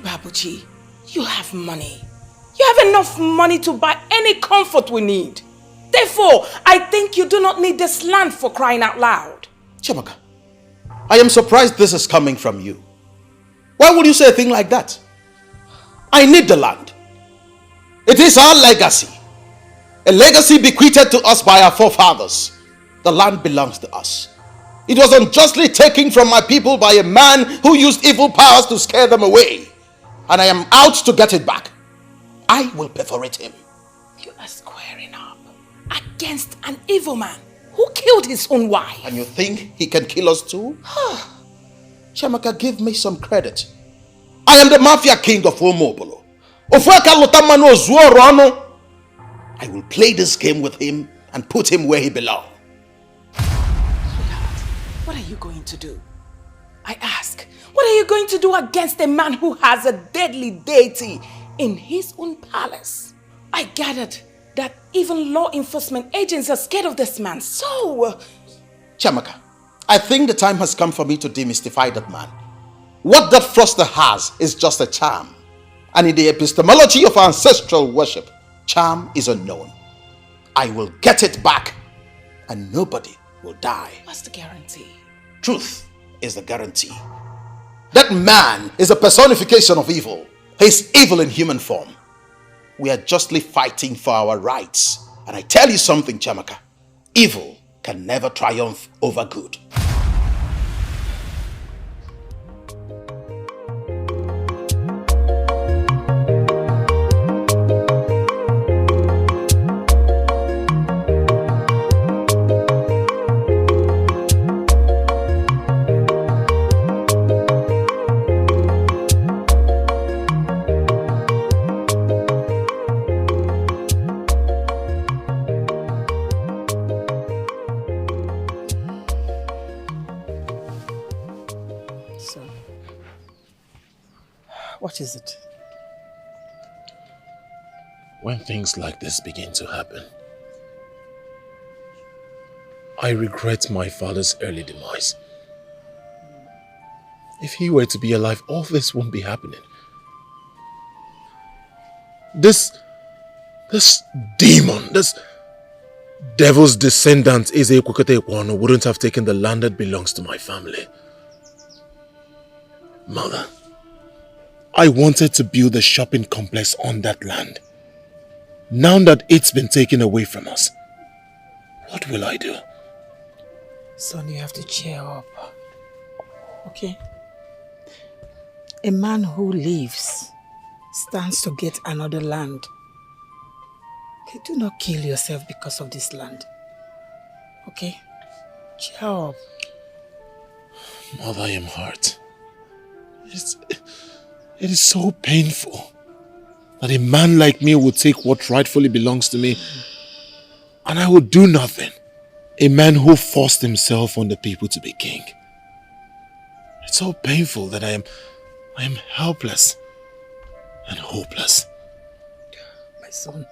Babuji, you have money. You have enough money to buy any comfort we need. Therefore, I think you do not need this land for crying out loud. Chiamaka, I am surprised this is coming from you. Why would you say a thing like that? I need the land. It is our legacy. A legacy bequeathed to us by our forefathers. The land belongs to us. It was unjustly taken from my people by a man who used evil powers to scare them away. And I am out to get it back. I will perforate him. You are squaring up against an evil man who killed his own wife. And you think he can kill us too? Chiamaka, give me some credit. I am the mafia king of Omobolo. I will play this game with him and put him where he belongs. Sweetheart, what are you going to do? I ask, what are you going to do against a man who has a deadly deity in his own palace? I gathered that even law enforcement agents are scared of this man, so... Chiamaka, I think the time has come for me to demystify that man. What that froster has is just a charm. And in the epistemology of ancestral worship, charm is unknown. I will get it back and nobody will die. What's the guarantee? Truth is the guarantee. That man is a personification of evil. He's evil in human form. We are justly fighting for our rights. And I tell you something, Chiamaka. Evil can never triumph over good. What is it? When things like this begin to happen, I regret my father's early demise. If he were to be alive, all this won't be happening. This demon, this devil's descendant, Eze wouldn't have taken the land that belongs to my family. Mother, I wanted to build a shopping complex on that land. Now that it's been taken away from us, what will I do? Son, you have to cheer up. Okay? A man who lives stands to get another land. Okay, do not kill yourself because of this land. Okay? Cheer up. Mother, I am hurt. It is so painful that a man like me would take what rightfully belongs to me and I would do nothing. A man who forced himself on the people to be king. It's so painful that I am helpless and hopeless. My son,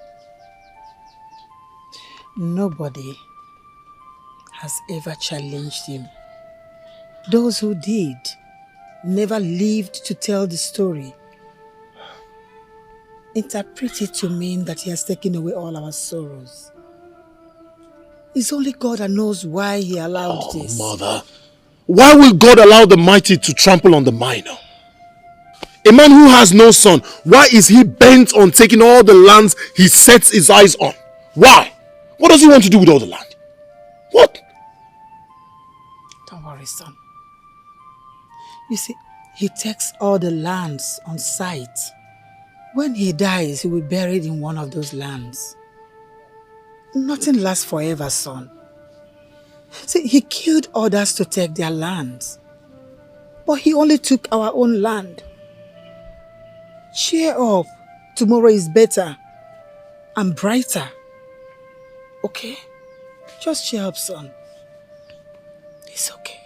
nobody has ever challenged him. Those who did never lived to tell the story. Interpret it to mean that he has taken away all our sorrows. It's only God that knows why he allowed this. Mother, why will God allow the mighty to trample on the minor? A man who has no son, why is he bent on taking all the lands he sets his eyes on? Why? What does he want to do with all the land? What? Don't worry, son. You see, he takes all the lands on sight. When he dies, he will be buried in one of those lands. Nothing lasts forever, son. See, he killed others to take their lands. But he only took our own land. Cheer up. Tomorrow is better and brighter. Okay? Just cheer up, son. It's okay.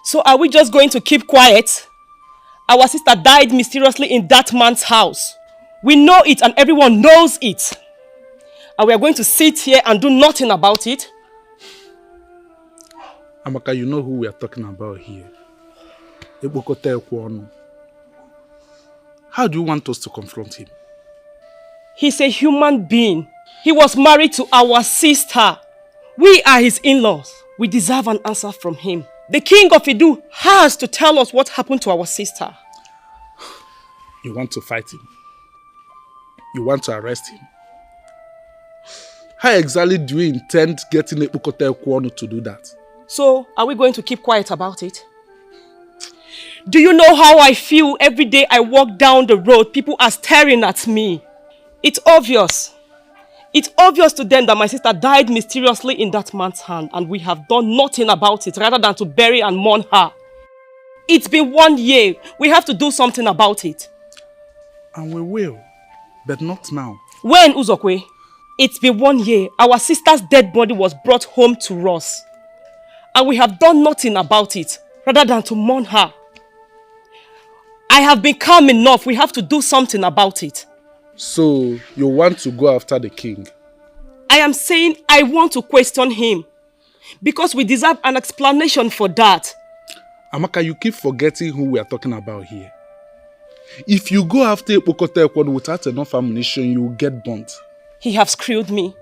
So are we just going to keep quiet? Our sister died mysteriously in that man's house. We know it and everyone knows it. And we are going to sit here and do nothing about it? Amaka, you know who we are talking about here. How do you want us to confront him? He's a human being. He was married to our sister. We are his in-laws. We deserve an answer from him. The king of Edo has to tell us what happened to our sister. You want to fight him? You want to arrest him? How exactly do you intend getting Ekpokote Ekwono to do that? So, are we going to keep quiet about it? Do you know how I feel every day I walk down the road? People are staring at me. It's obvious. It's obvious to them that my sister died mysteriously in that man's hand and we have done nothing about it rather than to bury and mourn her. It's been 1 year. We have to do something about it. And we will, but not now. When, Uzokwe? It's been 1 year. Our sister's dead body was brought home to us. And we have done nothing about it rather than to mourn her. I have been calm enough. We have to do something about it. So, you want to go after the king? I am saying I want to question him. Because we deserve an explanation for that. Amaka, you keep forgetting who we are talking about here. If you go after Ekpokote Ekwono without enough ammunition, you will get burnt. He has screwed me.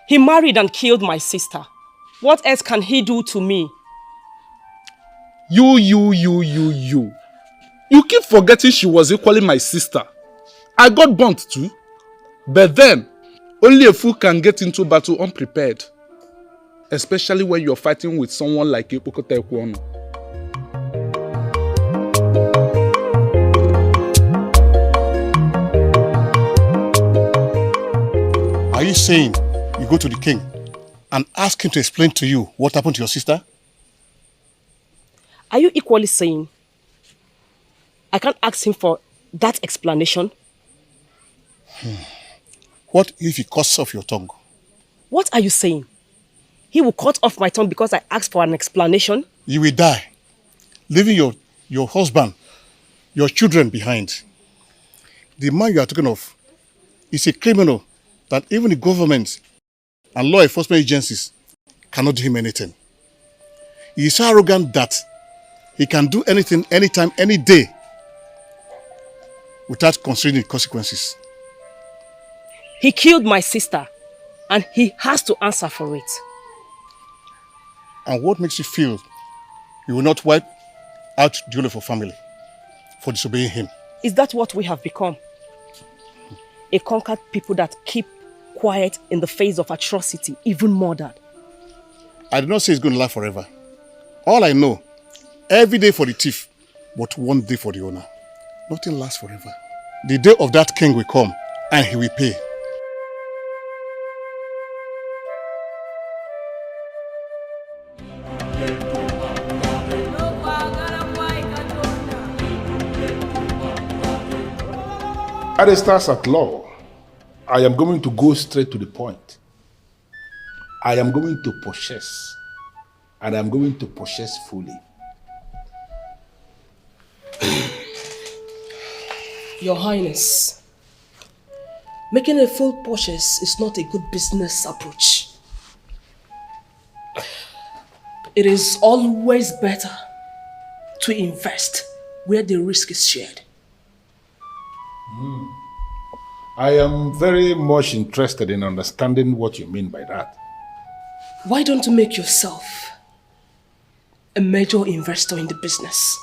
He married and killed my sister. What else can he do to me? You. You keep forgetting she was equally my sister. I got burnt too. But then, only a fool can get into battle unprepared. Especially when you're fighting with someone like Ekpokote Ekwono. Are you saying you go to the king and ask him to explain to you what happened to your sister? Are you equally saying I can't ask him for that explanation? What if he cuts off your tongue? What are you saying? He will cut off my tongue because I asked for an explanation? You will die, leaving your husband, your children behind. The man you are talking of is a criminal that even the government and law enforcement agencies cannot do him anything. He is so arrogant that he can do anything, anytime, any day without considering the consequences. He killed my sister and he has to answer for it. And what makes you feel you will not wipe out the whole of your family for disobeying him? Is that what we have become? A conquered people that keep quiet in the face of atrocity, even murder. I did not say it's going to last forever. All I know, every day for the thief, but 1 day for the owner. Nothing lasts forever. The day of that king will come and he will pay. Barristers at law, I am going to go straight to the point. I am going to possess, and I am going to possess fully. Your Highness, making a full purchase is not a good business approach. It is always better to invest where the risk is shared. I am very much interested in understanding what you mean by that. Why don't you make yourself a major investor in the business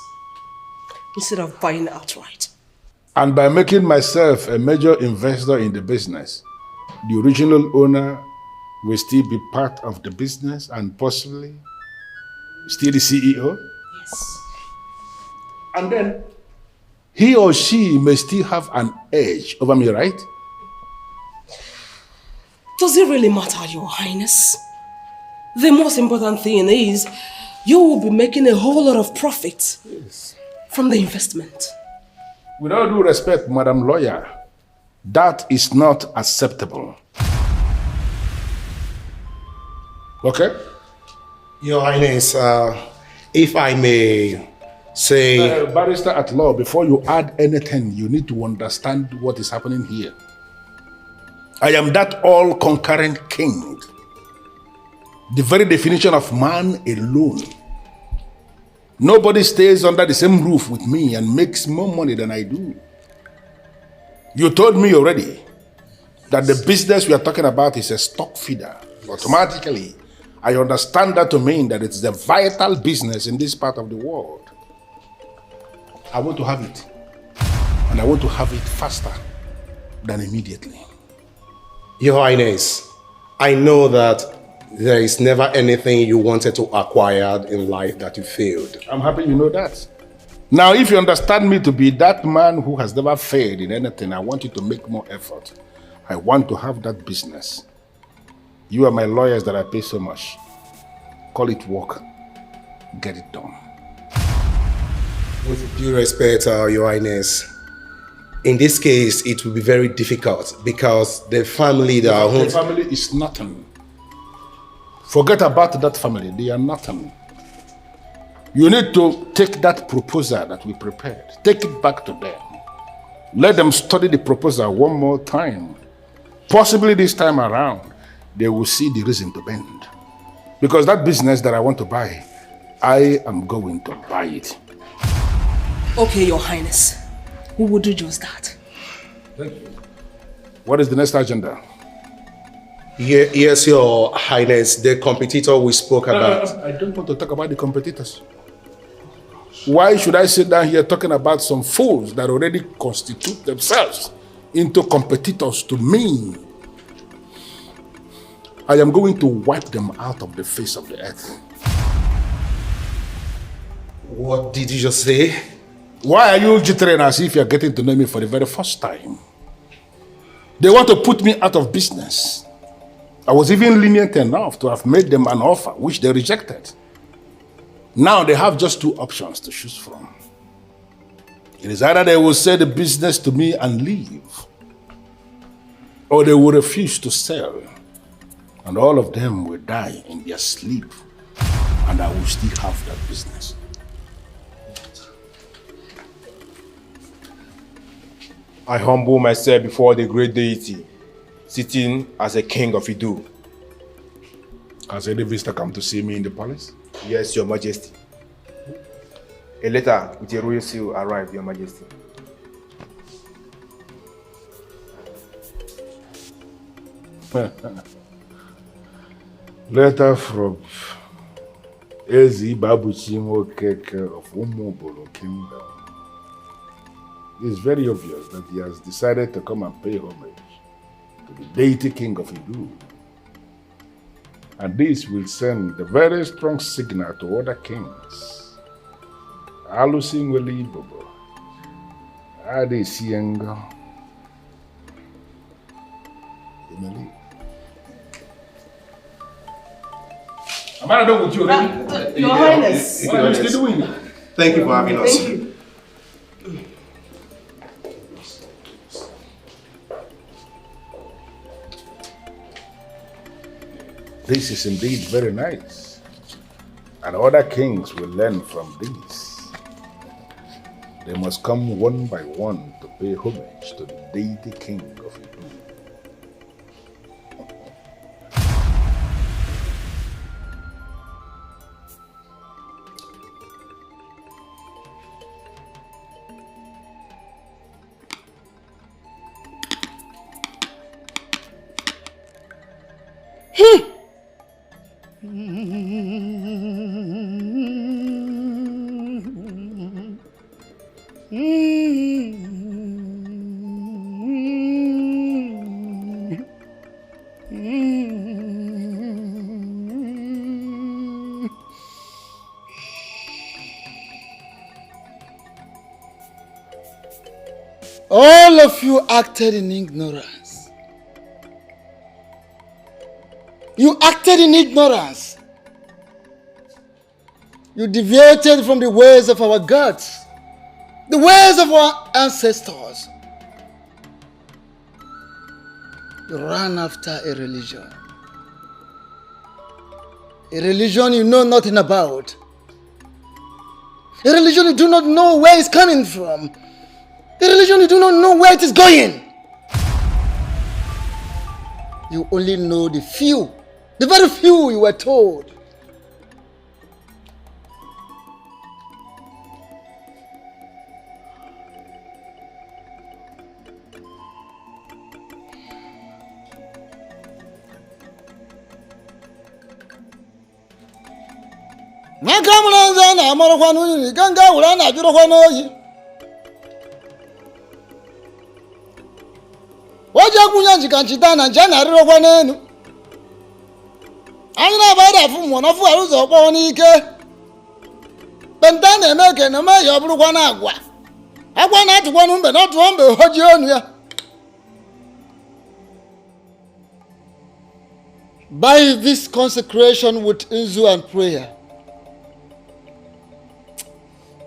instead of buying outright? And by making myself a major investor in the business, the original owner will still be part of the business and possibly still the CEO? Yes. And then he or she may still have an edge over me, right? Does it really matter, Your Highness? The most important thing is you will be making a whole lot of profit from the investment. With all due respect, Madam Lawyer, that is not acceptable. Okay? Your Highness, if I may say... Barrister at law, before you add anything, you need to understand what is happening here. I am that all-conquering king. The very definition of man alone. Nobody stays under the same roof with me and makes more money than I do. You told me already that the business we are talking about is a stock feeder. Automatically, I understand that to mean that it's the vital business in this part of the world. I want to have it. And I want to have it faster than immediately. Your Highness, I know that there is never anything you wanted to acquire in life that you failed. I'm happy you know that. Now, if you understand me to be that man who has never failed in anything, I want you to make more effort. I want to have that business. You are my lawyers that I pay so much. Call it work. Get it done. With due respect, Your Highness, in this case, it will be very difficult because the family that The family is nothing. Forget about that family. They are nothing. You need to take that proposal that we prepared. Take it back to them. Let them study the proposal one more time. Possibly this time around, they will see the reason to bend. Because that business that I want to buy, I am going to buy it. Okay, Your Highness. We will do just that. Thank you. What is the next agenda? Yes, Your Highness, the competitor we spoke about. I don't want to talk about the competitors. Why should I sit down here talking about some fools that already constitute themselves into competitors to me? I am going to wipe them out of the face of the earth. What did you just say? Why are you jittering as if you're getting to know me for the very first time? They want to put me out of business. I was even lenient enough to have made them an offer, which they rejected. Now they have just two options to choose from. It is either they will sell the business to me and leave, or they will refuse to sell, and all of them will die in their sleep, and I will still have that business. I humble myself before the great deity, sitting as a king of Edo. Has any visitor come to see me in the palace? Yes, Your Majesty. A letter with a royal seal arrived, Your Majesty. Letter from Ezi Babuchi Okeke of Umobolo Kingdom. It's very obvious that he has decided to come and pay homage to the deity king of Edo. And this will send a very strong signal to other kings. Alusin Weli Bobo. Adi Siengo. Am I done with you already? Your Highness. What are you still doing? Thank you for having us. Thank you. This is indeed very nice. And other kings will learn from this. They must come one by one to pay homage to the deity king of Edo. All of you acted in ignorance. You acted in ignorance. You deviated from the ways of our gods, the ways of our ancestors. You ran after a religion you know nothing about, a religion you do not know where it's coming from, a religion you do not know where it is going. You only know the few, the very few you were told. Nakamulanza na Amorokwanu, you can go around at Jurokwano. Ojakunya Kanchitana, Jana Rokwanenu. I never from one of those of Onike. Bentane make no may of Ruanagua. I want not one, but not one, but Hojonia. By this consecration with Ugezu and prayer,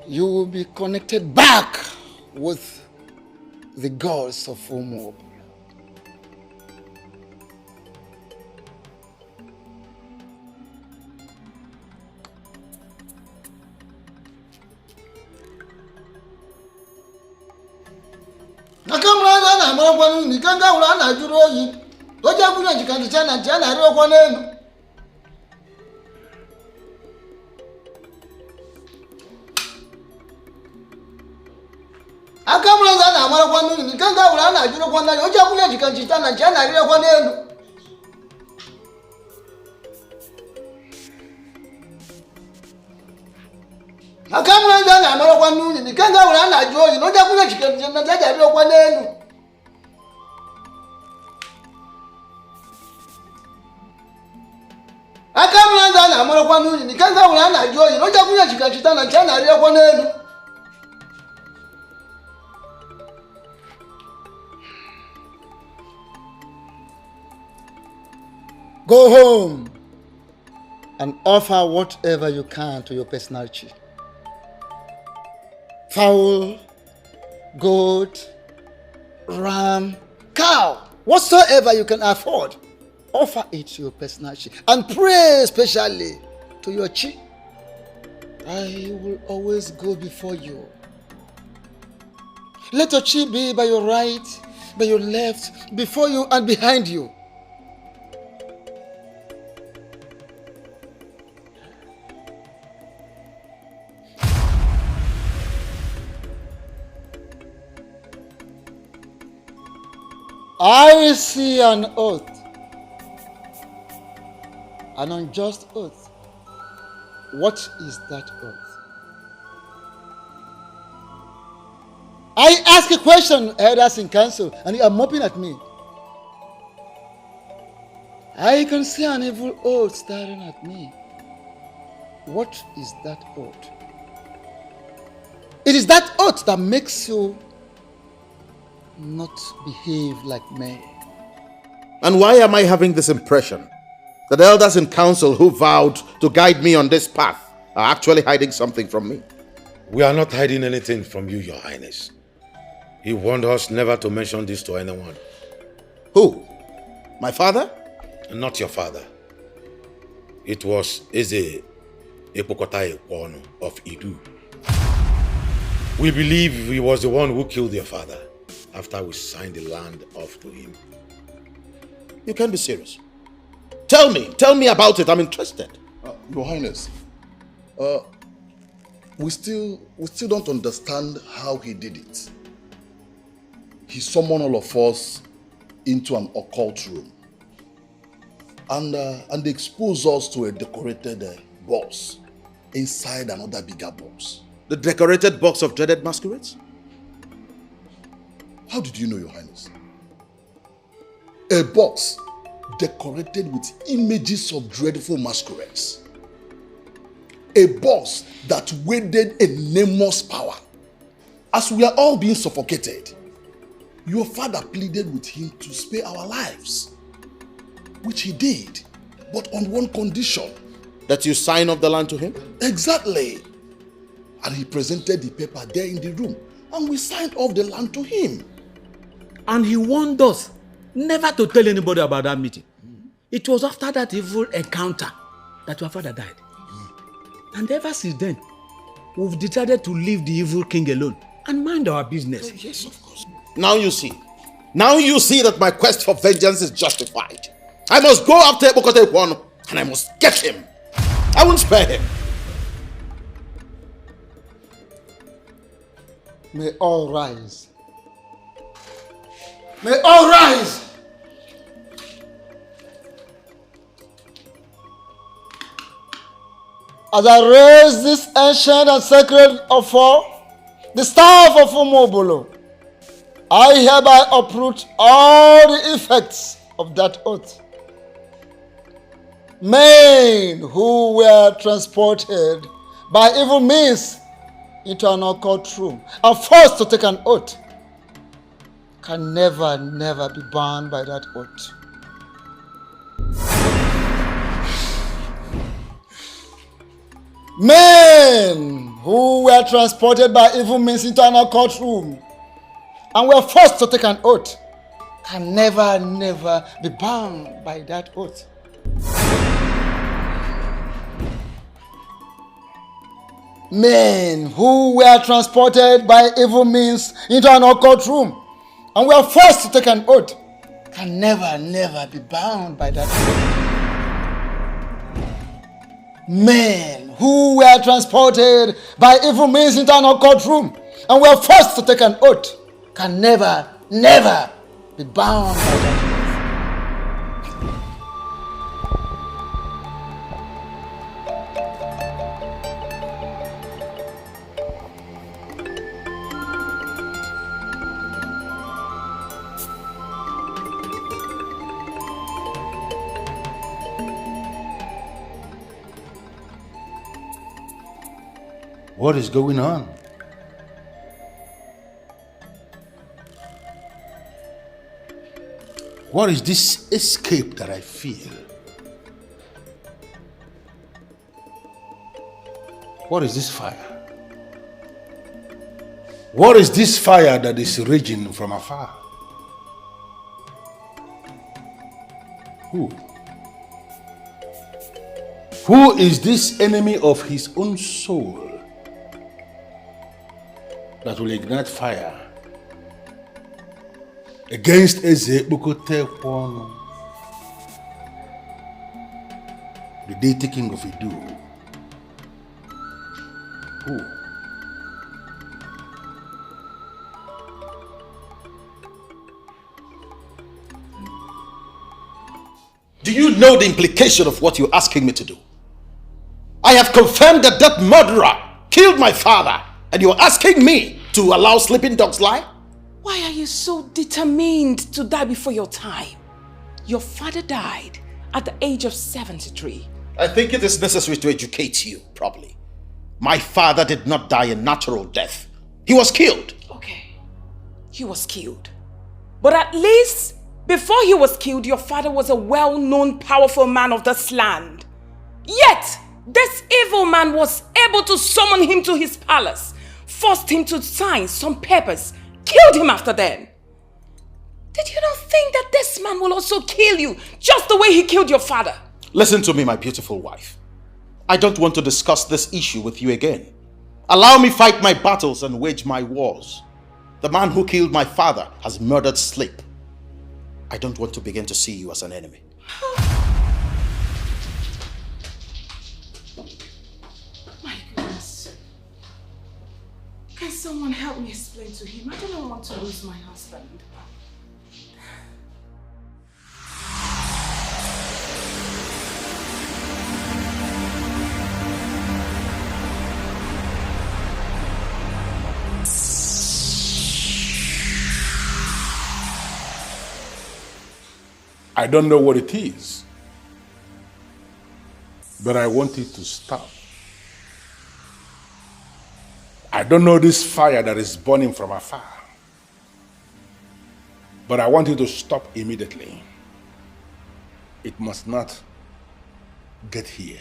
you will be connected back with the gods of Homage. Nakamrana na mwana nikanga ulana juroyi. Toja kunya jikandichana jana ro kwanenu. Akamrana na mwana kwanu nikanga ulana juro kwanenu. Toja kunya jikandichana jana ro kwanenu. Akamrana na mwana kwanu nikanga ulana juroyi. Toja kunya jikandichana jana ro kwanenu. Akamlanza na amara kwanu ni kanza ulana joyi no jakunya chikachitana chana ari kwa nenu. Go home and offer whatever you can to your personality. Fowl, goat, ram, cow, whatsoever you can afford. Offer it to your personality and pray especially to your chi. I will always go before you. Let your chi be by your right, by your left, before you and behind you. I see an oath. An unjust oath. What is that oath? I ask a question, elders in council, and you are moping at me. I can see an evil oath staring at me. What is that oath? It is that oath that makes you not behave like men. And why am I having this impression that the elders in council who vowed to guide me on this path are actually hiding something from me? We are not hiding anything from you, Your Highness. He warned us never to mention this to anyone. Who? My father? Not your father. It was Eze Epokotae Kwonu of Idu. We believe he was the one who killed your father after we signed the land off to him. You can't be serious. Tell me about it. I'm interested. Your Highness, we still don't understand how he did it. He summoned all of us into an occult room and exposed us to a decorated box inside another bigger box. The decorated box of dreaded masquerades? How did you know, Your Highness? A box decorated with images of dreadful masquerades. A boss that wielded enormous power. As we are all being suffocated, your father pleaded with him to spare our lives, which he did, but on one condition. That you sign off the land to him? Exactly. And he presented the paper there in the room, and we signed off the land to him. And he warned us never to tell anybody about that meeting. It was after that evil encounter that your father died. And ever since then, we've decided to leave the evil king alone and mind our business. Oh, yes, of course. Now you see that my quest for vengeance is justified. I must go after Epokote Kwonu and I must get him. I won't spare him. May all rise. May all rise. As I raise this ancient and sacred offer, the staff of Umobolo, I hereby uproot all the effects of that oath. Men who were transported by evil means into an occult room and forced to take an oath can never be bound by that oath. Men who were transported by evil means into an occult room and were forced to take an oath can never be bound by that oath. Men who were transported by evil means into an occult room and were forced to take an oath can never be bound by that oath. Men who were transported by evil means into an occult room and were forced to take an oath can never be bound by that oath. What is going on? What is this escape that I feel? What is this fire? What is this fire that is raging from afar? Who? Who is this enemy of his own soul that will ignite fire against Eze Bukote, the deity king of Edo? Who? Do you know the implication of what you're asking me to do? I have confirmed that that murderer killed my father, and you're asking me to allow sleeping dogs lie? Why are you so determined to die before your time? Your father died at the age of 73. I think it is necessary to educate you properly. My father did not die a natural death. He was killed. Okay, he was killed. But at least before he was killed, your father was a well-known, powerful man of this land. Yet, this evil man was able to summon him to his palace, forced him to sign some papers, killed him after then. Did you not think that this man will also kill you, just the way he killed your father? Listen to me, my beautiful wife. I don't want to discuss this issue with you again. Allow me fight my battles and wage my wars. The man who killed my father has murdered Sleep. I don't want to begin to see you as an enemy. My goodness. Can someone help me explain to him? I don't want to lose my husband. I don't know what it is, but I want it to stop. I don't know this fire that is burning from afar, but I want it to stop immediately. It must not get here.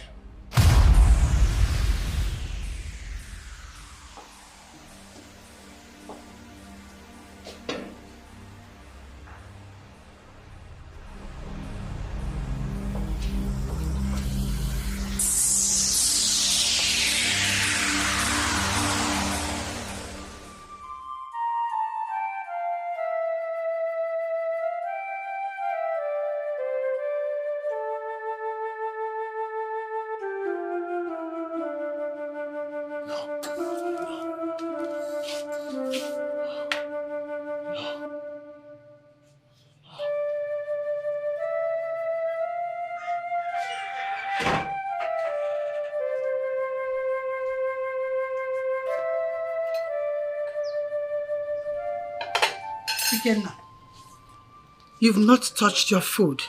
Ikenna, you've not touched your food.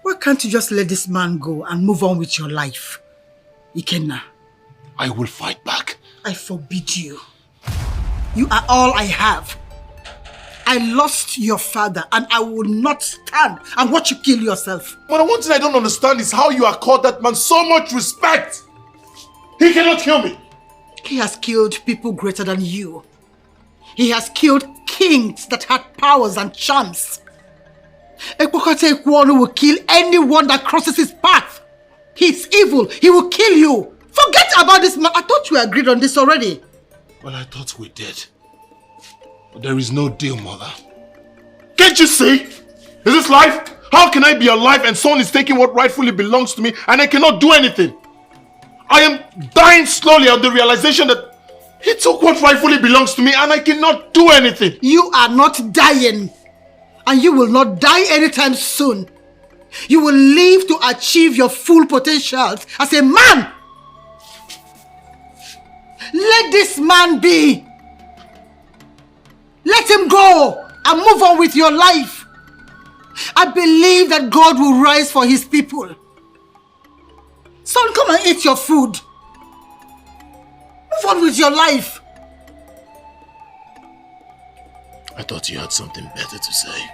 Why can't you just let this man go and move on with your life? Ikenna. I will fight back. I forbid you. You are all I have. I lost your father and I will not stand and watch you kill yourself. But one thing I don't understand is how you accord that man so much respect. He cannot kill me. He has killed people greater than you. He has killed kings that had powers and charms. Ekpokate Ekwonu will kill anyone that crosses his path. He's evil. He will kill you. Forget about this man. I thought we agreed on this already. Well, I thought we did. But there is no deal, mother. Can't you see? Is this life? How can I be alive and someone is taking what rightfully belongs to me and I cannot do anything? I am dying slowly of the realization that he took what rightfully belongs to me and I cannot do anything. You are not dying. And you will not die anytime soon. You will live to achieve your full potentials as a man. Let this man be. Let him go and move on with your life. I believe that God will rise for his people. Son, come and eat your food. Move on with your life. I thought you had something better to say.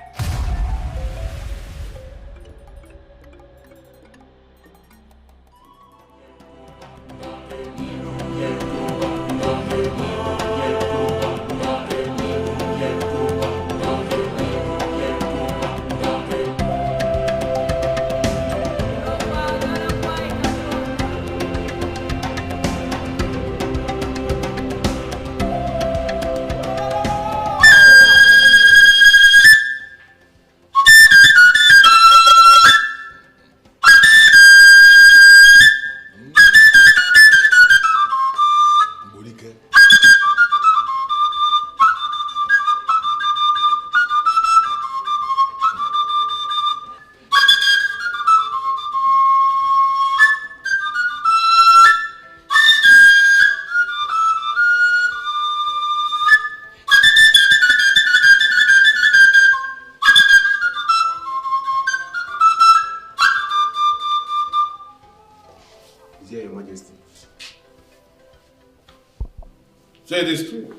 So it is true.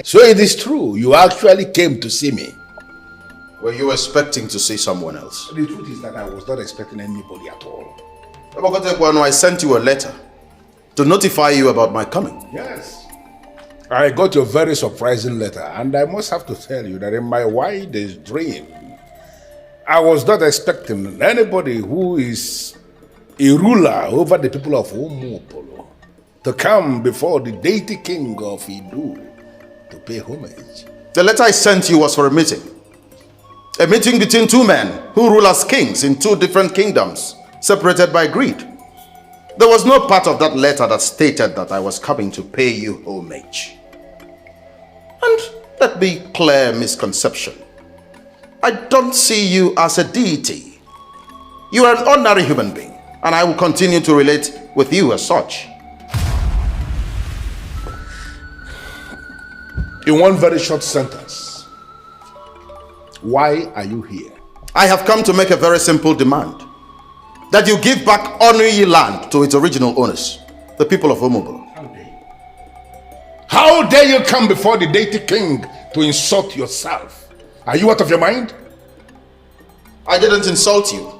So it is true. You actually came to see me. Were you expecting to see someone else? The truth is that I was not expecting anybody at all. I sent you a letter to notify you about my coming. Yes. I got your very surprising letter, and I must have to tell you that in my wildest dream, I was not expecting anybody who is a ruler over the people of Umupolo to come before the deity king of Idu to pay homage. The letter I sent you was for a meeting. A meeting between two men who rule as kings in two different kingdoms, separated by greed. There was no part of that letter that stated that I was coming to pay you homage. And let me clear misconception. I don't see you as a deity. You are an ordinary human being, and I will continue to relate with you as such. In one very short sentence, why are you here? I have come to make a very simple demand. That you give back Onuyi land to its original owners, the people of Omobolo. How dare you come before the deity king to insult yourself? Are you out of your mind? I didn't insult you.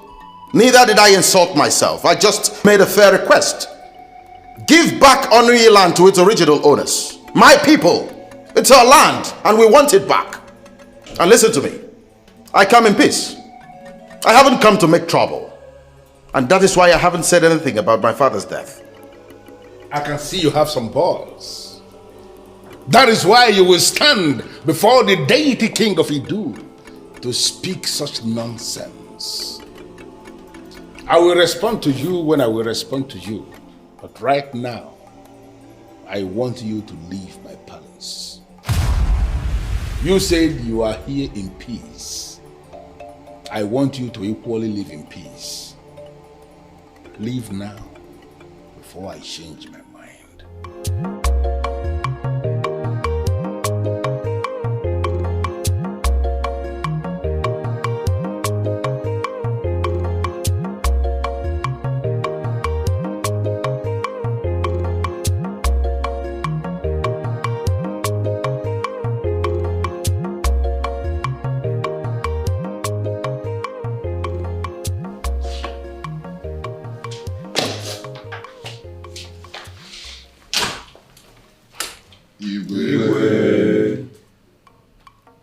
Neither did I insult myself. I just made a fair request. Give back Onuyi land to its original owners. My people. It's our land and we want it back. And listen to me. I come in peace. I haven't come to make trouble. And that is why I haven't said anything about my father's death. I can see you have some balls. That is why you will stand before the deity king of Idu to speak such nonsense. I will respond to you when I will respond to you. But right now, I want you to leave my palace. You said you are here in peace. I want you to equally live in peace. Leave now before I change my mind.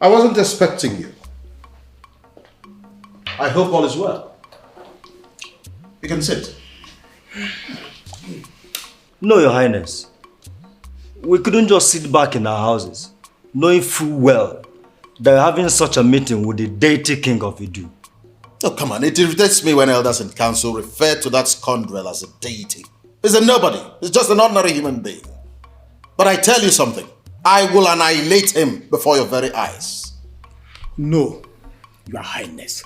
I wasn't expecting you. I hope all is well. You can sit. No, Your Highness. We couldn't just sit back in our houses, knowing full well that we're having such a meeting with the deity king of Edu. Oh, come on. It irritates me when elders in council refer to that scoundrel as a deity. He's a nobody. He's just an ordinary human being. But I tell you something. I will annihilate him before your very eyes. No, Your Highness.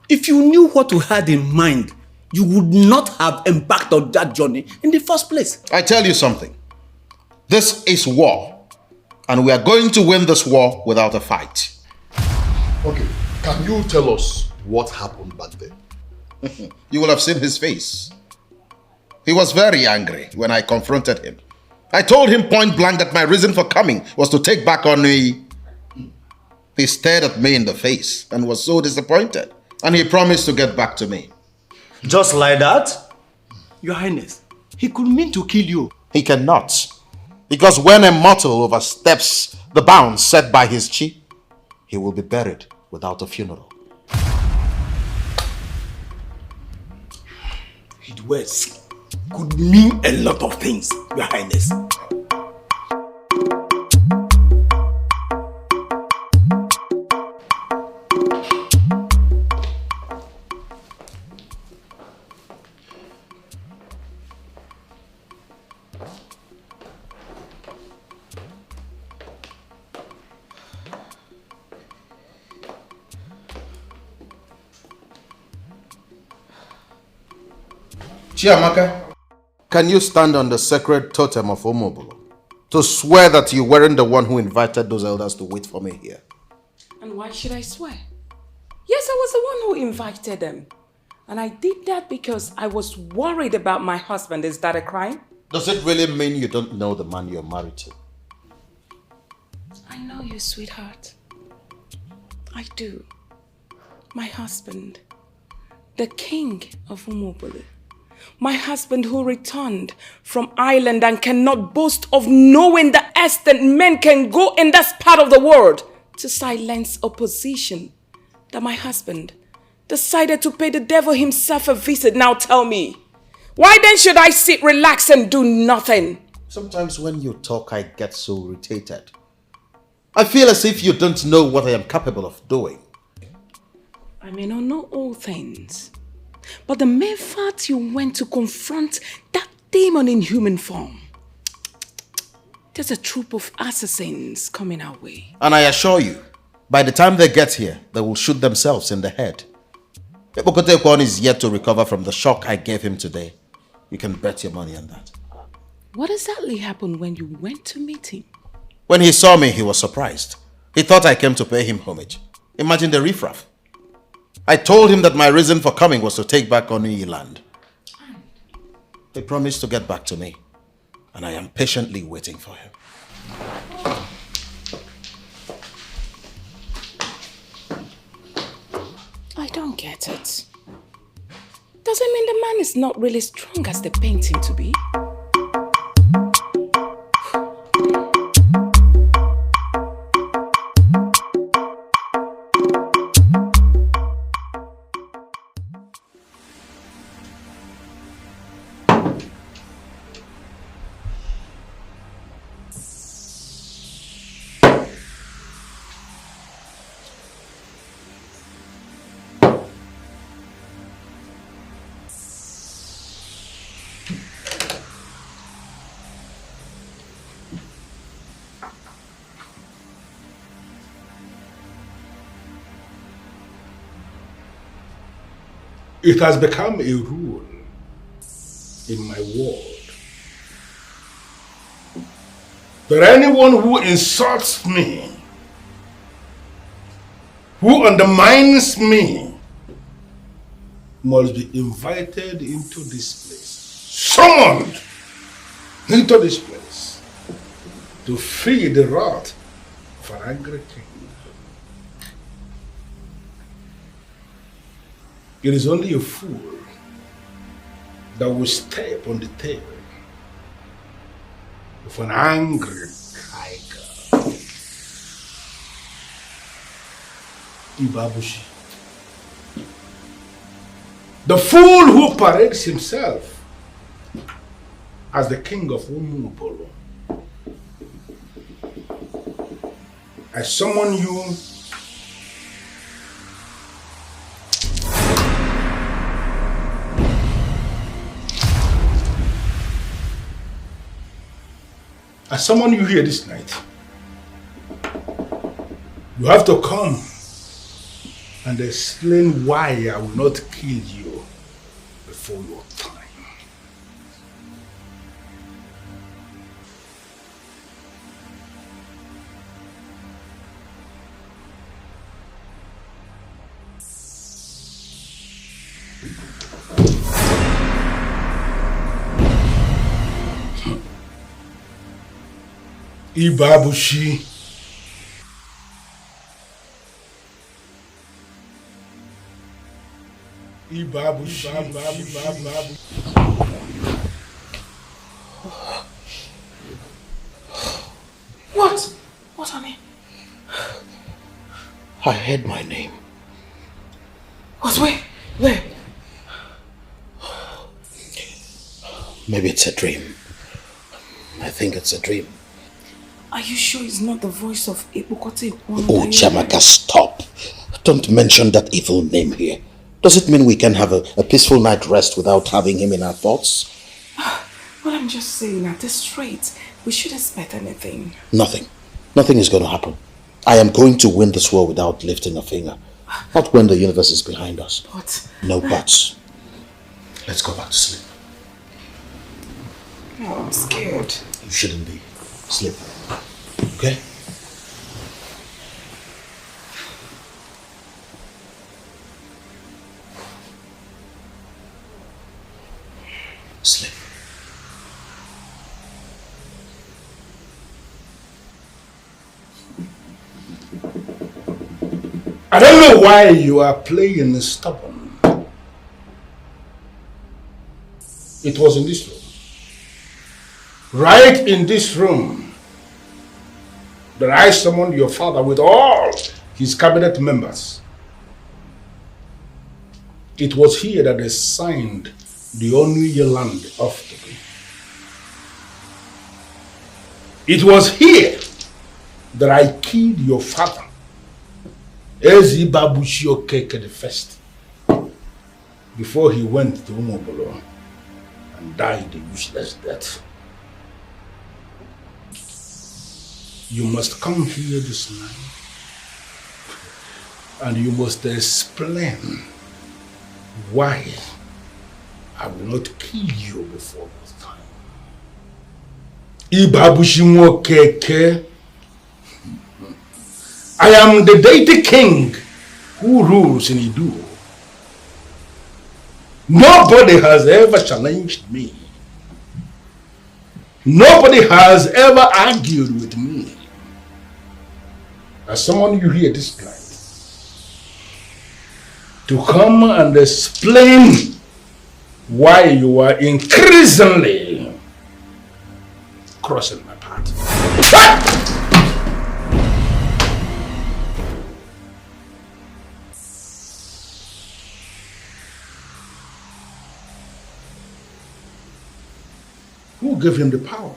If you knew what we had in mind, you would not have embarked on that journey in the first place. I tell you something. This is war. And we are going to win this war without a fight. Okay, can you tell us what happened back then? You will have seen his face. He was very angry when I confronted him. I told him point blank that my reason for coming was to take back Oni. He stared at me in the face and was so disappointed. And he promised to get back to me. Just like that? Your Highness, he could mean to kill you. He cannot. Because when a mortal oversteps the bounds set by his chi, he will be buried without a funeral. His words could mean a lot of things, Your Highness. Chiamaka, can you stand on the sacred totem of Omobolo to swear that you weren't the one who invited those elders to wait for me here? And why should I swear? Yes, I was the one who invited them. And I did that because I was worried about my husband. Is that a crime? Does it really mean you don't know the man you're married to? I know you, sweetheart. I do. My husband, the king of Umobolo. My husband who returned from Ireland and cannot boast of knowing the extent men can go in that part of the world to silence opposition. That my husband decided to pay the devil himself a visit. Now tell me, why then should I sit, relax and do nothing? Sometimes when you talk, I get so irritated. I feel as if you don't know what I am capable of doing. I may not know all things, but the mere fact you went to confront that demon in human form, there's a troop of assassins coming our way. And I assure you, by the time they get here, they will shoot themselves in the head. Ebokotekwan is yet to recover from the shock I gave him today. You can bet your money on that. What exactly happened when you went to meet him? When he saw me, he was surprised. He thought I came to pay him homage. Imagine the riffraff. I told him that my reason for coming was to take back Onuyi land. He promised to get back to me, and I am patiently waiting for him. I don't get it. Does it mean the man is not really strong as they paint him to be? It has become a rule in my world that anyone who insults me, who undermines me, must be invited into this place, summoned into this place to free the wrath of an angry king. It is only a fool that will step on the tail of an angry giant. God. Ibabushi. The fool who parades himself as the king of Umubolo. I summon you here this night. You have to come and explain why I will not kill you before your time. Ibabushi. What? What, honey? I heard my name. What? Where? Maybe it's a dream. I think it's a dream. Are you sure it's not the voice of Ebukote? Oh, Chamaka, stop. Don't mention that evil name here. Does it mean we can have a peaceful night rest without having him in our thoughts? Well, I'm just saying, at this rate, we should expect anything. Nothing. Nothing is going to happen. I am going to win this war without lifting a finger. Not when the universe is behind us. But... No buts. Let's go back to sleep. Oh, I'm scared. You shouldn't be. Sleep. Okay? Sleep. I don't know why you are playing stubborn. It was in this room. Right in this room that I summoned your father with all his cabinet members. It was here that they signed the Onuye land off to me. It was here that I killed your father, Ezi Babushio Keke the first, before he went to Umobolo and died a useless death. You must come here this night and you must explain why I will not kill you before this time. Ibabushimo Keke. I am the deity king who rules in Idu. Nobody has ever challenged me. Nobody has ever argued with me. As someone you hear this night, to come and explain why you are increasingly crossing my path. Who gave him the power?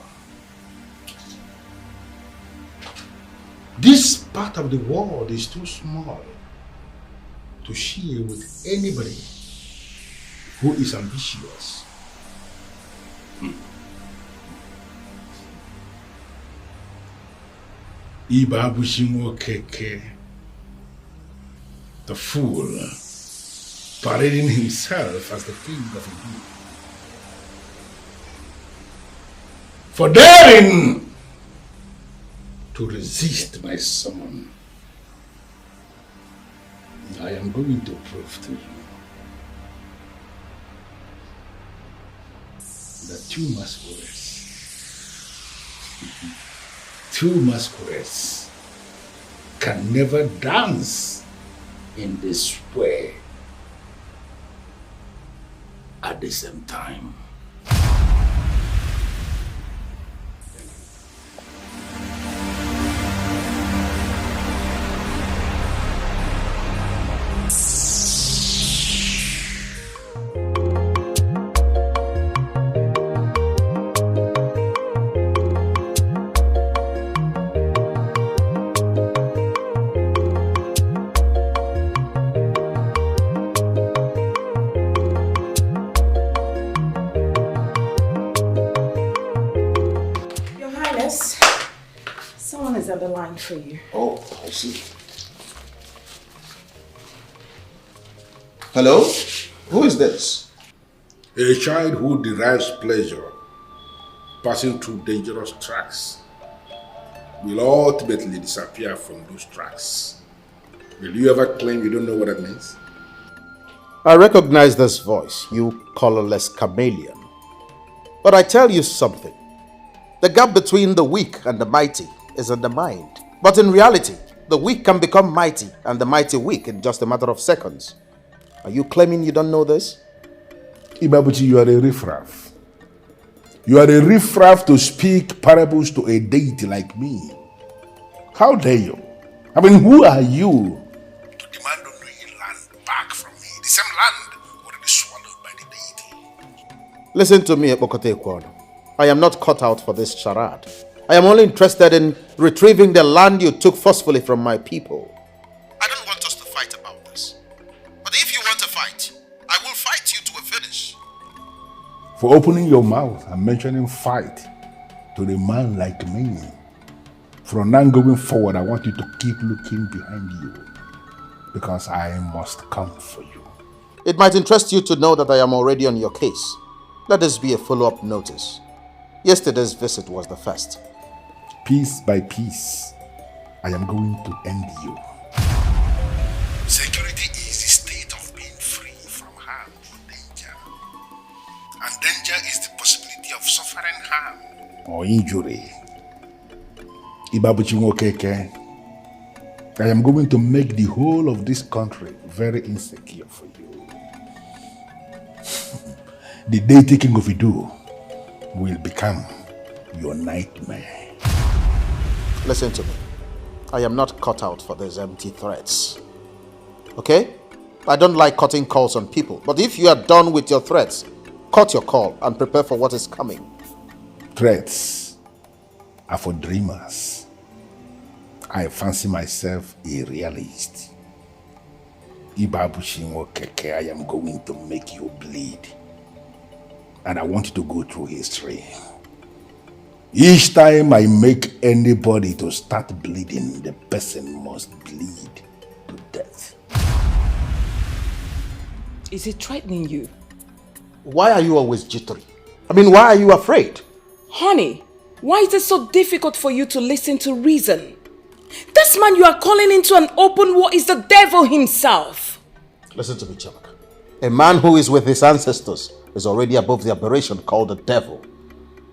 This part of the world is too small to share with anybody who is ambitious. Ibabushimo Keke, the fool, parading himself as the king of Ibu, for daring to resist my summon. I am going to prove to you that two masquerades can never dance in this way at the same time. is on the line for you. Oh, I see. Hello? Who is this? A child who derives pleasure passing through dangerous tracks will ultimately disappear from those tracks. Will you ever claim you don't know what that means? I recognize this voice, you colorless chameleon. But I tell you something. The gap between the weak and the mighty is in the mind. But in reality, the weak can become mighty and the mighty weak in just a matter of seconds. Are you claiming you don't know this? Ibabuchi, you are a riffraff. You are a riffraff to speak parables to a deity like me. How dare you? I mean, who are you to demand unknowing land back from me? The same land already swallowed by the deity. Listen to me, Epokote Kwano. I am not cut out for this charade. I am only interested in retrieving the land you took forcefully from my people. I don't want us to fight about this. But if you want to fight, I will fight you to a finish. For opening your mouth and mentioning fight to the man like me. From now going forward, I want you to keep looking behind you, because I must come for you. It might interest you to know that I am already on your case. Let this be a follow-up notice. Yesterday's visit was the first. Piece by piece, I am going to end you. Security is the state of being free from harm or danger. And danger is the possibility of suffering harm or injury. Ibabuchi Nwokeke, I am going to make the whole of this country very insecure for you. The deity king of Idu will become your nightmare. Listen to me. I am not cut out for these empty threats. Okay? I don't like cutting calls on people, but if you are done with your threats, cut your call and prepare for what is coming. Threats are for dreamers. I fancy myself a realist. Ibabuchi Nwokeke, I am going to make you bleed. And I want you to go through history. Each time I make anybody to start bleeding, the person must bleed to death. Is it threatening you? Why are you always jittery? I mean, why are you afraid? Honey, why is it so difficult for you to listen to reason? This man you are calling into an open war is the devil himself. Listen to me, Chabaka. A man who is with his ancestors is already above the aberration called the devil.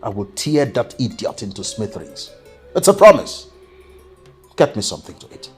I will tear that idiot into smithereens. It's a promise. Get me something to eat.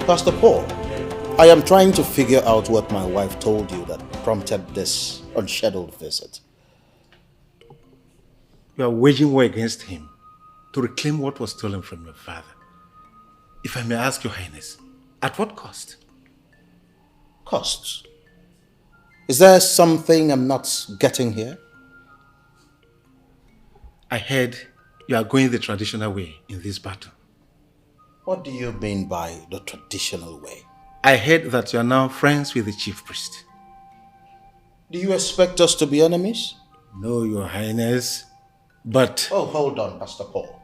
Pastor Paul, I am trying to figure out what my wife told you that prompted this unscheduled visit. You are waging war against him. to reclaim what was stolen from your father. If I may ask your highness, at what cost? Costs? Is there something I'm not getting here? I heard you are going the traditional way in this battle. What do you mean by the traditional way? I heard that you are now friends with the chief priest. Do you expect us to be enemies? No, your highness, but... Oh, hold on, Pastor Paul.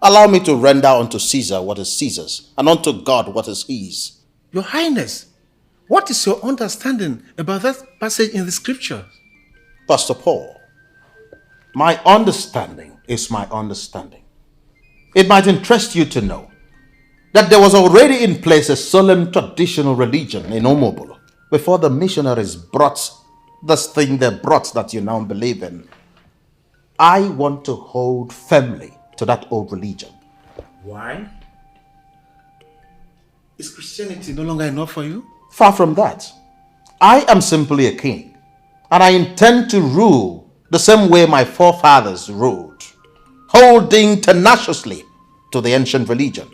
Allow me to render unto Caesar what is Caesar's, and unto God what is his. Your highness, what is your understanding about that passage in the scriptures? Pastor Paul, my understanding is my understanding. It might interest you to know that there was already in place a solemn traditional religion in Omobolo before the missionaries brought this thing they brought that you now believe in. I want to hold firmly to that old religion. Why? Is Christianity no longer enough for you? Far from that. I am simply a king, and I intend to rule the same way my forefathers ruled, holding tenaciously to the ancient religion.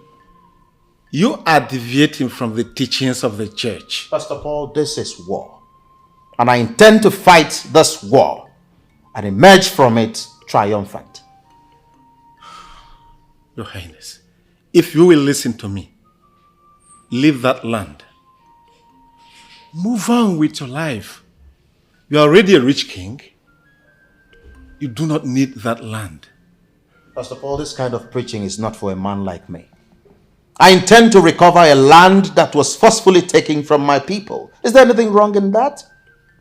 You are deviating from the teachings of the church. Pastor Paul, this is war. And I intend to fight this war and emerge from it triumphant. Your Highness, if you will listen to me, leave that land. Move on with your life. You are already a rich king. You do not need that land. Pastor Paul, this kind of preaching is not for a man like me. I intend to recover a land that was forcefully taken from my people. Is there anything wrong in that?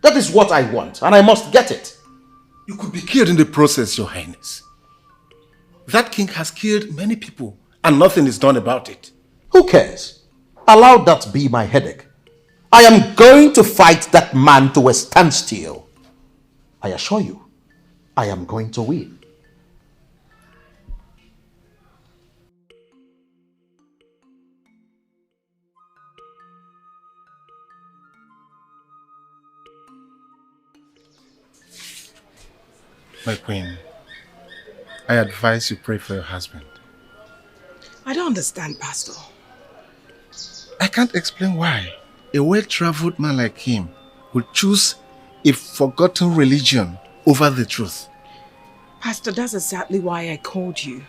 That is what I want, and I must get it. You could be killed in the process, Your Highness. That king has killed many people, and nothing is done about it. Who cares? Allow that be my headache. I am going to fight that man to a standstill. I assure you, I am going to win. My queen, I advise you pray for your husband. I don't understand, Pastor. I can't explain why a well-traveled man like him would choose a forgotten religion over the truth. Pastor, that's exactly why I called you.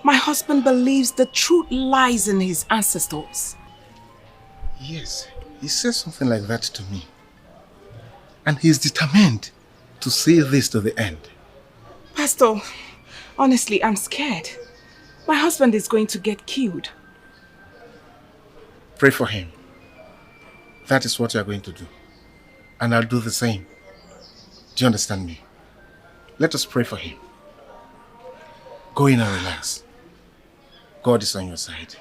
My husband believes the truth lies in his ancestors. Yes, he said something like that to me. And he's determined to see this to the end. Pastor, honestly, I'm scared. My husband is going to get killed. Pray for him. That is what you are going to do. And I'll do the same. Do you understand me? Let us pray for him. Go in and relax. God is on your side.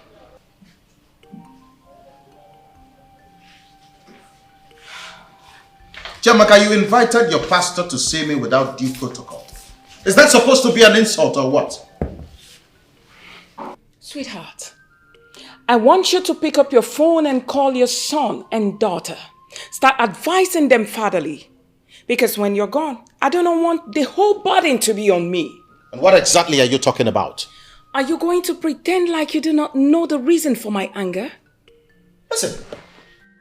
Jamaka, you invited your pastor to see me without due protocol. Is that supposed to be an insult or what? Sweetheart, I want you to pick up your phone and call your son and daughter. Start advising them fatherly. Because when you're gone, I don't want the whole burden to be on me. And what exactly are you talking about? Are you going to pretend like you do not know the reason for my anger? Listen,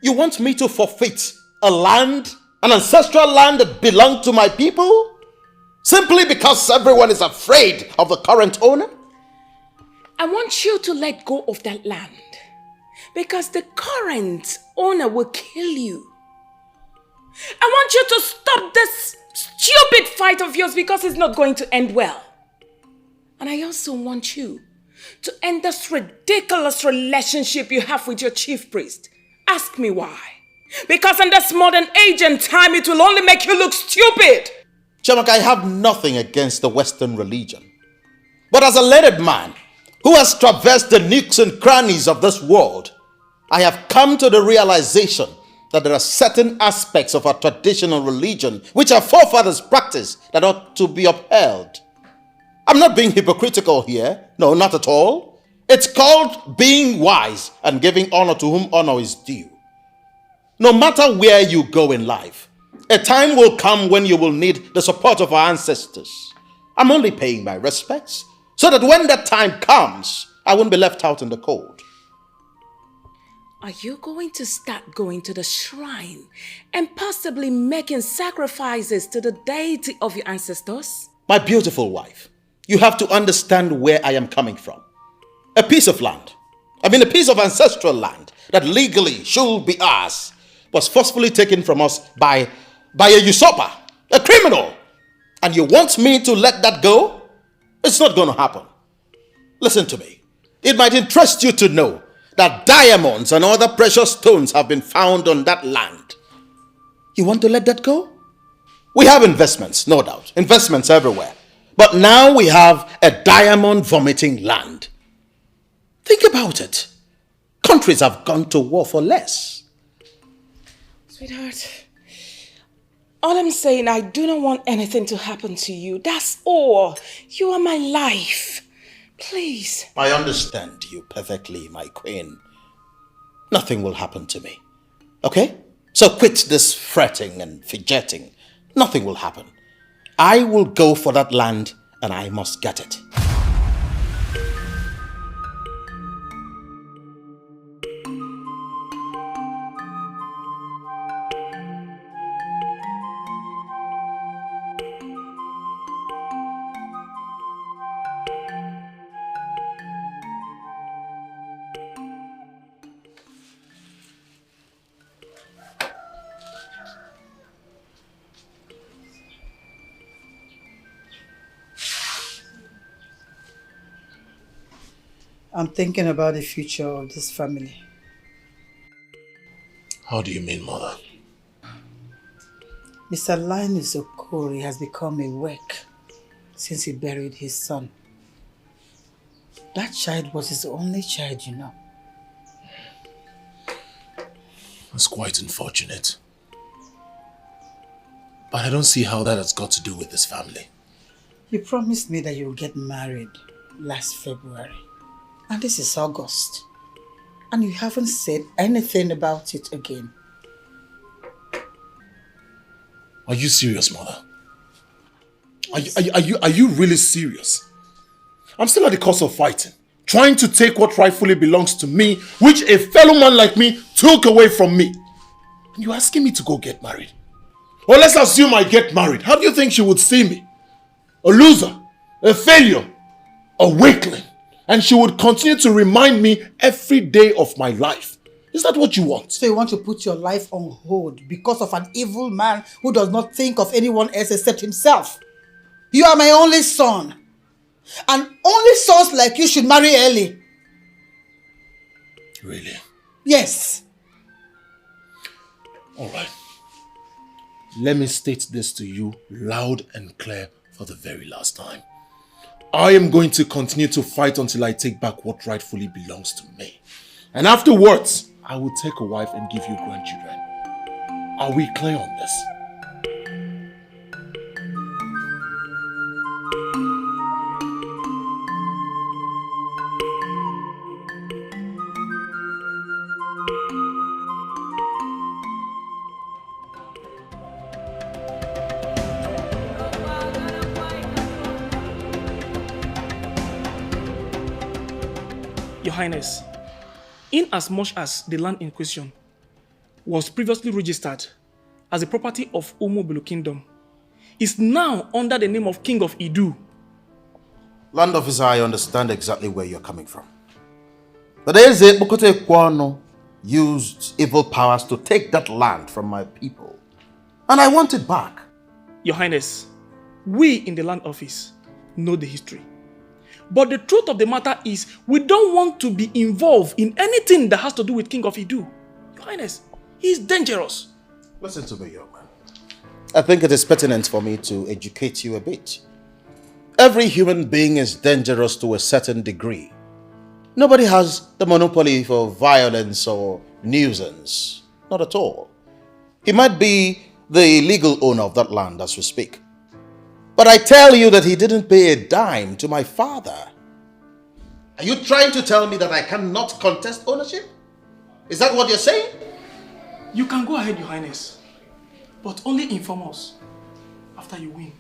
you want me to forfeit a land, an ancestral land that belonged to my people? Simply because everyone is afraid of the current owner? I want you to let go of that land. Because the current owner will kill you. I want you to stop this stupid fight of yours because it's not going to end well. And I also want you to end this ridiculous relationship you have with your chief priest. Ask me why. Because in this modern age and time, it will only make you look stupid. Chamak, I have nothing against the Western religion. But as a learned man who has traversed the nooks and crannies of this world, I have come to the realization that there are certain aspects of our traditional religion which our forefathers practiced that ought to be upheld. I'm not being hypocritical here. No, not at all. It's called being wise and giving honor to whom honor is due. No matter where you go in life, a time will come when you will need the support of our ancestors. I'm only paying my respects so that when that time comes, I won't be left out in the cold. Are you going to start going to the shrine and possibly making sacrifices to the deity of your ancestors? My beautiful wife, you have to understand where I am coming from. A piece of land, a piece of ancestral land that legally should be ours, was forcefully taken from us by a usurper, a criminal. And you want me to let that go? It's not going to happen. Listen to me. It might interest you to know that diamonds and other precious stones have been found on that land. You want to let that go? We have investments, no doubt. Investments everywhere. But now we have a diamond vomiting land. Think about it. Countries have gone to war for less. Sweetheart, all I'm saying, I do not want anything to happen to you. That's all. You are my life. Please. I understand you perfectly, my queen. Nothing will happen to me. Okay? So quit this fretting and fidgeting. Nothing will happen. I will go for that land and I must get it. I'm thinking about the future of this family. How do you mean, mother? Mr. Linus Okoro has become a wreck since he buried his son. That child was his only child, you know. That's quite unfortunate. But I don't see how that has got to do with this family. You promised me that you would get married last February. And this is August. And you haven't said anything about it again. Are you serious, mother? Are you really serious? I'm still at the cost of fighting, trying to take what rightfully belongs to me, which a fellow man like me took away from me. And you're asking me to go get married? Well, let's assume I get married. How do you think she would see me? A loser, a failure, a weakling. And she would continue to remind me every day of my life. Is that what you want? So you want to put your life on hold because of an evil man who does not think of anyone else except himself? You are my only son. And only sons like you should marry early. Really? Yes. All right. Let me state this to you loud and clear for the very last time. I am going to continue to fight until I take back what rightfully belongs to me. And afterwards, I will take a wife and give you grandchildren. Are we clear on this? Your Highness, in as much as the land in question was previously registered as the property of Umobelu Kingdom, is now under the name of King of Idu. Land officer, I understand exactly where you're coming from. But Eze Bukote Kwano used evil powers to take that land from my people. And I want it back. Your Highness, we in the land office know the history. But the truth of the matter is, we don't want to be involved in anything that has to do with King of Idu. Your Highness, he's dangerous. Listen to me, young man. I think it is pertinent for me to educate you a bit. Every human being is dangerous to a certain degree. Nobody has the monopoly for violence or nuisance. Not at all. He might be the legal owner of that land as we speak. But I tell you that he didn't pay a dime to my father. Are you trying to tell me that I cannot contest ownership? Is that what you're saying? You can go ahead, Your Highness, but only inform us. after you win.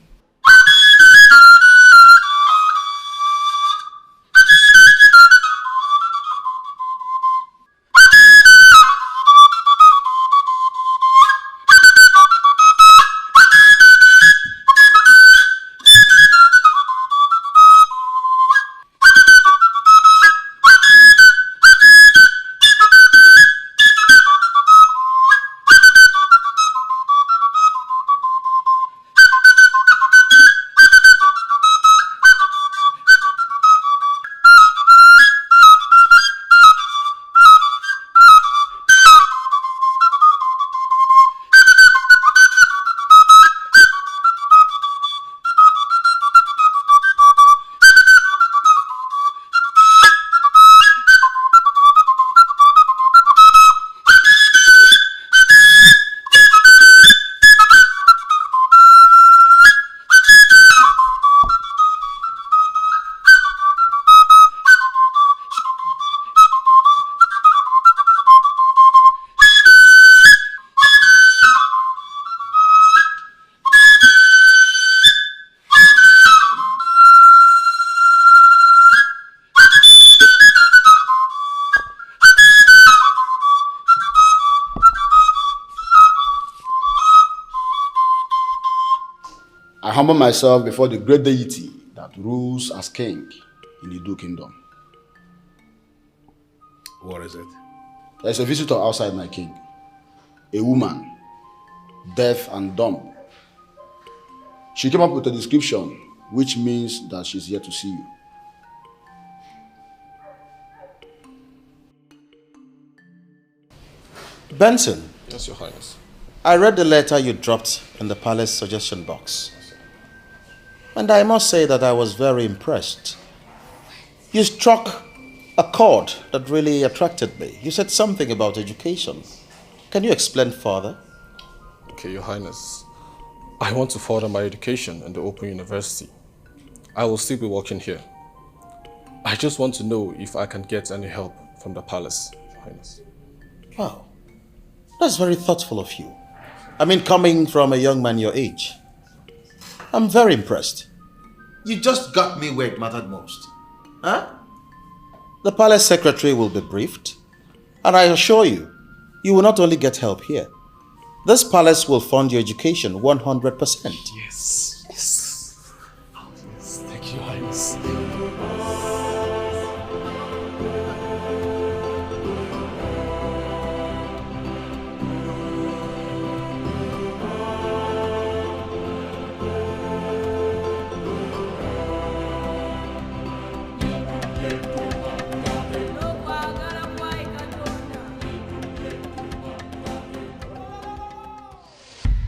humble myself before the great deity that rules as king in the Edo kingdom. What is it? There's a visitor outside, my king. A woman, deaf and dumb. She came up with a description, which means that she's here to see you. Benson. Yes, Your Highness. I read the letter you dropped in the palace suggestion box. And I must say that I was very impressed. You struck a chord that really attracted me. You said something about education. Can you explain further? Okay, Your Highness. I want to further my education in the Open University. I will still be working here. I just want to know if I can get any help from the palace, Your Highness. Wow. That's very thoughtful of you. I mean, coming from a young man your age. I'm very impressed. You just got me where it mattered most. Huh? The palace secretary will be briefed, and I assure you, you will not only get help here. This palace will fund your education 100%. Yes. Yes. Oh, yes. Thank you, Highness.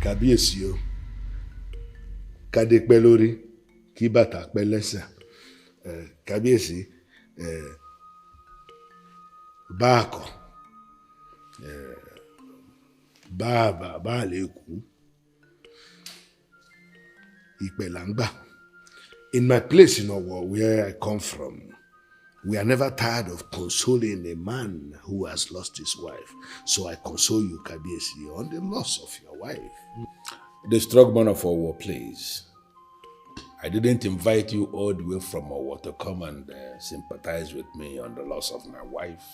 Kábíyèsí o, kádé pẹ́ lórí, kí bàtà pẹ́ lẹ́sẹ̀. Kábíyèsí, báàkọ̀, bá lè kú, ìpẹ̀ là ń gbà. In my place in Owo, where I come from, we are never tired of consoling a man who has lost his wife. So I console you, Kábíyèsí, on the loss of your wife. The strong man of Owo, please. I didn't invite you all the way from Owo to come and sympathize with me on the loss of my wife.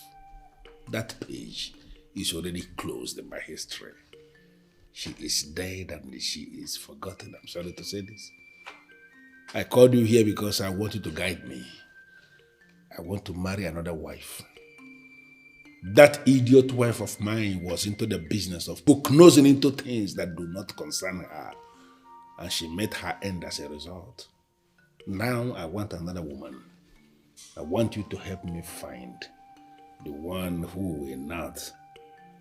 That page is already closed in my history. She is dead and she is forgotten. I'm sorry to say this. I called you here because I want you to guide me. I want to marry another wife. That idiot wife of mine was into the business of poke-nosing into things that do not concern her. And she met her end as a result. Now I want another woman. I want you to help me find the one who will not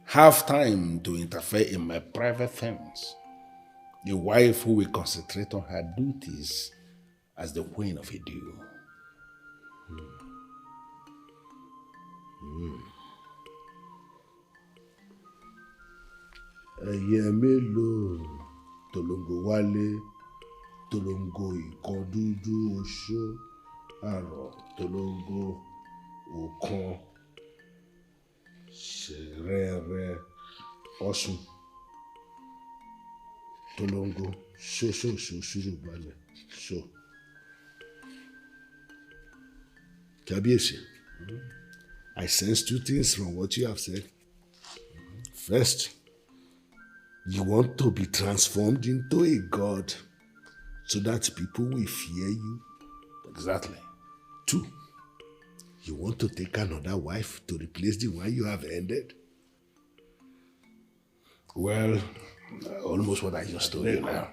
have time to interfere in my private things. The wife who will concentrate on her duties as the queen of Edo. Ẹyẹ mélòó tòlóńgò wálé, tòlóńgò ìkan dúdú oṣó, àrọ̀ tòlóńgò òkan, ṣẹ̀rẹ̀rẹ̀ ọ̀ṣun, tòlóńgò ṣóṣóṣó ṣùrùgbálẹ̀ ṣó. Kábíyèsí, I sense two things from what you have said. First, you want to be transformed into a god so that people will fear you. Exactly. Two, you want to take another wife to replace the one you have ended. Well, almost what I just told you now.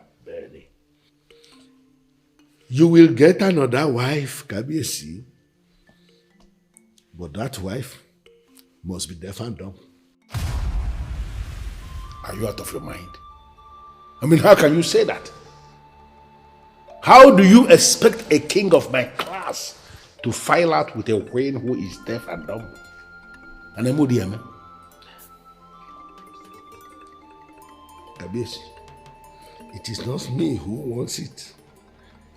You will get another wife, Kábíyèsí. But that wife must be deaf and dumb. Are you out of your mind? I mean, how can you say that? How do you expect a king of my class to file out with a queen who is deaf and dumb? And I'm man. Kábíyèsí, it is not me who wants it.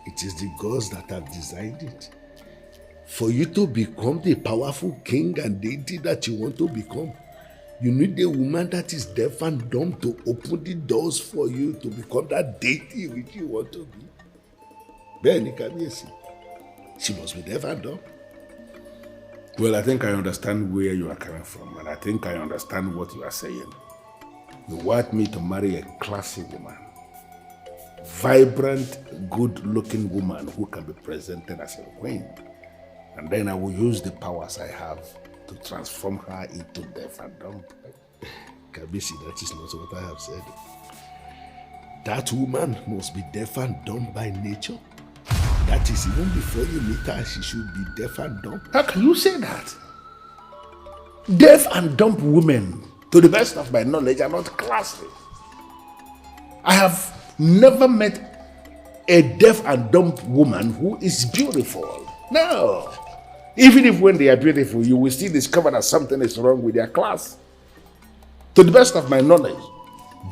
It is the gods that have designed it. For you to become the powerful king and deity that you want to become, you need a woman that is deaf and dumb to open the doors for you to become that deity which you want to be. Bẹ́ẹ̀ni, Kábíyèsí, she must be deaf and dumb. Well, I think I understand where you are coming from, and I think I understand what you are saying. You want me to marry a classy woman, vibrant, good-looking woman who can be presented as a queen. And then I will use the powers I have to transform her into deaf and dumb. Kabisi, that is not what I have said. That woman must be deaf and dumb by nature. That is, even before you meet her, she should be deaf and dumb. How can you say that? Deaf and dumb women, to the best of my knowledge, are not classy. I have never met a deaf and dumb woman who is beautiful. No. Even if when they are beautiful, you will still discover that something is wrong with their class. To the best of my knowledge,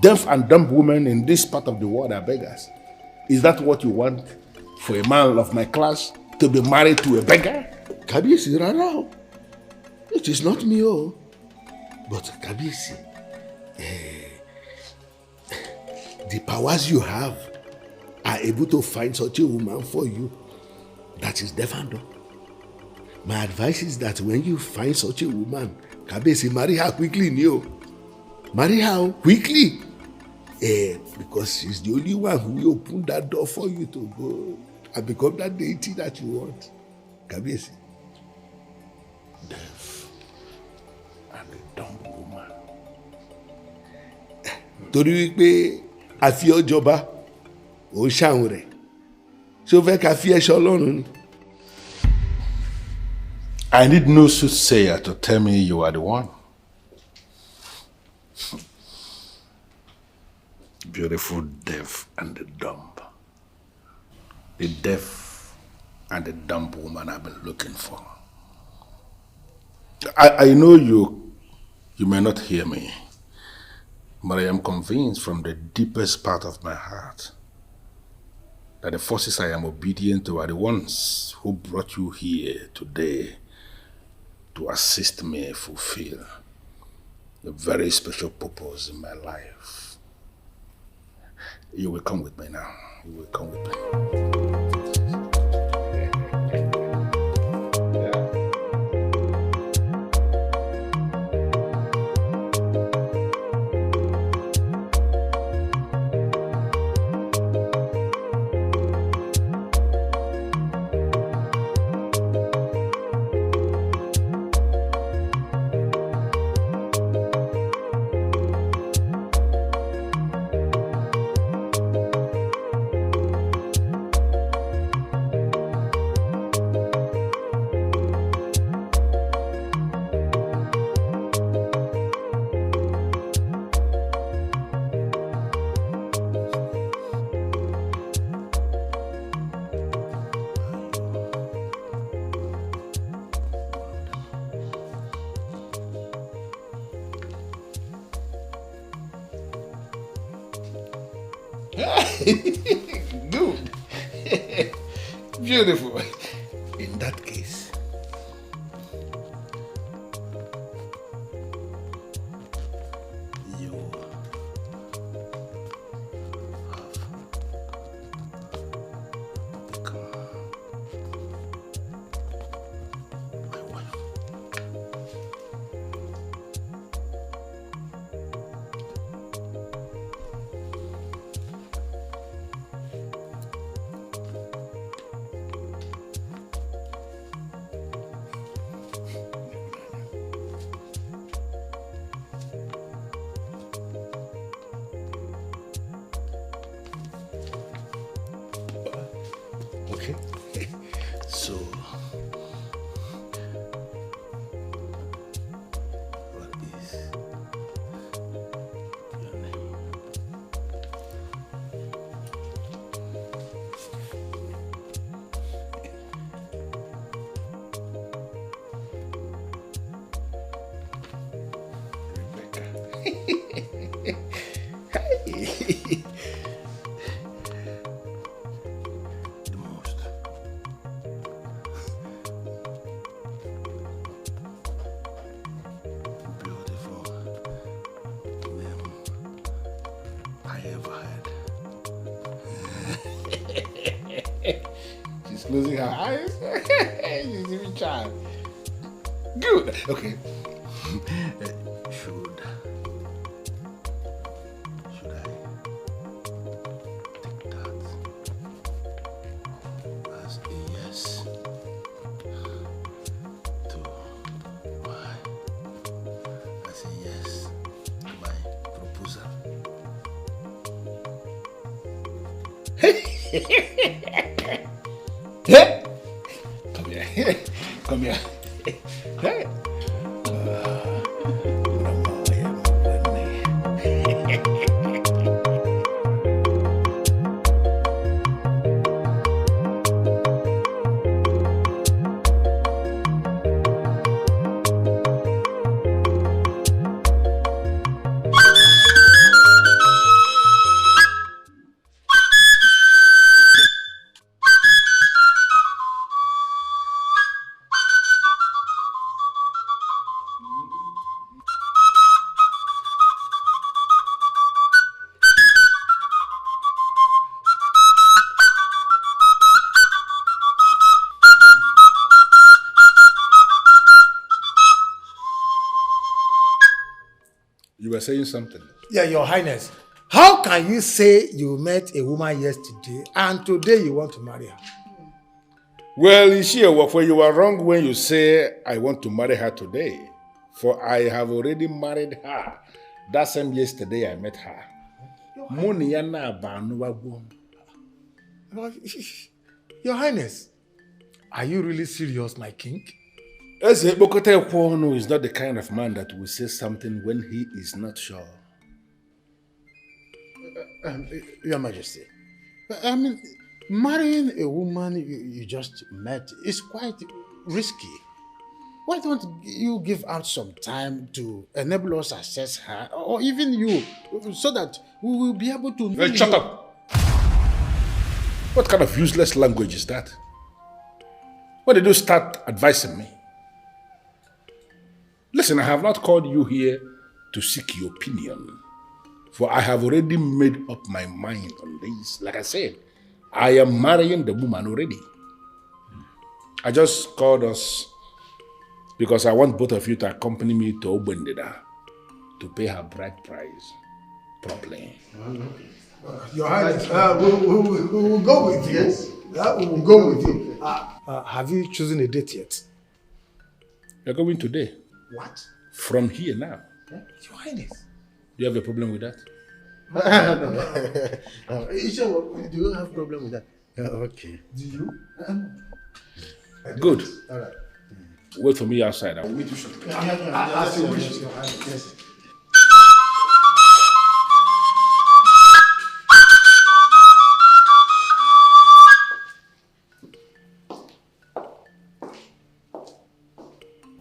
deaf and dumb women in this part of the world are beggars. Is that what you want for a man of my class to be married to a beggar? Kabisi, Rara, it is not me, oh. But Kabisi, the powers you have are able to find such a woman for you that is deaf and dumb. My advice is that when you find such a woman, Kabisi, marry her quickly, Neo. Marry her quickly. Because she's the only one who will open that door for you to go and become that deity that you want. Kabisi. Deaf and a dumb woman. Torí wípé a fi ọ́ jọba, ó ṣàwọn rẹ̀. Ṣé o fẹ́ ká fi ẹ̀ṣọ́ Ọlọ́run ni? I need no soothsayer to tell me you are the one. Beautiful, deaf, and the dumb. The deaf and the dumb woman I've been looking for. I know you may not hear me, but I am convinced from the deepest part of my heart that the forces I am obedient to are the ones who brought you here today to assist me fulfill a very special purpose in my life. You will come with me now. You will come with me. Good. Beautiful. In that case, you have become my wife. Okay. So, what is your name? Rebecca. She's closing her eyes. She's even trying. Good. Okay. Should I take that? Hey! Come here. Come here. Hey! You were saying something. Yeah, Your Highness. How can you say you met a woman yesterday and today you want to marry her? Well, Ishiawafo, you are wrong when you say I want to marry her today. For I have already married her. That same yesterday I met her. Your Highness, are you really serious, my king? Eze Bokote Kwono is not the kind of man that will say something when he is not sure. Your Majesty, I mean, marrying a woman you just met is quite risky. Why don't you give out some time to enable us assess her, or even you, so that we will be able to... Hey, shut up! What kind of useless language is that? When did you start advising me? Listen, I have not called you here to seek your opinion, for I have already made up my mind on this. Like I said, I am marrying the woman already. I just called us because I want both of you to accompany me to Obendida to pay her bride price properly. Your Highness, we will go with you. Yes. We will go with you. Have you chosen a date yet? You're going today. What? From here now. Your Highness. Do you have a problem with that? No. Do you have a problem with that? Okay. Do you? Good. All right. Wait for me outside. I will meet you shortly. As you wish, Your Highness. Yes.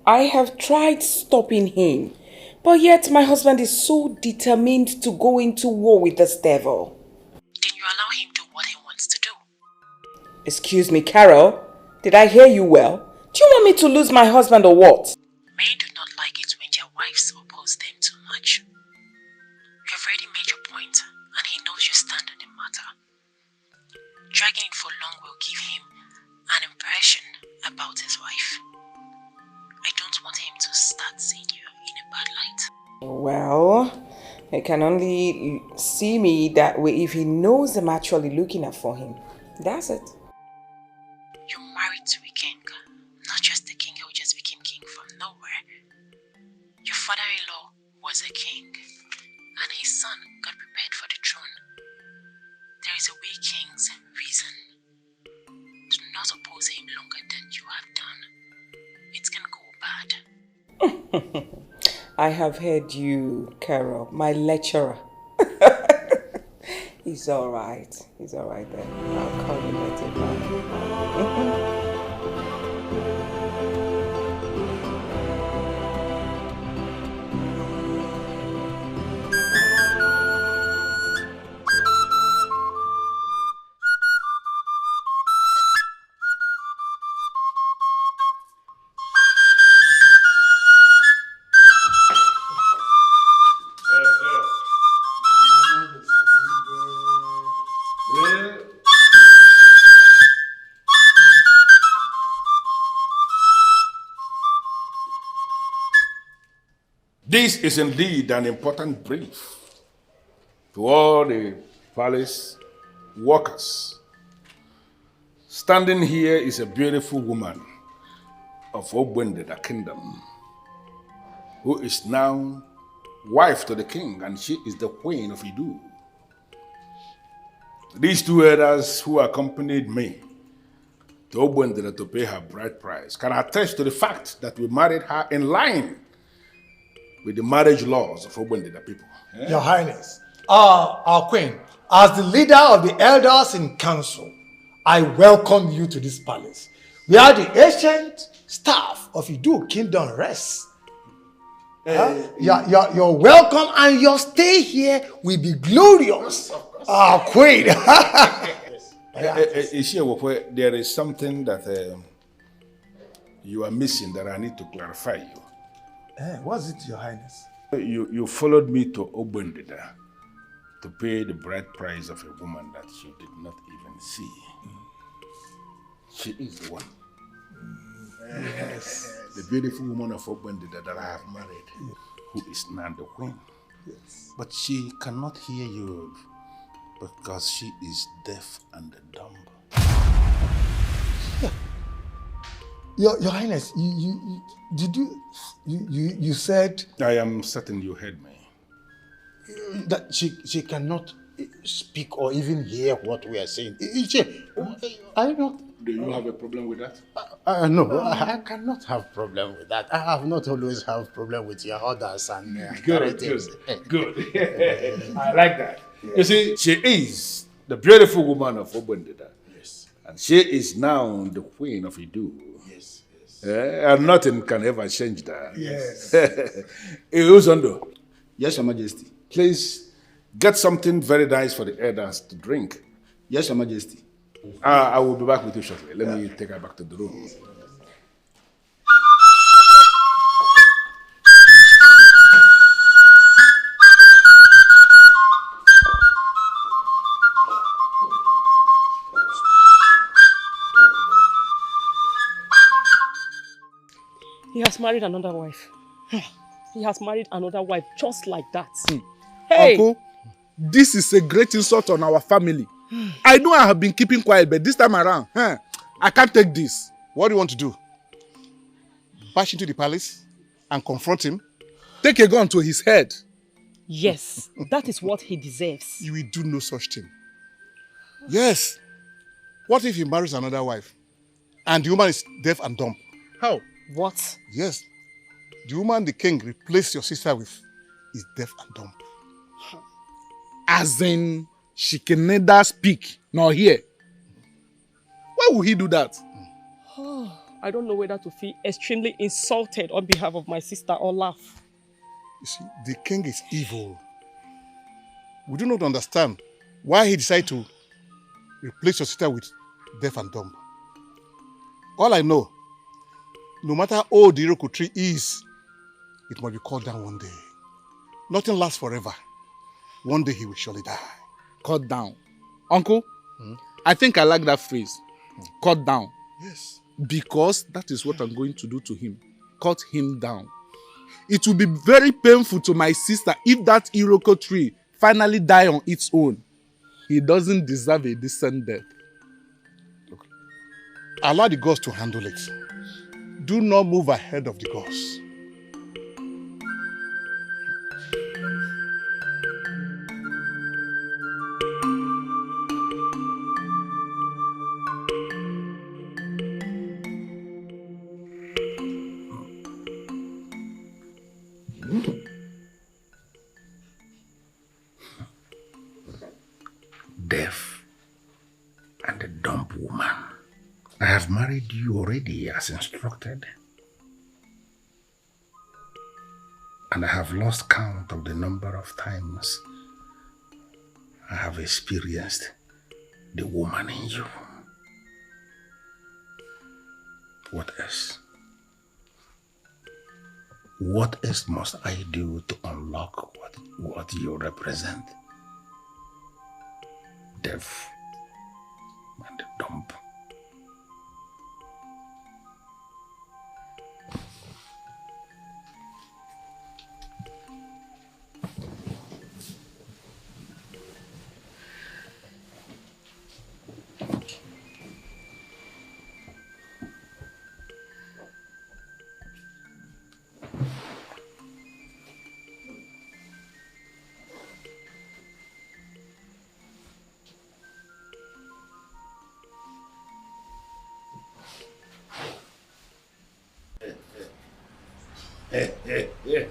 I have tried stopping him, but yet my husband is so determined to go into war with this devil. Then you allow him to do what he wants to do. Excuse me, Carol, did I hear you well? Do you want me to lose my husband or what? Men do not like it when their wives oppose them too much. You have already made your point, and he knows your stand on the matter. Dragging it for long will give him an impression about his wife. I don't want him to start seeing you in a bad light. Well, he can only see me that way if he knows I'm actually looking out for him. That's it. You're married to a king, not just a king who just became king from nowhere. Your father-in-law was a king, and his son got prepared for the throne. There is a way kings reason. Do not oppose him longer than you have done. It can go bad. I have heard you, Carol, my lecturer. He's alright. He's alright then. I'll call you later. Bye. This is indeed an important brief to all the palace workers. Standing here is a beautiful woman of Obendida Kingdom, who is now wife to the king, and she is the queen of Idu. These two elders who accompanied me to Obwendere to pay her bride price can attest to the fact that we married her in line with the marriage laws of Obwendere people. Your Highness, our Queen, as the leader of the elders in council, I welcome you to this palace, where the ancient staff of Idu Kingdom rests. You're welcome, and your stay here will be glorious. Our Queen. There is something that you are missing that I need to clarify you. What's it, Your Highness? You followed me to Obwendere to pay the bride price of a woman that you did not even see. She is the one. Yes. The beautiful woman of Obwendere that I have married, who is now the queen. Yes. But she cannot hear you because she is deaf and dumb. Your Highness, you said I am certain you heard me. That she cannot speak or even hear what we are saying. I don't. Do you have a problem with that? No, I cannot have problem with that. I have not always have problem with your orders and Good. I like that. You see, she is the beautiful woman of Obwendere. Yes. And she is now the queen of Idu. Yes. And nothing can ever change that. Yes. Uzondo. Yes, Your Majesty. Please get something very nice for the elders to drink. Yes, Your Majesty. I will be back with you shortly. Let me take her back to the room. He has married another wife. He has married another wife just like that. Hey! Uncle, this is a great insult on our family. I know I have been keeping quiet, but this time around, I can't take this. What do you want to do? Bash into the palace and confront him? Take a gun to his head. Yes, that is what he deserves. You will do no such thing. Yes. What if he marries another wife and the woman is deaf and dumb? How? What? Yes. The woman the king replaced your sister with is deaf and dumb. As in, she can neither speak nor hear. Why would he do that? I don't know whether to feel extremely insulted on behalf of my sister or laugh. You see, the king is evil. We do not understand why he decided to replace your sister with deaf and dumb. All I know, no matter how old the Iroko tree is, it must be cut down one day. Nothing lasts forever. One day he will surely die. Cut down. Uncle, I think I like that phrase. Cut down. Yes. Because that is what I'm going to do to him. Cut him down. It will be very painful to my sister if that Iroko tree finally die on its own. He doesn't deserve a decent death. Look, allow the gods to handle it. Do not move ahead of the gods. Deaf and a dumb woman. I have married you already as instructed. And I have lost count of the number of times I have experienced the woman in you. What else? What else must I do to unlock what you represent? Deaf and dumb. The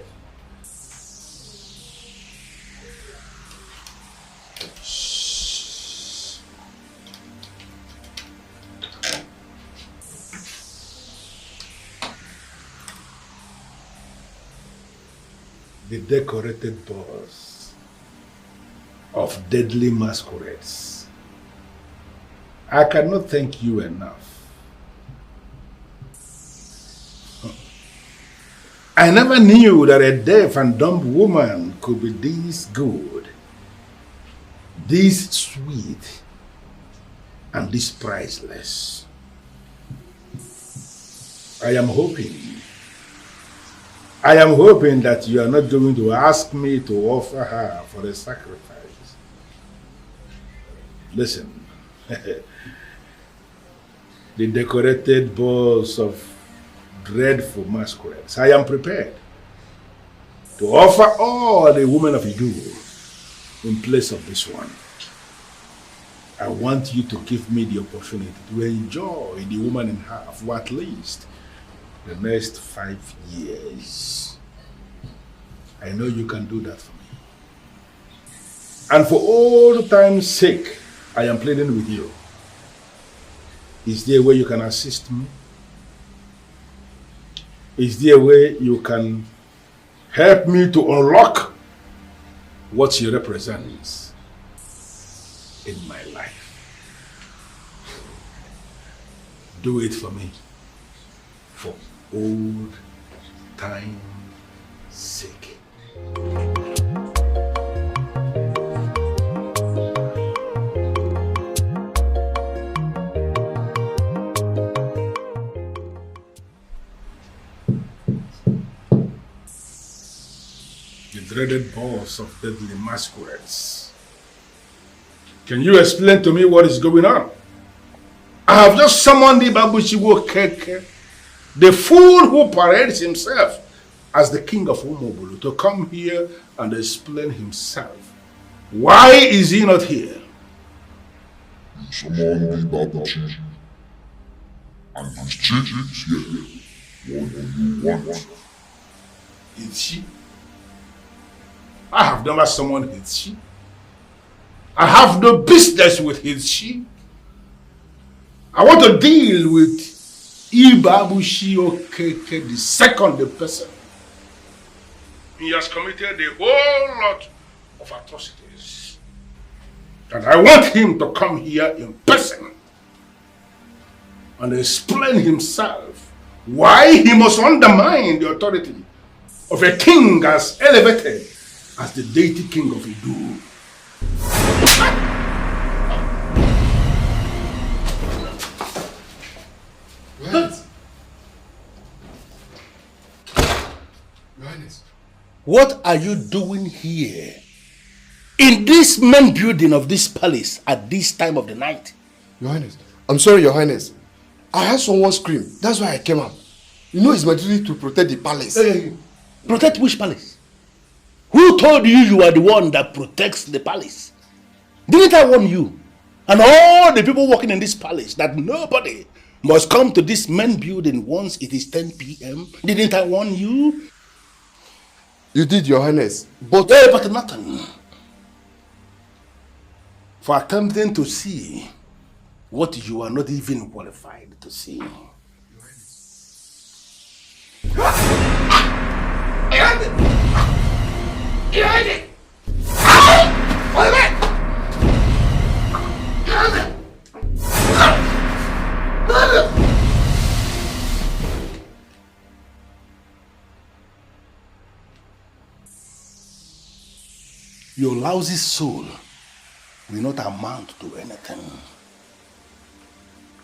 decorated boss of deadly masquerades. I cannot thank you enough. I never knew that a deaf and dumb woman could be this good, this sweet, and this priceless. I am hoping that you are not going to ask me to offer her for a sacrifice. Listen, the decorated balls of dreadful masquerades. I am prepared to offer all the women of Idu in place of this one. I want you to give me the opportunity to enjoy the woman in her for at least the next 5 years. I know you can do that for me. And for all time's sake, I am pleading with you. Is there a way you can assist me? Is there a way you can help me to unlock what she represents in my life? Do it for me, for old time's sake. Dreaded boss of deadly masquerades. Can you explain to me what is going on? I have just summoned the Babushiwo Keke, the fool who parades himself as the king of Umobulu, to come here and explain himself. Why is he not here? You summoned the Babushi, and his chief is here. What do you want? Is she? I have never summoned Hitchi. I have no business with Hitchi. I want to deal with Ibabushi Okeke, the second person. He has committed a whole lot of atrocities. And I want him to come here in person and explain himself why he must undermine the authority of a king as elevated as the deity king of Idu. What are you doing here? In this main building of this palace at this time of the night? Your Highness, I'm sorry, Your Highness. I heard someone scream. That's why I came up. You know it's my duty to protect the palace. Protect which palace? Who told you you are the one that protects the palace? Didn't I warn you and all the people working in this palace that nobody must come to this main building once it is 10 p.m.? Didn't I warn you? You did, Your Highness. But nothing. For attempting to see what you are not even qualified to see. Your lousy soul will not amount to anything.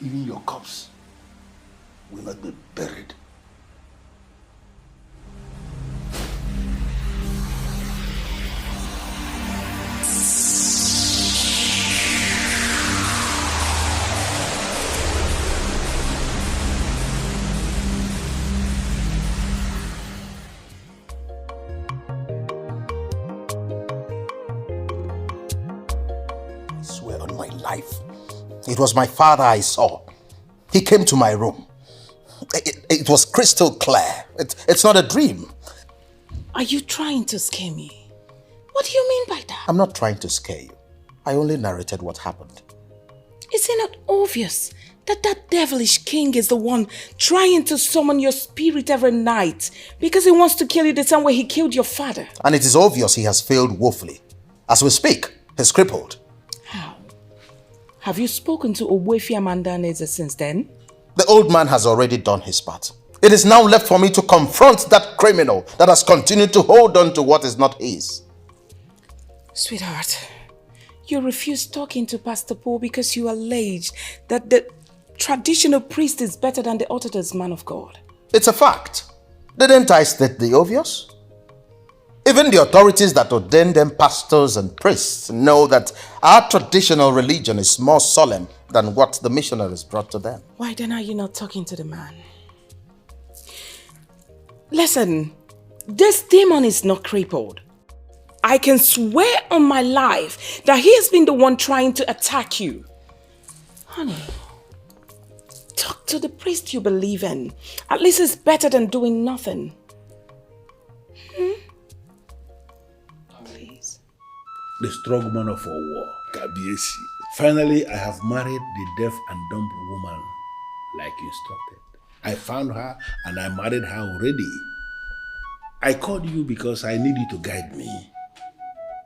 Even your corpse will not be buried. It was my father I saw. He came to my room. It was crystal clear. It's not a dream. Are you trying to scare me? What do you mean by that? I'm not trying to scare you. I only narrated what happened. Is it not obvious that that devilish king is the one trying to summon your spirit every night because he wants to kill you the same way he killed your father? And it is obvious he has failed woefully. As we speak, he's crippled. How? Have you spoken to Owefi Amanda Neze since then? The old man has already done his part. It is now left for me to confront that criminal that has continued to hold on to what is not his. Sweetheart, you refused talking to Pastor Paul because you alleged that the traditional priest is better than the Orthodox man of God. It's a fact. Didn't I state the obvious? Even the authorities that ordain them pastors and priests know that our traditional religion is more solemn than what the missionaries brought to them. Why then are you not talking to the man? Listen, this demon is not crippled. I can swear on my life that he has been the one trying to attack you. Honey, talk to the priest you believe in. At least it's better than doing nothing. Please. The strong man of our war, Kabiesi. Finally, I have married the deaf and dumb woman like instructed. I found her and I married her already. I called you because I need you to guide me.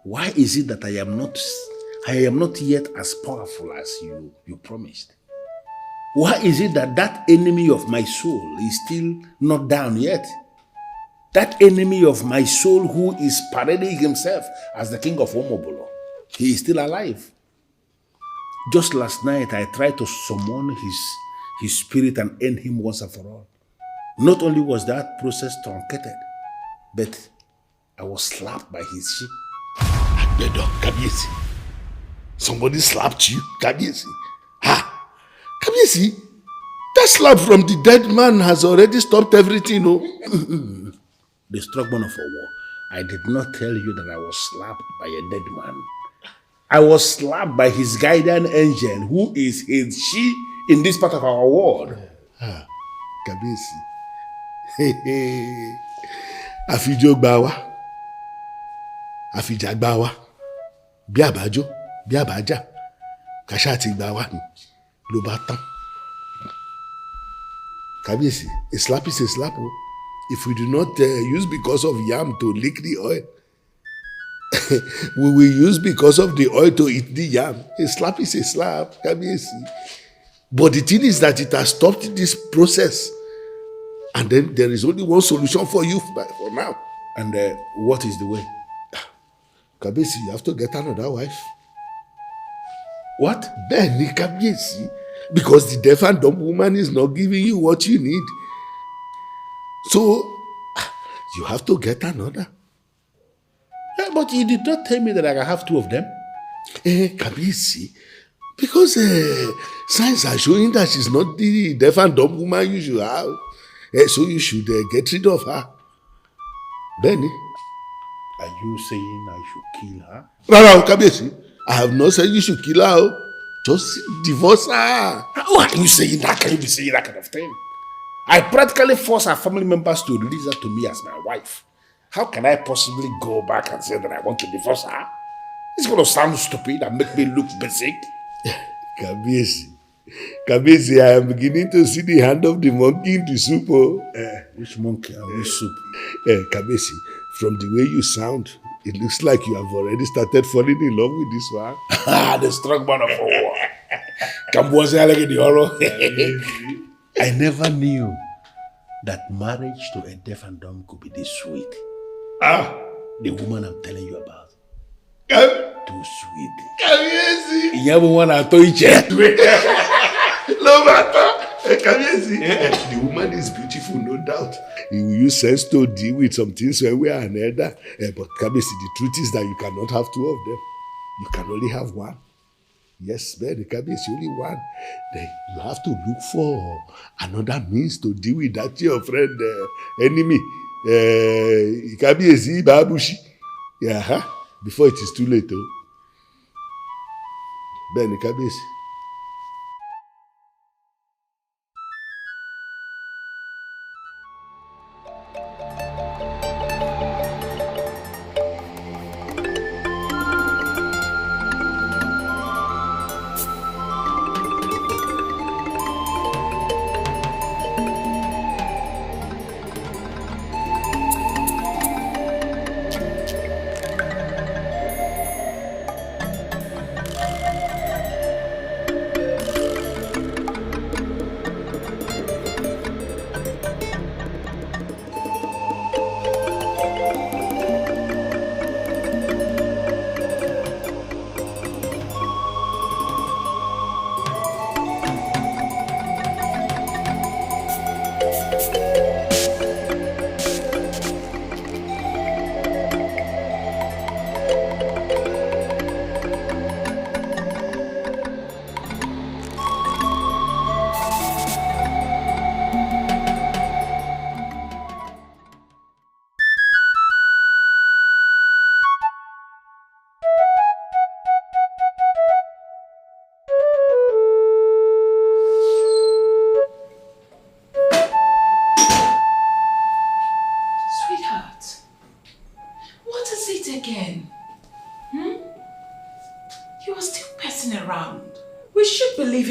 Why is it that I am not yet as powerful as you promised? Why is it that enemy of my soul is still not down yet? That enemy of my soul who is parading himself as the king of Omobolo, he is still alive. Just last night, I tried to summon his spirit and end him once and for all. Not only was that process truncated, but I was slapped by his sheep. Agbedo, Kabiesi. Somebody slapped you, Kabiesi. Ha! Kabiesi, that slap from the dead man has already stopped everything, no? The strong man of a war. I did not tell you that I was slapped by a dead man. I was slapped by his guardian angel, who is she in this part of our world. Ah, Kabiesi. Afijogbawa. Afijagbawa. Bí àbájọ, bí àbájá. Kàṣà ti gbà wá ni. Ló bá tán. Kabiesi, a slap is a slap. If we do not use because of yam to lick the oil, we will use because of the oil to eat the yam. A slap is a slap, Kabiesi. But the thing is that it has stopped this process. And then there is only one solution for you for now. And what is the way? Kabiesi, you have to get another wife. What? Benny Kabiesi. Because the deaf and dumb woman is not giving you what you need. So, you have to get another. Yeah, but you did not tell me that I can have two of them. Kabiesi, because signs are showing that she's not the deaf and dumb woman you should have. So you should get rid of her. Benny. Are you saying I should kill her? No, Kabiesi. I have not said you should kill her. Just divorce her. Why are you saying that? Can you be saying that kind of thing? I practically force her family members to release her to me as my wife. How can I possibly go back and say that I want to divorce her? It's going to sound stupid and make me look basic. Kabiesi, I am beginning to see the hand of the monkey in the soup. Which monkey and which soup? Kabiesi, from the way you sound, it looks like you have already started falling in love with this one. The strong man of war. I never knew that marriage to a deaf and dumb could be this sweet. The woman I'm telling you about. Too sweet. Kabiesi. No matter. The woman is beautiful, no doubt. You will use sense to deal with some things when we are another. But Kabiesi, the truth is that you cannot have two of them. You can only have one. Yes, man, Kabiesi, only one. Then you have to look for another means to deal with that your friend, enemy. Kabiesi, Babushi. Yeah, before it is too late. Ben, Kabiesi.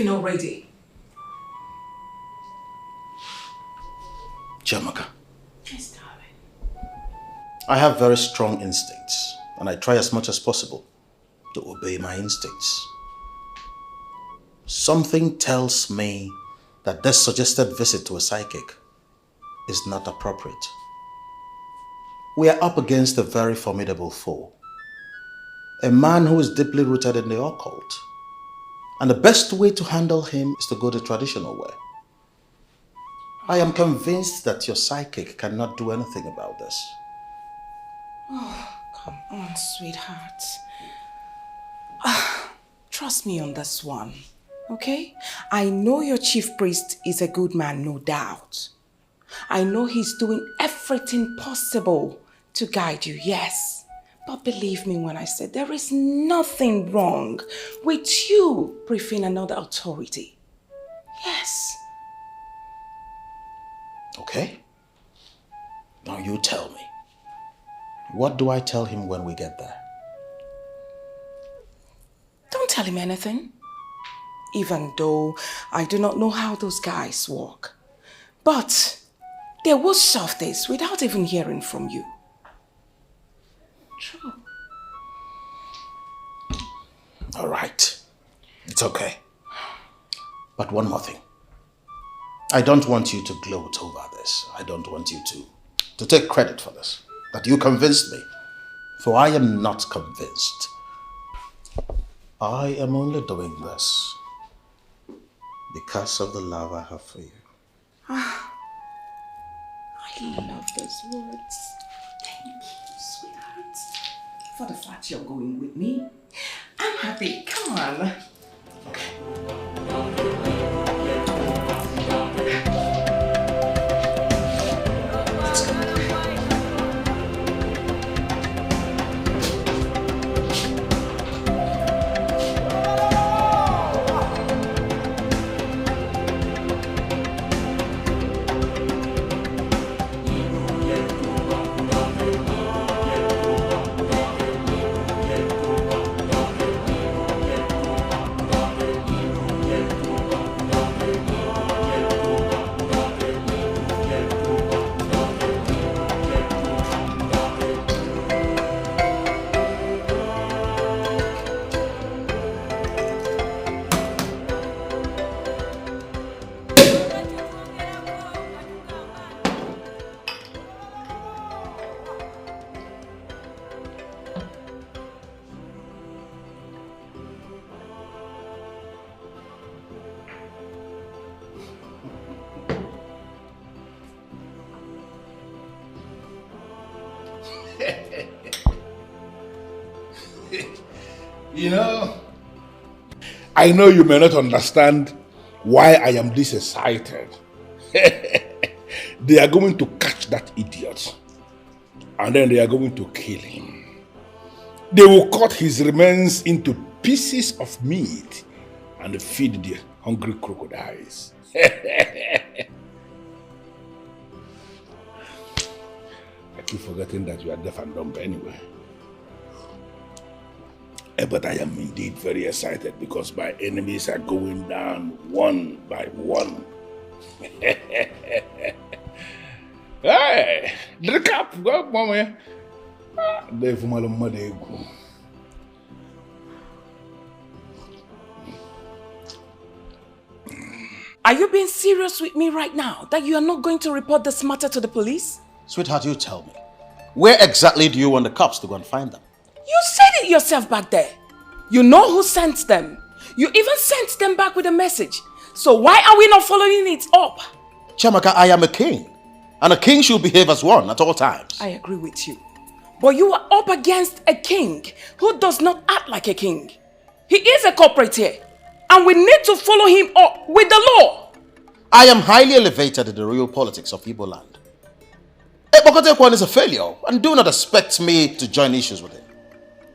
Already. Chiamaka. Yes, darling. I have very strong instincts, and I try as much as possible to obey my instincts. Something tells me that this suggested visit to a psychic is not appropriate. We are up against a very formidable foe. A man who is deeply rooted in the occult. And the best way to handle him is to go the traditional way. I am convinced that your psychic cannot do anything about this. Oh, come on, sweetheart. Trust me on this one, okay? I know your chief priest is a good man, no doubt. I know he's doing everything possible to guide you, yes. But believe me when I say there is nothing wrong with you briefing another authority. Yes. Okay. Now you tell me. What do I tell him when we get there? Don't tell him anything. Even though I do not know how those guys work. But they will solve this without even hearing from you. True. All right. It's okay. But one more thing. I don't want you to gloat over this. I don't want you to take credit for this. That you convinced me. For I am not convinced. I am only doing this because of the love I have for you. I love those words. Thank you, sweetheart. For the fact you're going with me. I'm happy. Come on. You know, I know you may not understand why I am this excited. They are going to catch that idiot. And then they are going to kill him. They will cut his remains into pieces of meat and feed the hungry crocodiles. keep forgetting that you are deaf and dumb anyway. But I am indeed very excited because my enemies are going down one by one. Hey, the cap, go, mama. Are you being serious with me right now? That you are not going to report this matter to the police? Sweetheart, you tell me. Where exactly do you want the cops to go and find them? You said it yourself back there. You know who sent them. You even sent them back with a message. So why are we not following it up? Chiamaka, I am a king. And a king should behave as one at all times. I agree with you. But you are up against a king who does not act like a king. He is a corporate here. And we need to follow him up with the law. I am highly elevated in the real politics of Igbo land. Ebokotekwan is a failure, and do not expect me to join issues with him.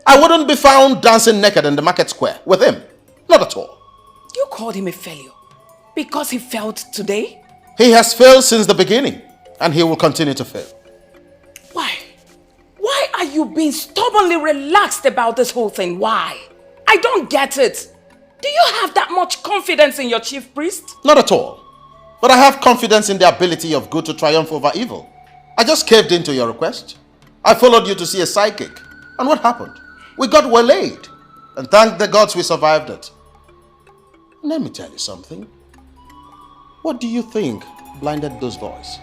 I wouldn't be found dancing naked in the market square with him. Not at all. You called him a failure because he failed today? He has failed since the beginning, and he will continue to fail. Why? Why are you being stubbornly relaxed about this whole thing? Why? I don't get it. Do you have that much confidence in your chief priest? Not at all. But I have confidence in the ability of good to triumph over evil. I just caved into your request. I followed you to see a psychic. And what happened? We got waylaid. And thank the gods we survived it. Let me tell you something. What do you think blinded those boys?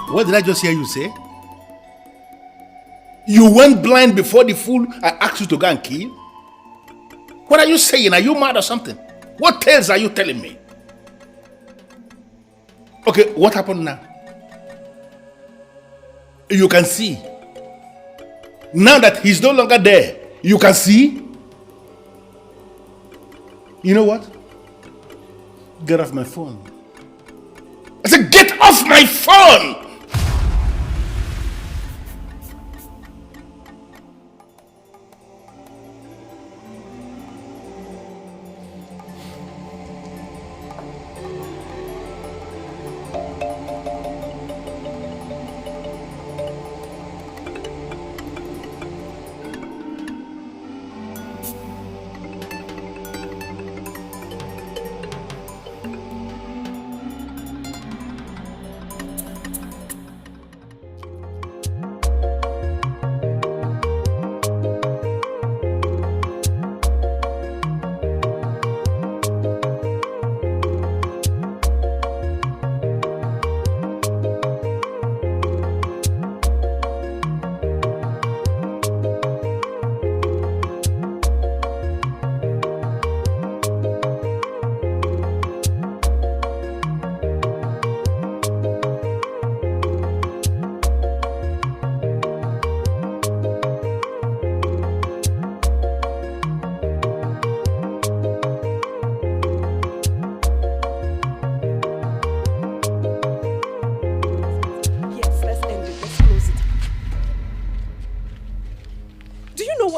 What did I just hear you say? You went blind before the fool I asked you to go and kill? What are you saying? Are you mad or something? What tales are you telling me? Okay, what happened now? You can see. Now that he's no longer there, you can see. You know what? Get off my phone. I said, get off my phone!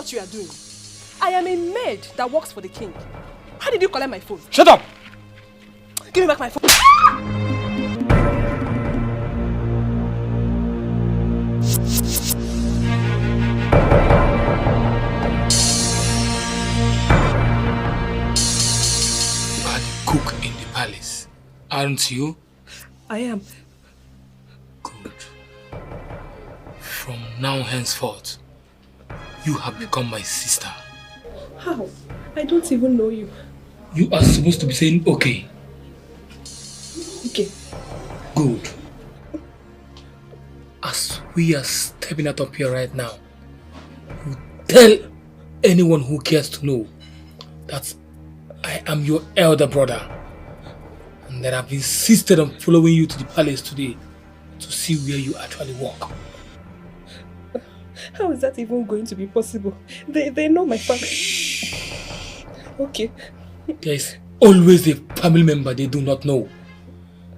You are doing. I am a maid that works for the king. How did you collect my phone? Shut up! Give me back my phone. You are the cook in the palace, aren't you? I am. Good. From now henceforth, you have become my sister. How? I don't even know you. You are supposed to be saying okay. Okay. Good. As we are stepping out of here right now, you tell anyone who cares to know that I am your elder brother and that I've insisted on following you to the palace today to see where you actually work. How is that even going to be possible? They know my family. Okay. There is always a family member they do not know.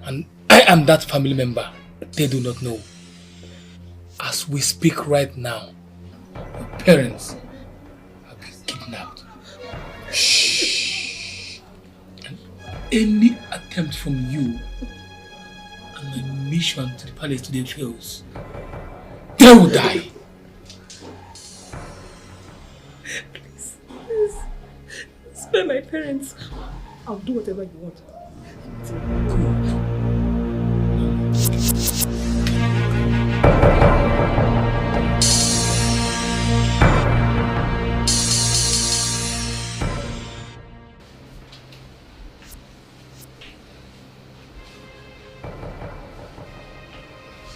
And I am that family member they do not know. As we speak right now, your parents have been kidnapped. Shh. And any attempt from you and my mission to the palace today fails, they will die. Please. Spare my parents. I'll do whatever you want. Come on.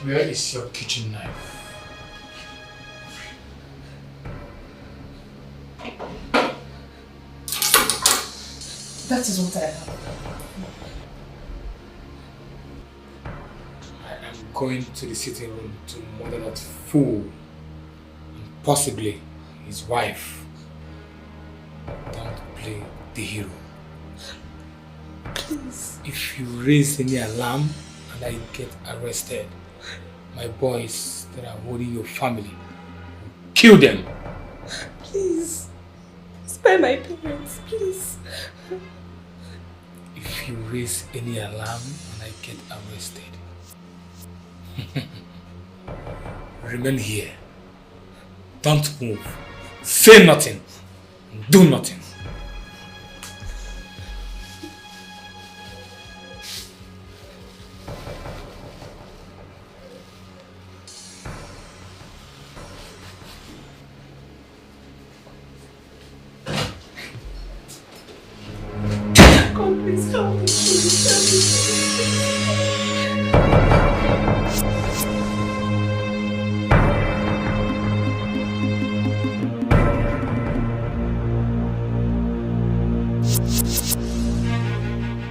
Where is your kitchen knife? That is what I have. I am going to the sitting room to murder that fool and possibly his wife. Don't play the hero. Please. If you raise any alarm and I get arrested, my boys that are holding your family, kill them. Please. Spare my parents, please. If you raise any alarm and I get arrested, remain here. Don't move. Say nothing. Do nothing. God, please help me. Please help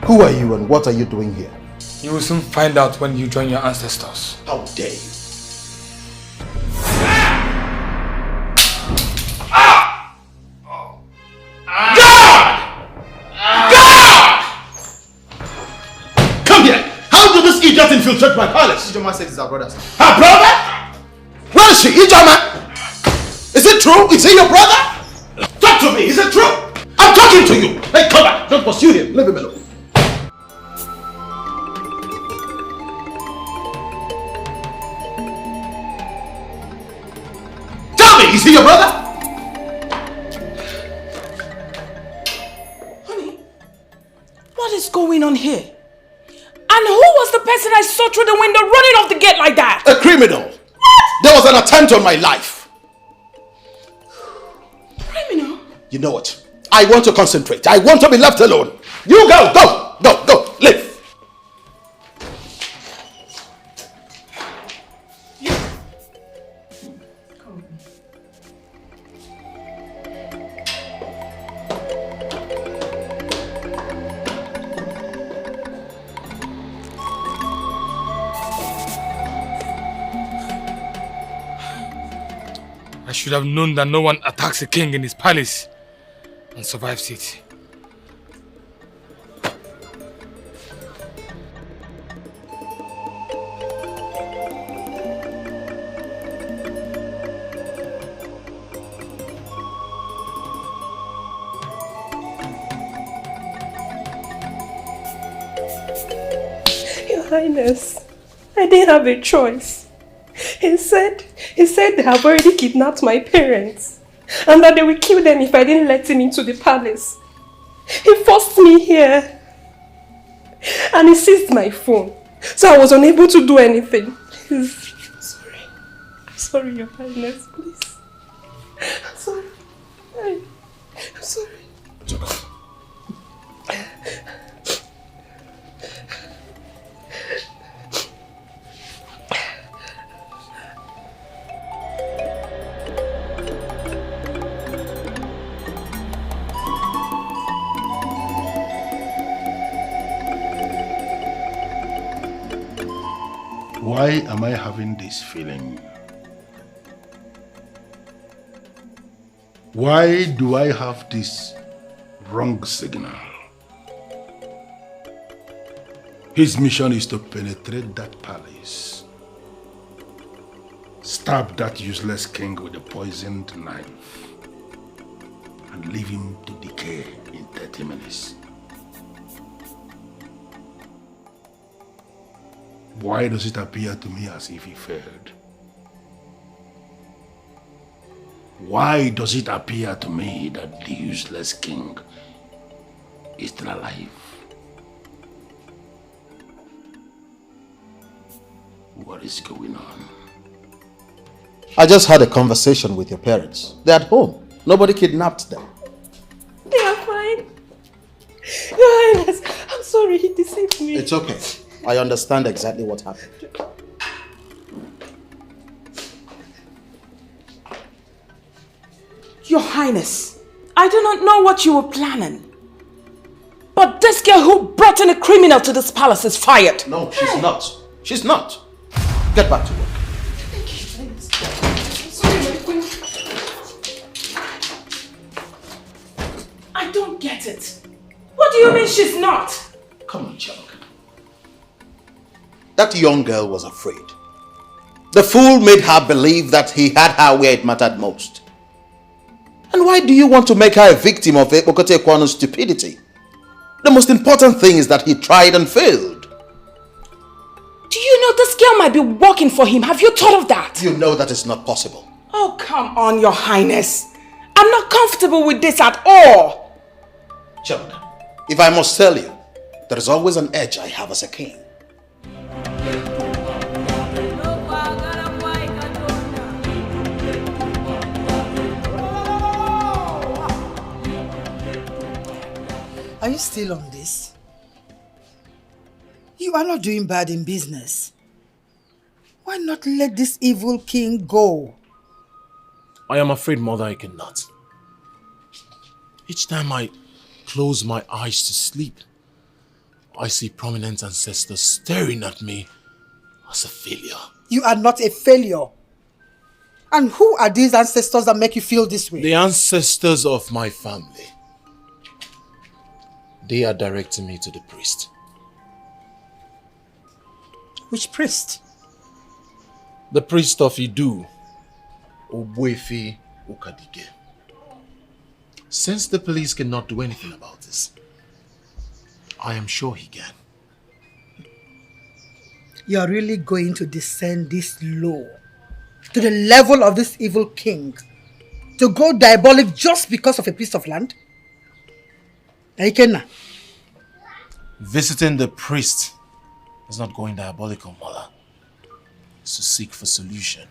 Who are you and what are you doing here? You will soon find out when you join your ancestors. How dare you? Just infiltrate my palace. Ijoma said it's our brother. Her brother? Where is she? Ijoma? Is it true? Is he your brother? Talk to me. Is it true? I'm talking to you. Hey, come back. Don't pursue him. Leave him alone. Tell me, is he your brother? Honey, what is going on here? And who was the person I saw through the window running off the gate like that? A criminal. What? There was an attempt on my life. Criminal? You know what? I want to concentrate. I want to be left alone. You go, leave. I should have known that no one attacks a king in his palace and survives it. Your Highness, I didn't have a choice. He said they have already kidnapped my parents and that they will kill them if I didn't let him into the palace. He forced me here and he seized my phone, so I was unable to do anything. Please, I'm sorry, Your Highness, please. I'm sorry. I'm sorry. It's okay. Why am I having this feeling? Why do I have this wrong signal? His mission is to penetrate that palace, stab that useless king with a poisoned knife, and leave him to decay in 30 minutes. Why does it appear to me as if he failed? Why does it appear to me that the useless king is still alive? What is going on? I just had a conversation with your parents. They're at home. Nobody kidnapped them. They are fine. Your Highness, I'm sorry, he deceived me. It's okay. I understand exactly what happened. Your Highness, I do not know what you were planning. But this girl who brought in a criminal to this palace is fired. No, she's not. She's not. Get back to work. I don't get it. What do you mean she's not? Come on, Chuck. That young girl was afraid. The fool made her believe that he had her where it mattered most. And why do you want to make her a victim of Ekpokotekwano's stupidity? The most important thing is that he tried and failed. Do you know this girl might be working for him? Have you thought of that? You know that is not possible. Oh, come on, Your Highness. I'm not comfortable with this at all. Chuck, if I must tell you, there is always an edge I have as a king. Are you still on this? You are not doing bad in business. Why not let this evil king go? I am afraid, Mother, I cannot. Each time I close my eyes to sleep, I see prominent ancestors staring at me as a failure. You are not a failure. And who are these ancestors that make you feel this way? The ancestors of my family. They are directing me to the priest. Which priest? The priest of Idu, Ogbuefi Ukadike. Since the police cannot do anything about this, I am sure he can. You are really going to descend this low to the level of this evil king to go diabolic just because of a piece of land? Ikenna. Visiting the priest is not going diabolical, Mother. It's to seek for solution.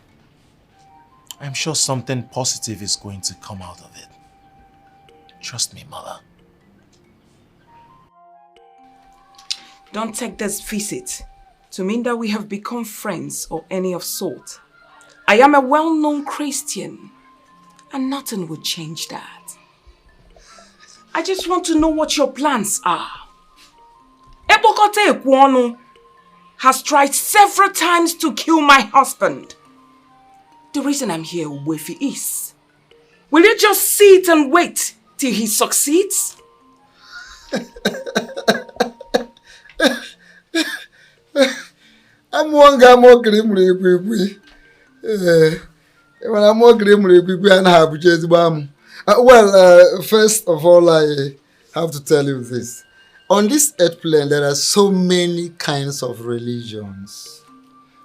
I am sure something positive is going to come out of it. Trust me, Mother. Don't take this visit to mean that we have become friends or any of sort. I am a well-known Christian and nothing will change that. I just want to know what your plans are. Ekpokotekwano has tried several times to kill my husband. The reason I'm here, Wefi, is, will you just sit and wait till he succeeds? I'm one guy more grim. When I'm more grim, and have just bam. Well, first of all, I have to tell you this. On this earth plane, there are so many kinds of religions.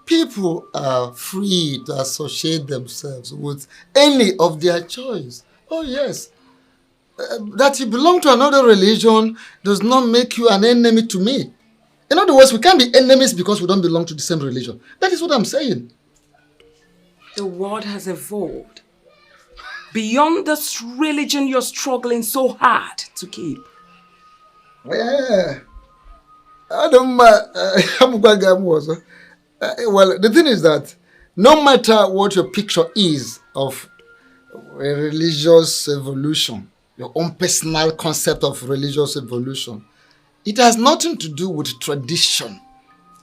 People are free to associate themselves with any of their choice. Oh yes. That you belong to another religion does not make you an enemy to me. In other words, we can't be enemies because we don't belong to the same religion. That is what I'm saying. The world has evolved beyond this religion you're struggling so hard to keep. Yeah. I don't well, the thing is that no matter what your picture is of a religious evolution, your own personal concept of religious evolution, it has nothing to do with tradition,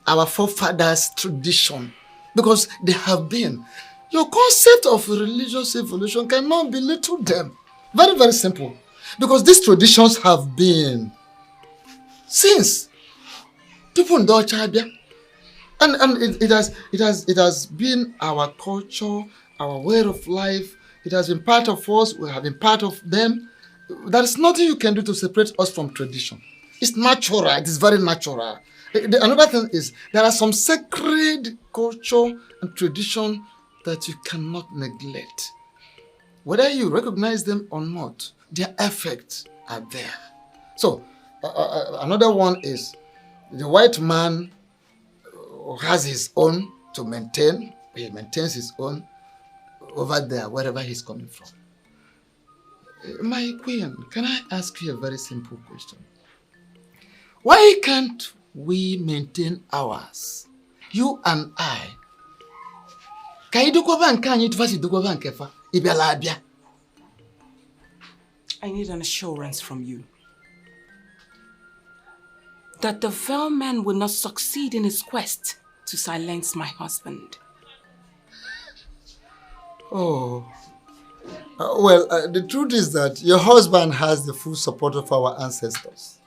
our forefathers' tradition, because they have been. Your concept of religious evolution cannot belittle them. Very, very simple. Because these traditions have been since people in Ochabia. And it has been our culture, our way of life. It has been part of us. We have been part of them. There is nothing you can do to separate us from tradition. It's natural. It is very natural. Another thing is, there are some sacred culture and tradition that you cannot neglect. Whether you recognize them or not, their effects are there. So, another one is, the white man has his own to maintain. He maintains his own over there, wherever he's coming from. My queen, can I ask you a very simple question? Why can't we maintain ours? You and I. I need an assurance from you that the veil man will not succeed in his quest to silence my husband. Oh. The truth is that your husband has the full support of our ancestors.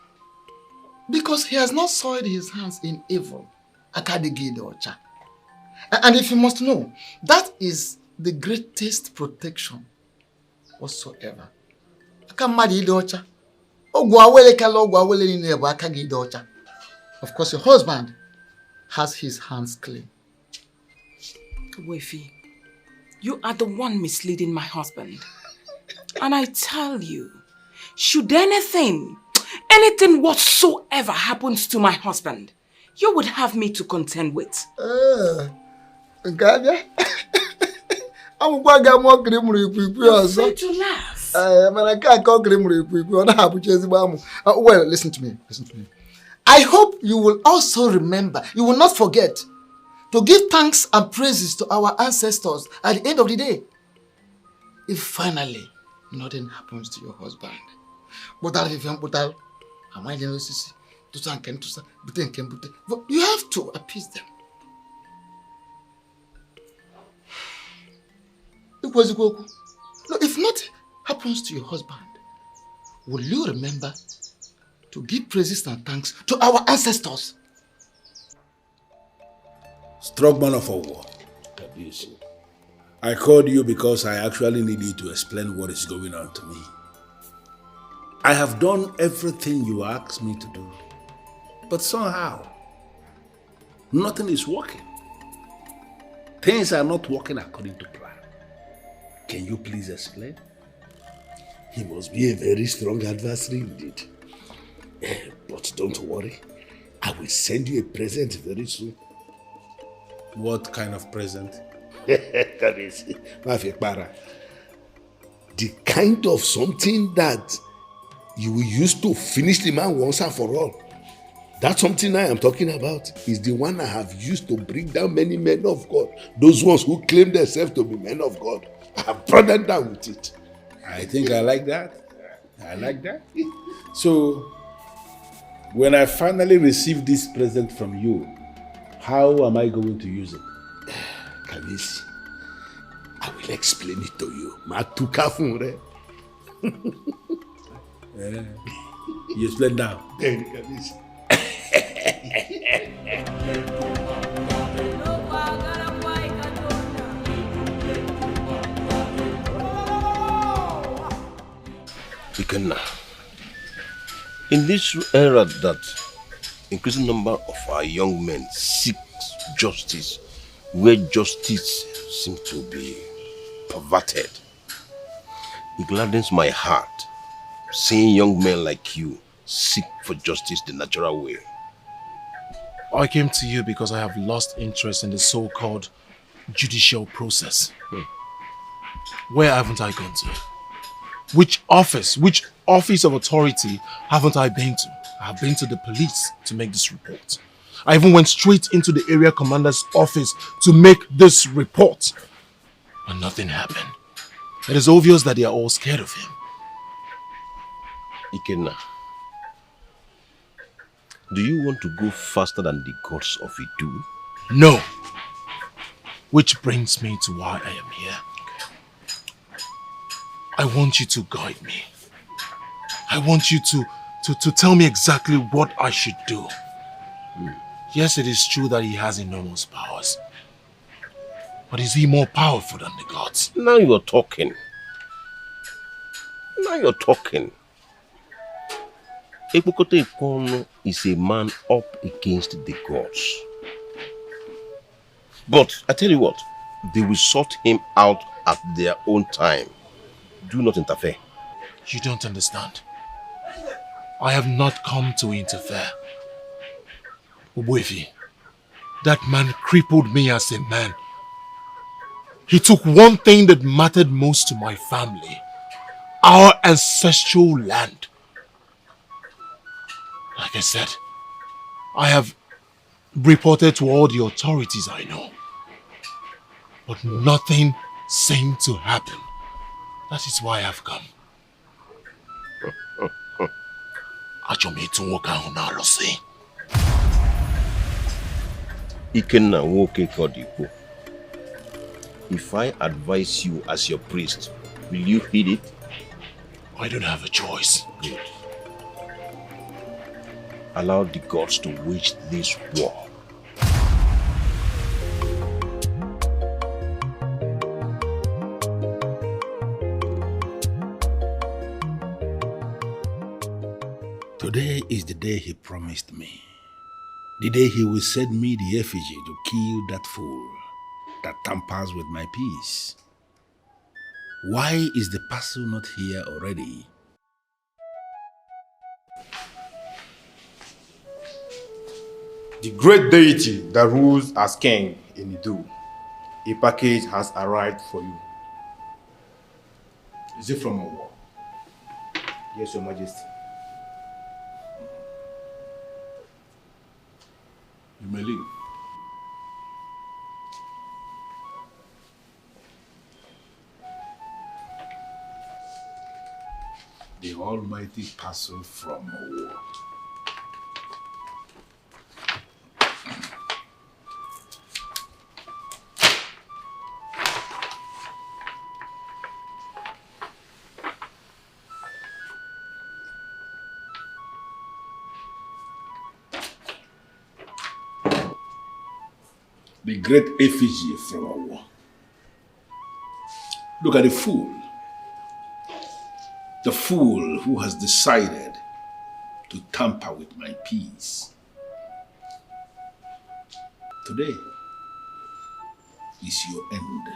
Because he has not soiled his hands in evil. Edochie. And if you must know, that is the greatest protection whatsoever. Of course, your husband has his hands clean. Wefi, you are the one misleading my husband. And I tell you, should anything whatsoever happens to my husband, you would have me to contend with. I'm afraid to laugh. Well, listen to me. I hope you will also remember, you will not forget to give thanks and praises to our ancestors at the end of the day. If finally nothing happens to your husband. But you have to appease them. No, if not happens to your husband, will you remember to give praises and thanks to our ancestors? Strong man of a war. I called you because I actually need you to explain what is going on to me. I have done everything you asked me to do, but somehow, nothing is working. Things are not working according to plan. Can you please explain? He must be a very strong adversary indeed. But don't worry, I will send you a present very soon. What kind of present? The kind of something that you will use to finish the man once and for all. That something I am talking about is the one I have used to bring down many men of God. Those ones who claim themselves to be men of God. I have brought them down with it. I think I like that. So, when I finally receive this present from you, how am I going to use it? Kamisi, I will explain it to you. You explain now. Ikenna, in this era that increasing number of our young men seek justice, where justice seems to be perverted, it gladdens my heart seeing young men like you seek for justice the natural way. I came to you because I have lost interest in the so-called judicial process. Where haven't I gone to? Which office of authority haven't I been to? I have been to the police to make this report. I even went straight into the area commander's office to make this report. But nothing happened. It is obvious that they are all scared of him. Ikenna, do you want to go faster than the gods of Idu? No. Which brings me to why I am here. I want you to guide me. I want you to tell me exactly what I should do. Yes, it is true that he has enormous powers. But is he more powerful than the gods? Now you are talking. Now you're talking. Ekpokote Ikono is a man up against the gods. But I tell you what, they will sort him out at their own time. Do not interfere. You don't understand. I have not come to interfere. Obuefi, that man crippled me as a man. He took one thing that mattered most to my family. Our ancestral land. Like I said, I have reported to all the authorities I know. But nothing seemed to happen. That is why I've come. Ikenna woke Kodipo. If I advise you as your priest, will you heed it? I don't have a choice. Good. Allow the gods to wage this war. Today is the day he promised me. The day he will send me the effigy to kill that fool that tampers with my peace. Why is the parcel not here already? The great deity that rules as king in Idu, a package has arrived for you. Is it from a war? Yes, Your Majesty. You may leave. The almighty parcel from a war. The great effigy from a war. Look at the fool. The fool who has decided to tamper with my peace. Today is your end.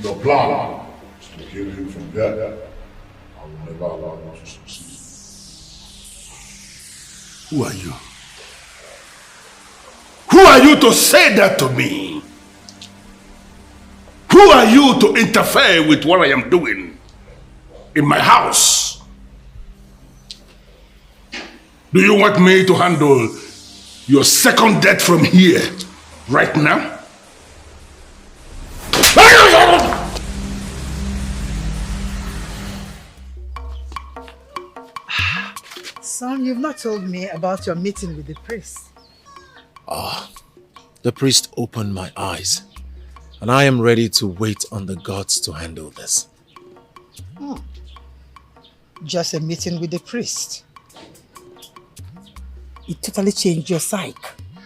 The plan is to kill him from there. I will never allow you to succeed. Who are you? Who are you to say that to me? Who are you to interfere with what I am doing in my house? Do you want me to handle your second death from here, right now? Son, you've not told me about your meeting with the priest. The priest opened my eyes, and I am ready to wait on the gods to handle this. Just a meeting with the priest. It totally changed your psyche.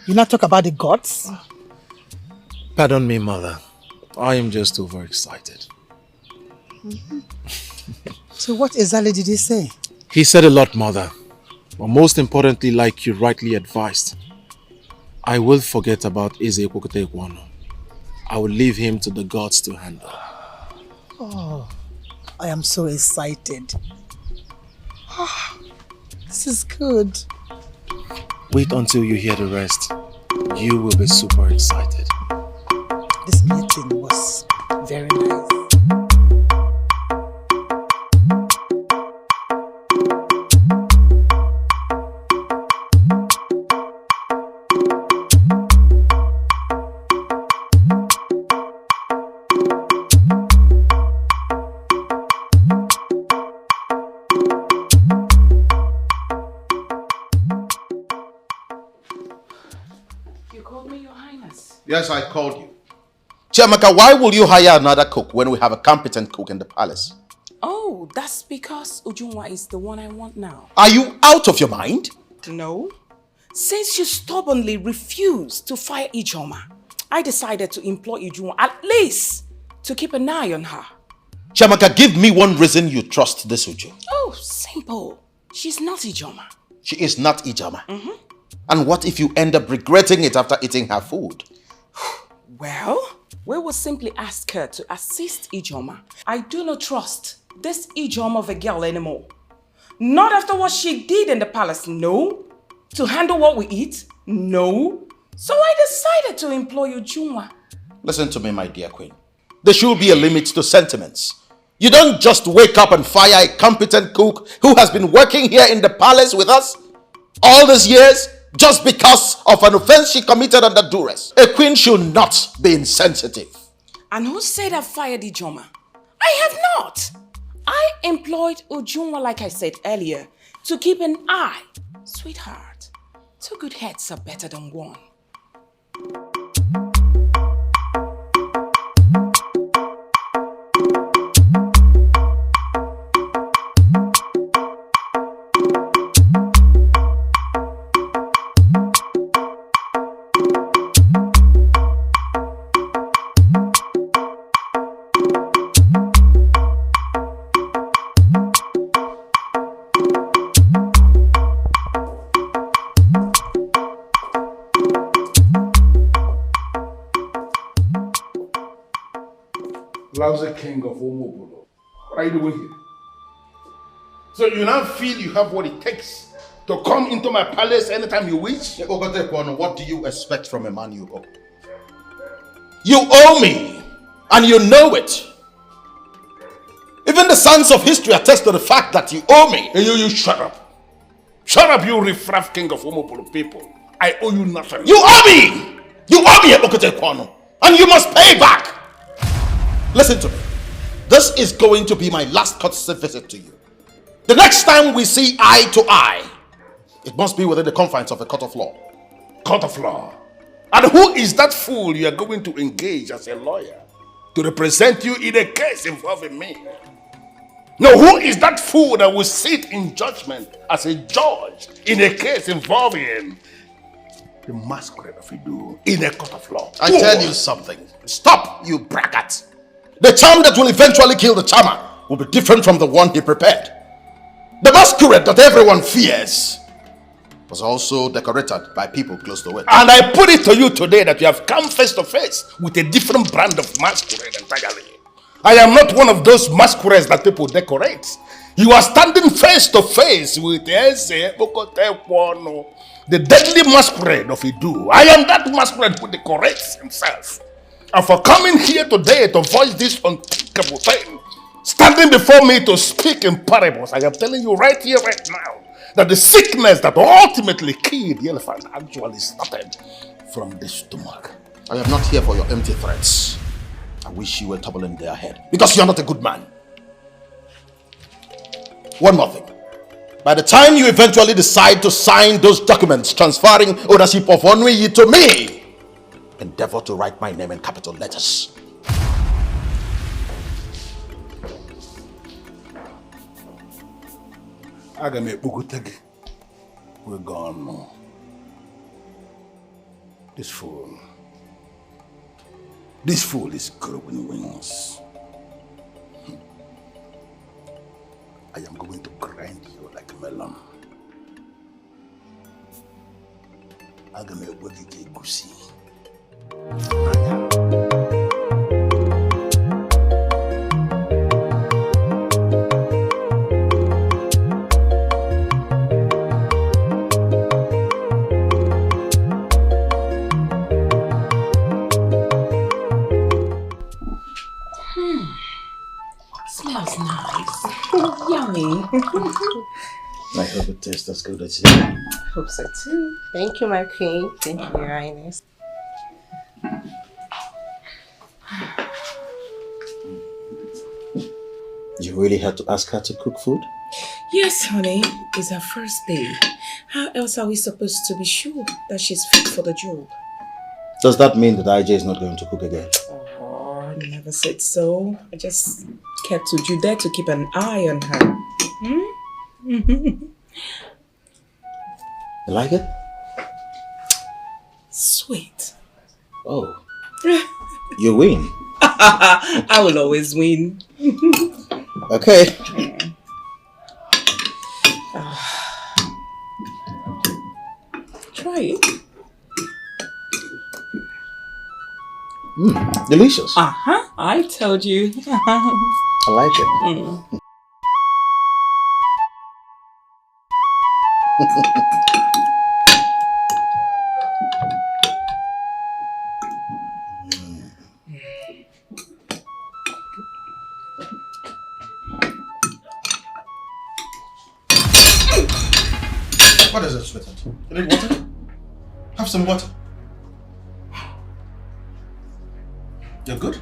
You not talk about the gods? Pardon me, mother. I am just overexcited. So what exactly did he say? He said a lot, mother. But most importantly, like you rightly advised, I will forget about Eze Ekwokote Ekwono. I will leave him to the gods to handle. Oh, I am so excited. This is good. Wait until you hear the rest. You will be super excited. This meeting was very nice. Yes, I called you. Chiamaka, why will you hire another cook when we have a competent cook in the palace? Oh, that's because Ujunwa is the one I want now. Are you out of your mind? No. Since you stubbornly refused to fire Ijoma, I decided to employ Ujunwa at least to keep an eye on her. Chiamaka, give me one reason you trust this Uju. Oh, simple. She's not Ijoma. She is not Ijoma. And what if you end up regretting it after eating her food? Well, we will simply ask her to assist Ijoma. I do not trust this Ijoma of a girl anymore. Not after what she did in the palace, no. To handle what we eat, no. So I decided to employ Ujunwa. Listen to me, my dear queen. There should be a limit to sentiments. You don't just wake up and fire a competent cook who has been working here in the palace with us all these years just because of an offense she committed under duress. A queen should not be insensitive. And who said I fired Ijoma? I have not. I employed Ujunwa, like I said earlier, to keep an eye. Sweetheart, 2 good heads are better than 1. Lousy king of Omobolo. What are you doing here? So you now feel you have what it takes to come into my palace anytime you wish? What do you expect from a man you owe? You owe me, and you know it. Even the sons of history attest to the fact that you owe me. Hey, you shut up. Shut up, you riffraff king of Omobolo people. I owe you nothing. You owe me! You owe me, Ebokote, and you must pay back! Listen to me. This is going to be my last courtesy visit to you. The next time we see eye to eye, it must be within the confines of a court of law. Court of law? And who is that fool you are going to engage as a lawyer to represent you in a case involving me? No, who is that fool that will sit in judgment as a judge in a case involving the masquerade of Idu in a court of law? I tell you something. Stop, you braggart. The charm that will eventually kill the charmer will be different from the one he prepared. The masquerade that everyone fears was also decorated by people close to it. And I put it to you today that you have come face to face with a different brand of masquerade entirely. I am not one of those masquerades that people decorate. You are standing face to face with the deadly masquerade of Idu. I am that masquerade who decorates himself. And for coming here today to voice this unthinkable thing, standing before me to speak in parables, I am telling you right here, right now, that the sickness that ultimately killed the elephant actually started from the stomach. I am not here for your empty threats. I wish you were tumbling their head, because you are not a good man. One more thing. By the time you eventually decide to sign those documents transferring ownership of Onwe to me, endeavor to write my name in capital letters. We're gone. This fool is growing wings. I am going to grind you like a melon. I'm going to make you goosey. Smells nice. Yummy. I hope it tastes as good as you. Hope so too. Thank you, my queen. Thank you, Your Highness. You really had to ask her to cook food? Yes, honey. It's her first day. How else are we supposed to be sure that she's fit for the job? Does that mean that IJ is not going to cook again? Oh, I never said so. I just kept Uju there to keep an eye on her. You like it? Sweet. Oh. You win. I will always win. Okay. Try it. Delicious. I told you. I like it. What is it, sweetheart? You need water? Have some water. You're good?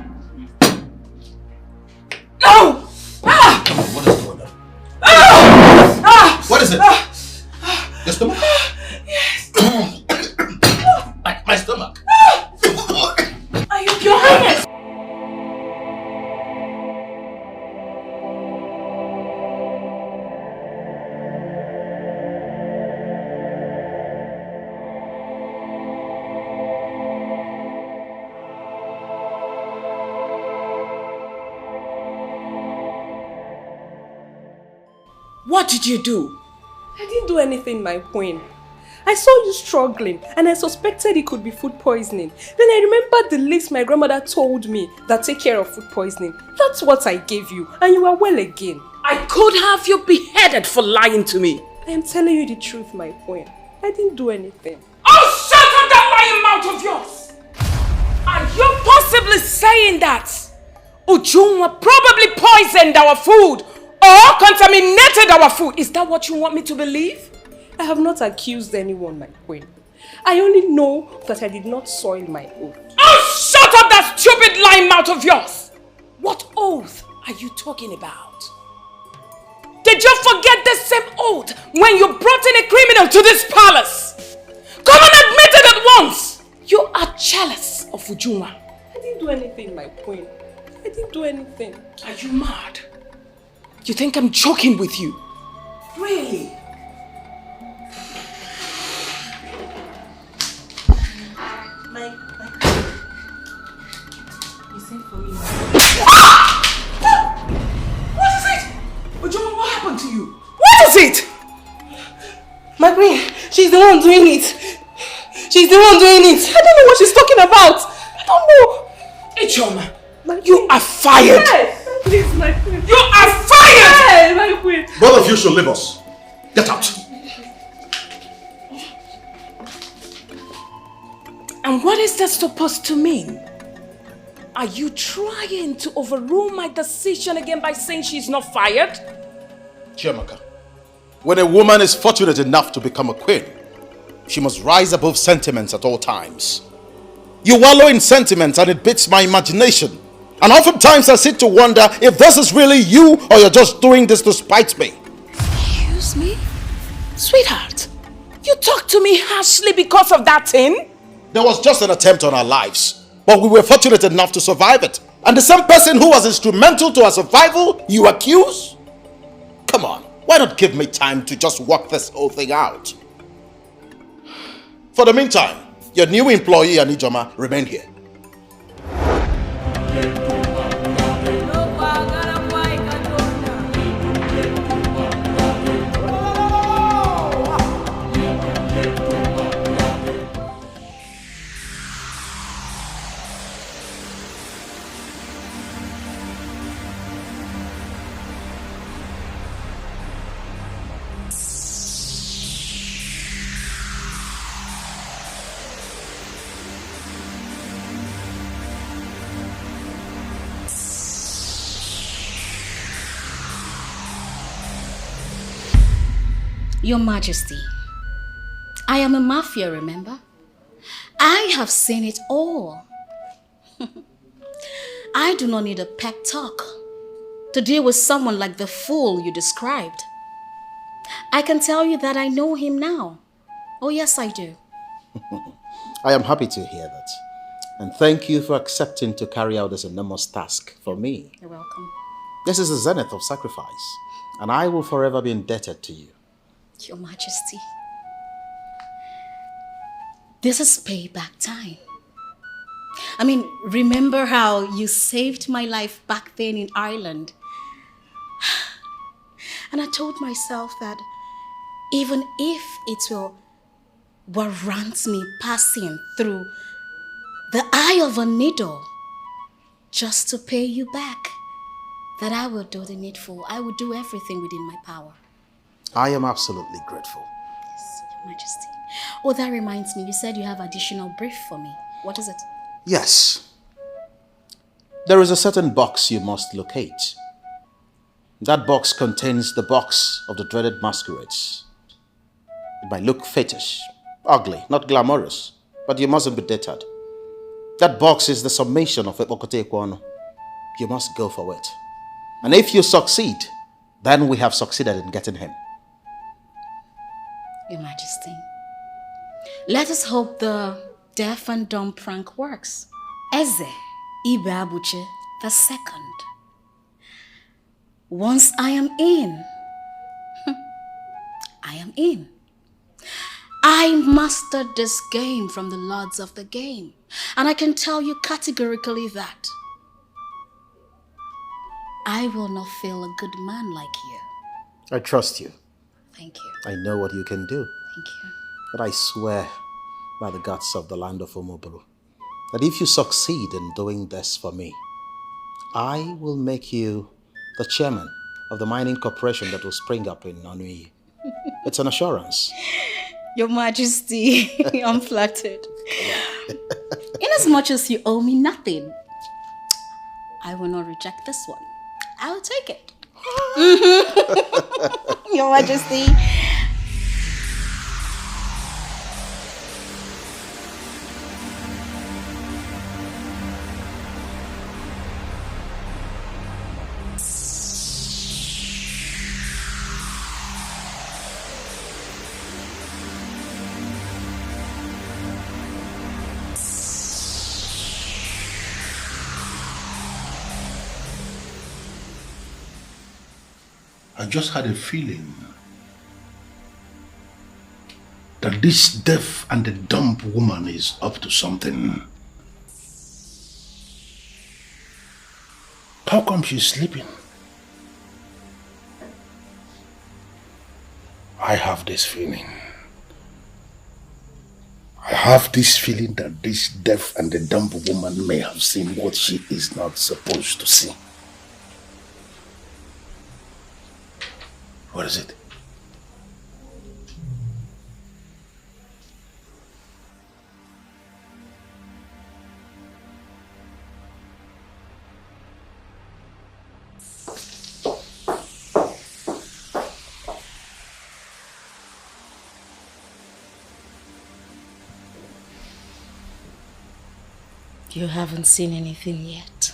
No! Come on, what is going on? What is it? Your stomach? Yes. My stomach. Are you Your Highness? What did you do? I didn't do anything, my queen. I saw you struggling and I suspected it could be food poisoning. Then I remembered the list my grandmother told me that take care of food poisoning. That's what I gave you and you are well again. I could have you beheaded for lying to me. I am telling you the truth, my queen. I didn't do anything. Oh, shut up that lying mouth of yours! Are you possibly saying that Ujunwa probably poisoned our food or contaminated our food? Is that what you want me to believe? I have not accused anyone, my queen. I only know that I did not soil my oath. Oh, shut up that stupid lying mouth of yours! What oath are you talking about? Did you forget the same oath when you brought in a criminal to this palace? Come and admit it at once! You are jealous of Ujunwa. I didn't do anything, my queen. I didn't do anything. Are you mad? You think I'm joking with you? Really? My you sent for me. What is it? Ujunwa, what happened to you? What is it? My queen, she's the one doing it. She's the one doing it. I don't know what she's talking about. I don't know. Ejoma, you are fired. Yes, please, my queen. You are fired! Yes, my queen. Both of you should leave us. Get out. And what is that supposed to mean? Are you trying to overrule my decision again by saying she's not fired? Chiamaka, when a woman is fortunate enough to become a queen, she must rise above sentiments at all times. You wallow in sentiments and it beats my imagination. And oftentimes I sit to wonder if this is really you or you're just doing this to spite me. Excuse me? Sweetheart, you talk to me harshly because of that thing? There was just an attempt on our lives, but we were fortunate enough to survive it. And the same person who was instrumental to our survival, you accuse? Come on, why not give me time to just work this whole thing out? For the meantime, your new employee, Anijoma, remain here. Your Majesty, I am a mafia, remember? I have seen it all. I do not need a pep talk to deal with someone like the fool you described. I can tell you that I know him now. Oh yes, I do. I am happy to hear that. And thank you for accepting to carry out this enormous task for me. You're welcome. This is the zenith of sacrifice, and I will forever be indebted to you. Your Majesty, this is payback time. I mean, remember how you saved my life back then in Ireland? And I told myself that even if it will warrant me passing through the eye of a needle just to pay you back, that I will do the needful. I will do everything within my power. I am absolutely grateful. Yes, Your Majesty. Oh, that reminds me, you said you have additional brief for me. What is it? Yes. There is a certain box you must locate. That box contains the box of the dreaded masquerades. It might look fetish, ugly, not glamorous, but you mustn't be deterred. That box is the summation of Epokote Kwano. You must go for it. And if you succeed, then we have succeeded in getting him. Your Majesty, let us hope the deaf and dumb prank works. Eze Ibe Abuche II. Once I am in, I am in. I mastered this game from the lords of the game, and I can tell you categorically that I will not fail a good man like you. I trust you. Thank you. I know what you can do. Thank you. But I swear by the gods of the land of Omoburu that if you succeed in doing this for me, I will make you the chairman of the mining corporation that will spring up in Onui. It's an assurance. Your Majesty, I'm flattered. Inasmuch as you owe me nothing, I will not reject this one. I will take it. Your Majesty. I just had a feeling that this deaf and the dumb woman is up to something. How come she's sleeping? I have this feeling. I have this feeling that this deaf and the dumb woman may have seen what she is not supposed to see. What is it? You haven't seen anything yet.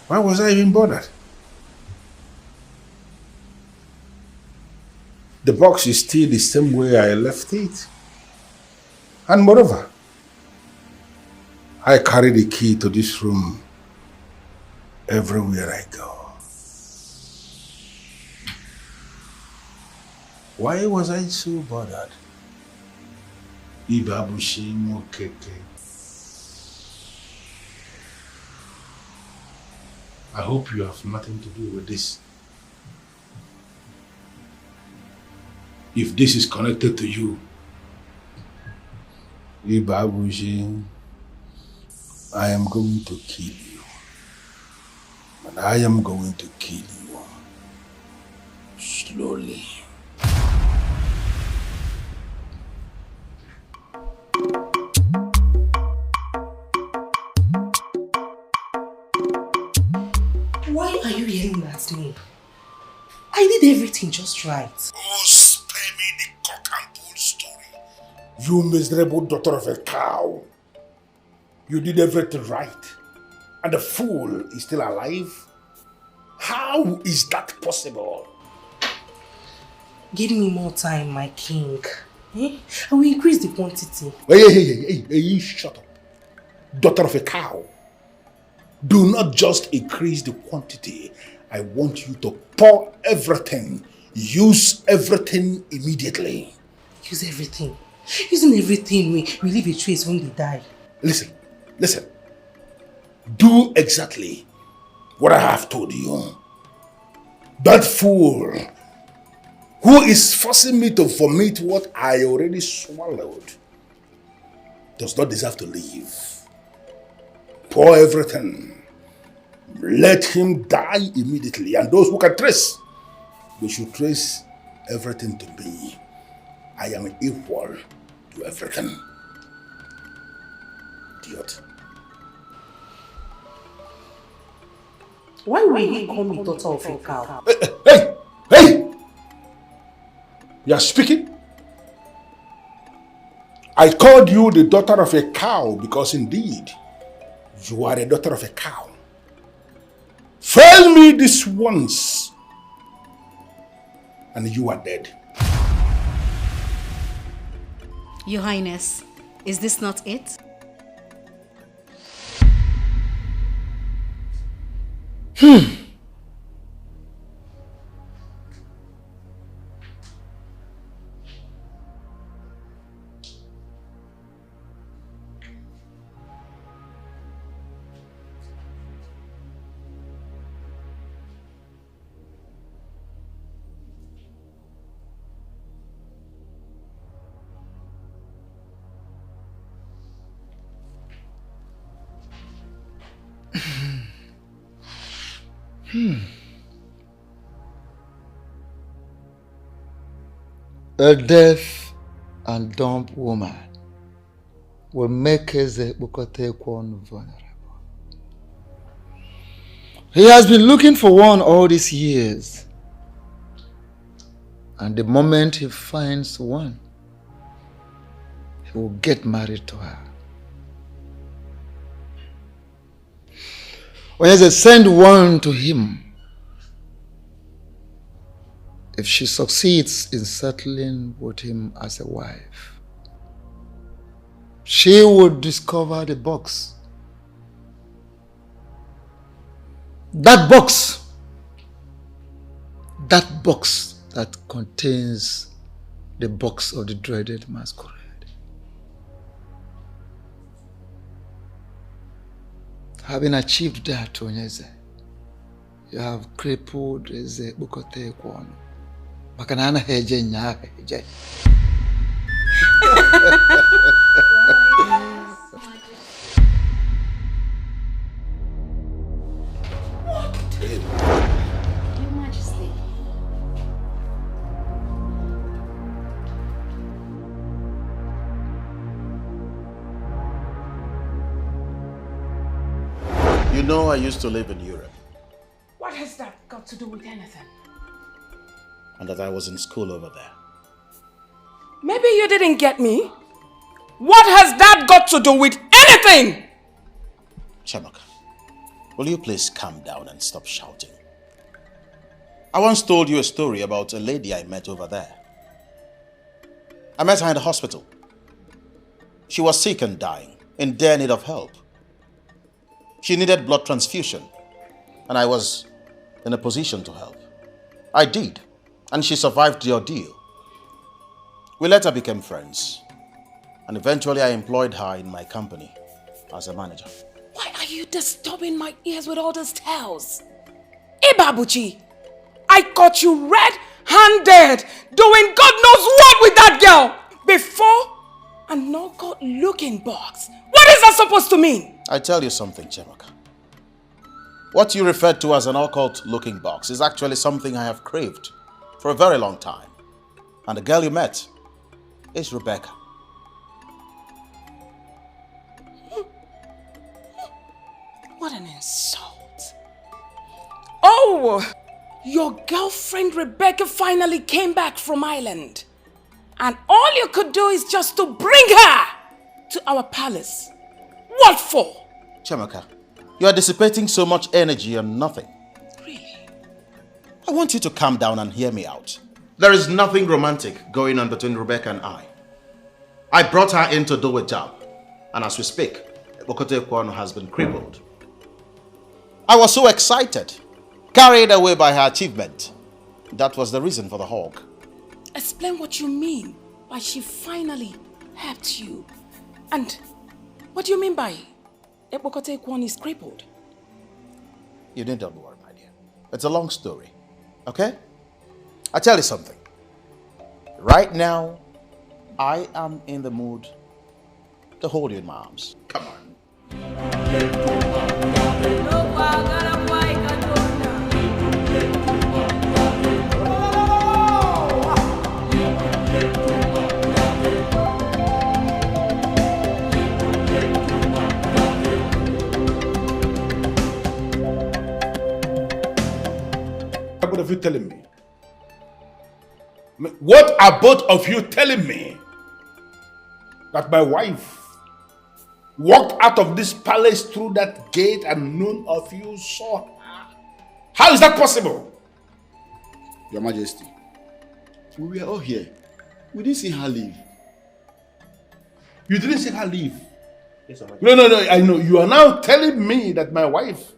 Why was I even bothered? The box is still the same way I left it. And moreover, I carry the key to this room everywhere I go. Why was I so bothered? Ibabushi Mokeke. I hope you have nothing to do with this. If this is connected to you, Ibabushi, I am going to kill you. And I am going to kill you slowly. at me. I did everything just right. Oh, spare me the cock and bull story. You miserable daughter of a cow. You did everything right. And the fool is still alive? How is that possible? Give me more time, my king. I will increase the quantity. Hey, shut up. Daughter of a cow. Do not just increase the quantity. I want you to pour everything. Use everything immediately. Use everything. Using everything, we leave a trace when they die. Listen. Do exactly what I have told you. That fool who is forcing me to vomit what I already swallowed does not deserve to live. Pour everything. Let him die immediately. And those who can trace, they should trace everything to me. I am equal to everything. Idiot. Why will he call me daughter of a cow? Hey! You are speaking? I called you the daughter of a cow because indeed, you are a daughter of a cow. Fail me this once, and you are dead. Your Highness, is this not it? A deaf and dumb woman will make Eze Bukotekwan vulnerable. He has been looking for one all these years. And the moment he finds one, he will get married to her. When Eze send one to him, if she succeeds in settling with him as a wife, she would discover the box. That box that contains the box of the dreaded masquerade. Having achieved that, Onyeze, you have crippled Eze Bukotekwan. Makanana heje nya heje. Your Majesty. You know I used to live in Europe. What has that got to do with anything? And that I was in school over there. Maybe you didn't get me. What has that got to do with anything? Chiamaka, will you please calm down and stop shouting? I once told you a story about a lady I met over there. I met her in the hospital. She was sick and dying, in dire need of help. She needed blood transfusion, and I was in a position to help. I did, and she survived the ordeal. We later became friends, and eventually I employed her in my company as a manager. Why are you disturbing my ears with all those tales? Ibabuchi, I caught you red-handed doing God knows what with that girl before a no-good looking box. What is that supposed to mean? I tell you something, Chiamaka. What you referred to as an occult looking box is actually something I have craved for a very long time. And the girl you met is Rebecca. What an insult. Oh, Your girlfriend Rebecca finally came back from Ireland. And all you could do is just to bring her to our palace. What for? Chiamaka, you are dissipating so much energy on nothing. Really? I want you to calm down and hear me out. There is nothing romantic going on between Rebecca and I. I brought her in to do a job. And as we speak, Okaro has been crippled. I was so excited, carried away by her achievement. That was the reason for the hug. Explain what you mean by she finally helped you. And what do you mean by Ekpokotekwan is crippled? You need not worry, my dear. It's a long story. Okay? I'll tell you something. Right now, I am in the mood to hold you in my arms. Come on. What are you telling me? What are both of you telling me? That my wife walked out of this palace through that gate and none of you saw her? How is that possible? Your Majesty, we were all here. We didn't see her leave. You didn't see her leave? Yes, no, I know. You are now telling me that my wife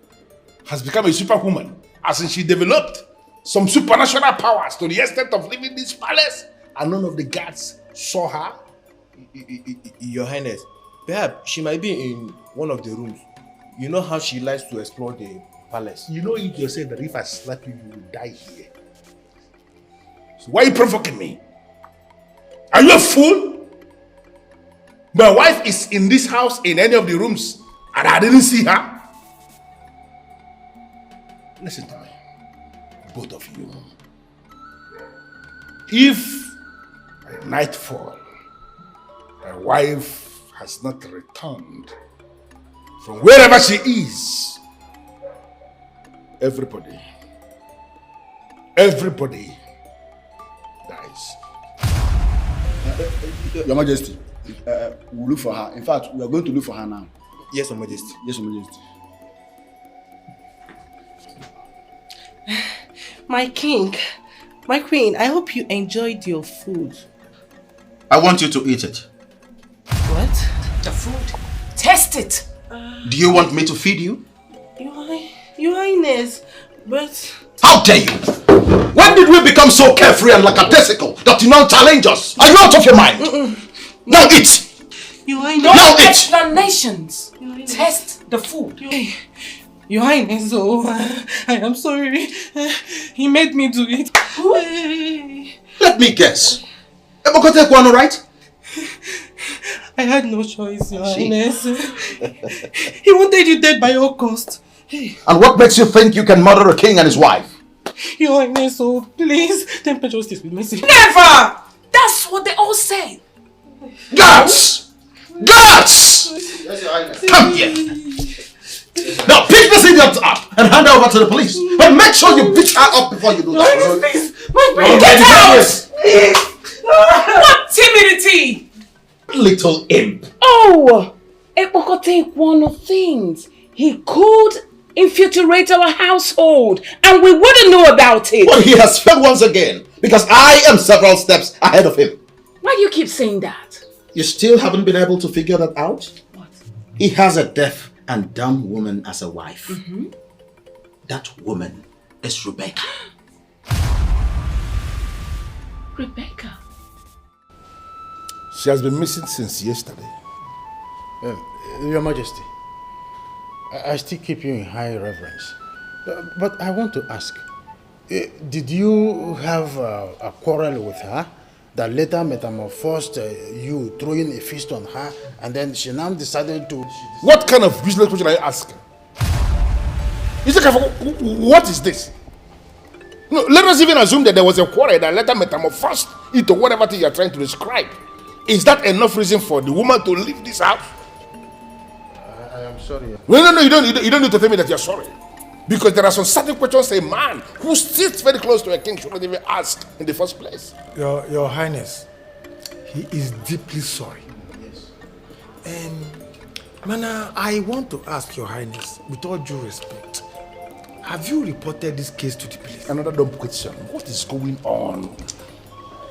has become a superwoman, as in she developed some supernatural powers to the extent of leaving this palace and none of the guards saw her? Your Highness, perhaps she might be in one of the rooms. You know how she likes to explore the palace. You know it yourself that if I slap you, you will die here. So why are you provoking me? Are you a fool? My wife is in this house in any of the rooms and I didn't see her. Listen to me, both of you. If by nightfall my wife has not returned from wherever she is, everybody dies. Your Majesty, we'll look for her. In fact, we are going to look for her now. Yes, Your Majesty. Yes, Your Majesty. My king, my queen, I hope you enjoyed your food. I want you to eat it. What? The food. Taste it. Do you want me to feed you? Your Highness, but... How dare you? When did we become so carefree and lackadaisical that you now challenge us? Are you out of your mind? Now eat! Your Highness... No explanations! Taste the food. Your Highness, oh, I am sorry. He made me do it. Let me guess. Ekpokotekwan, right? I had no choice, Your Highness. He wanted you dead by all cost. And what makes you think you can murder a king and his wife? Your Highness, oh, please, temper justice with mercy. Never! That's what they all say. Guards! Guards! Yes, Your Highness. Come here. Now pick this idiot up and hand her over to the police. But make sure you beat her up before you do that. Please, Get out! What timidity! Little imp. Oh! Ekpokotekwan of things. He could infiltrate our household and we wouldn't know about it. But he has failed once again because I am several steps ahead of him. Why do you keep saying that? You still haven't been able to figure that out? What? He has a deaf and dumb woman as a wife. That woman is Rebecca. Rebecca? She has been missing since yesterday. Your Majesty, I still keep you in high reverence. But I want to ask, did you have a quarrel with her that later metamorphosed you throwing a fist on her and then she now decided to... What kind of useless question are you asking? What is this? No, let us even assume that there was a quarrel that later metamorphosed into whatever thing you are trying to describe. Is that enough reason for the woman to leave this house? I am sorry. No, you don't need to tell me that you're sorry. Because there are some certain questions a man who sits very close to a king should not even ask in the first place. Your Highness, he is deeply sorry. Yes. And Mana, I want to ask Your Highness, with all due respect, have you reported this case to the police? Another dumb question. What is going on?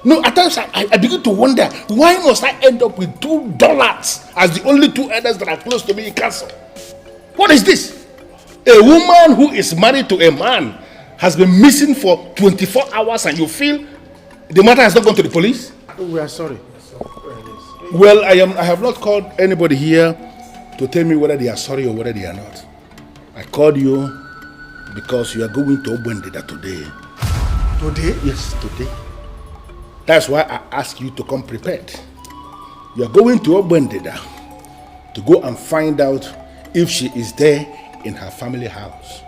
No, at times I begin to wonder, why must I end up with $2 as the only two elders that are close to me in castle? What is this? A woman who is married to a man has been missing for 24 hours and you feel the matter has not gone to the police? We are sorry. Well, I have not called anybody here to tell me whether they are sorry or whether they are not. I called you because you are going to Obwendida today. Today? Yes, today. That's why I asked you to come prepared. You are going to Obwendida to go and find out if she is there in her family house.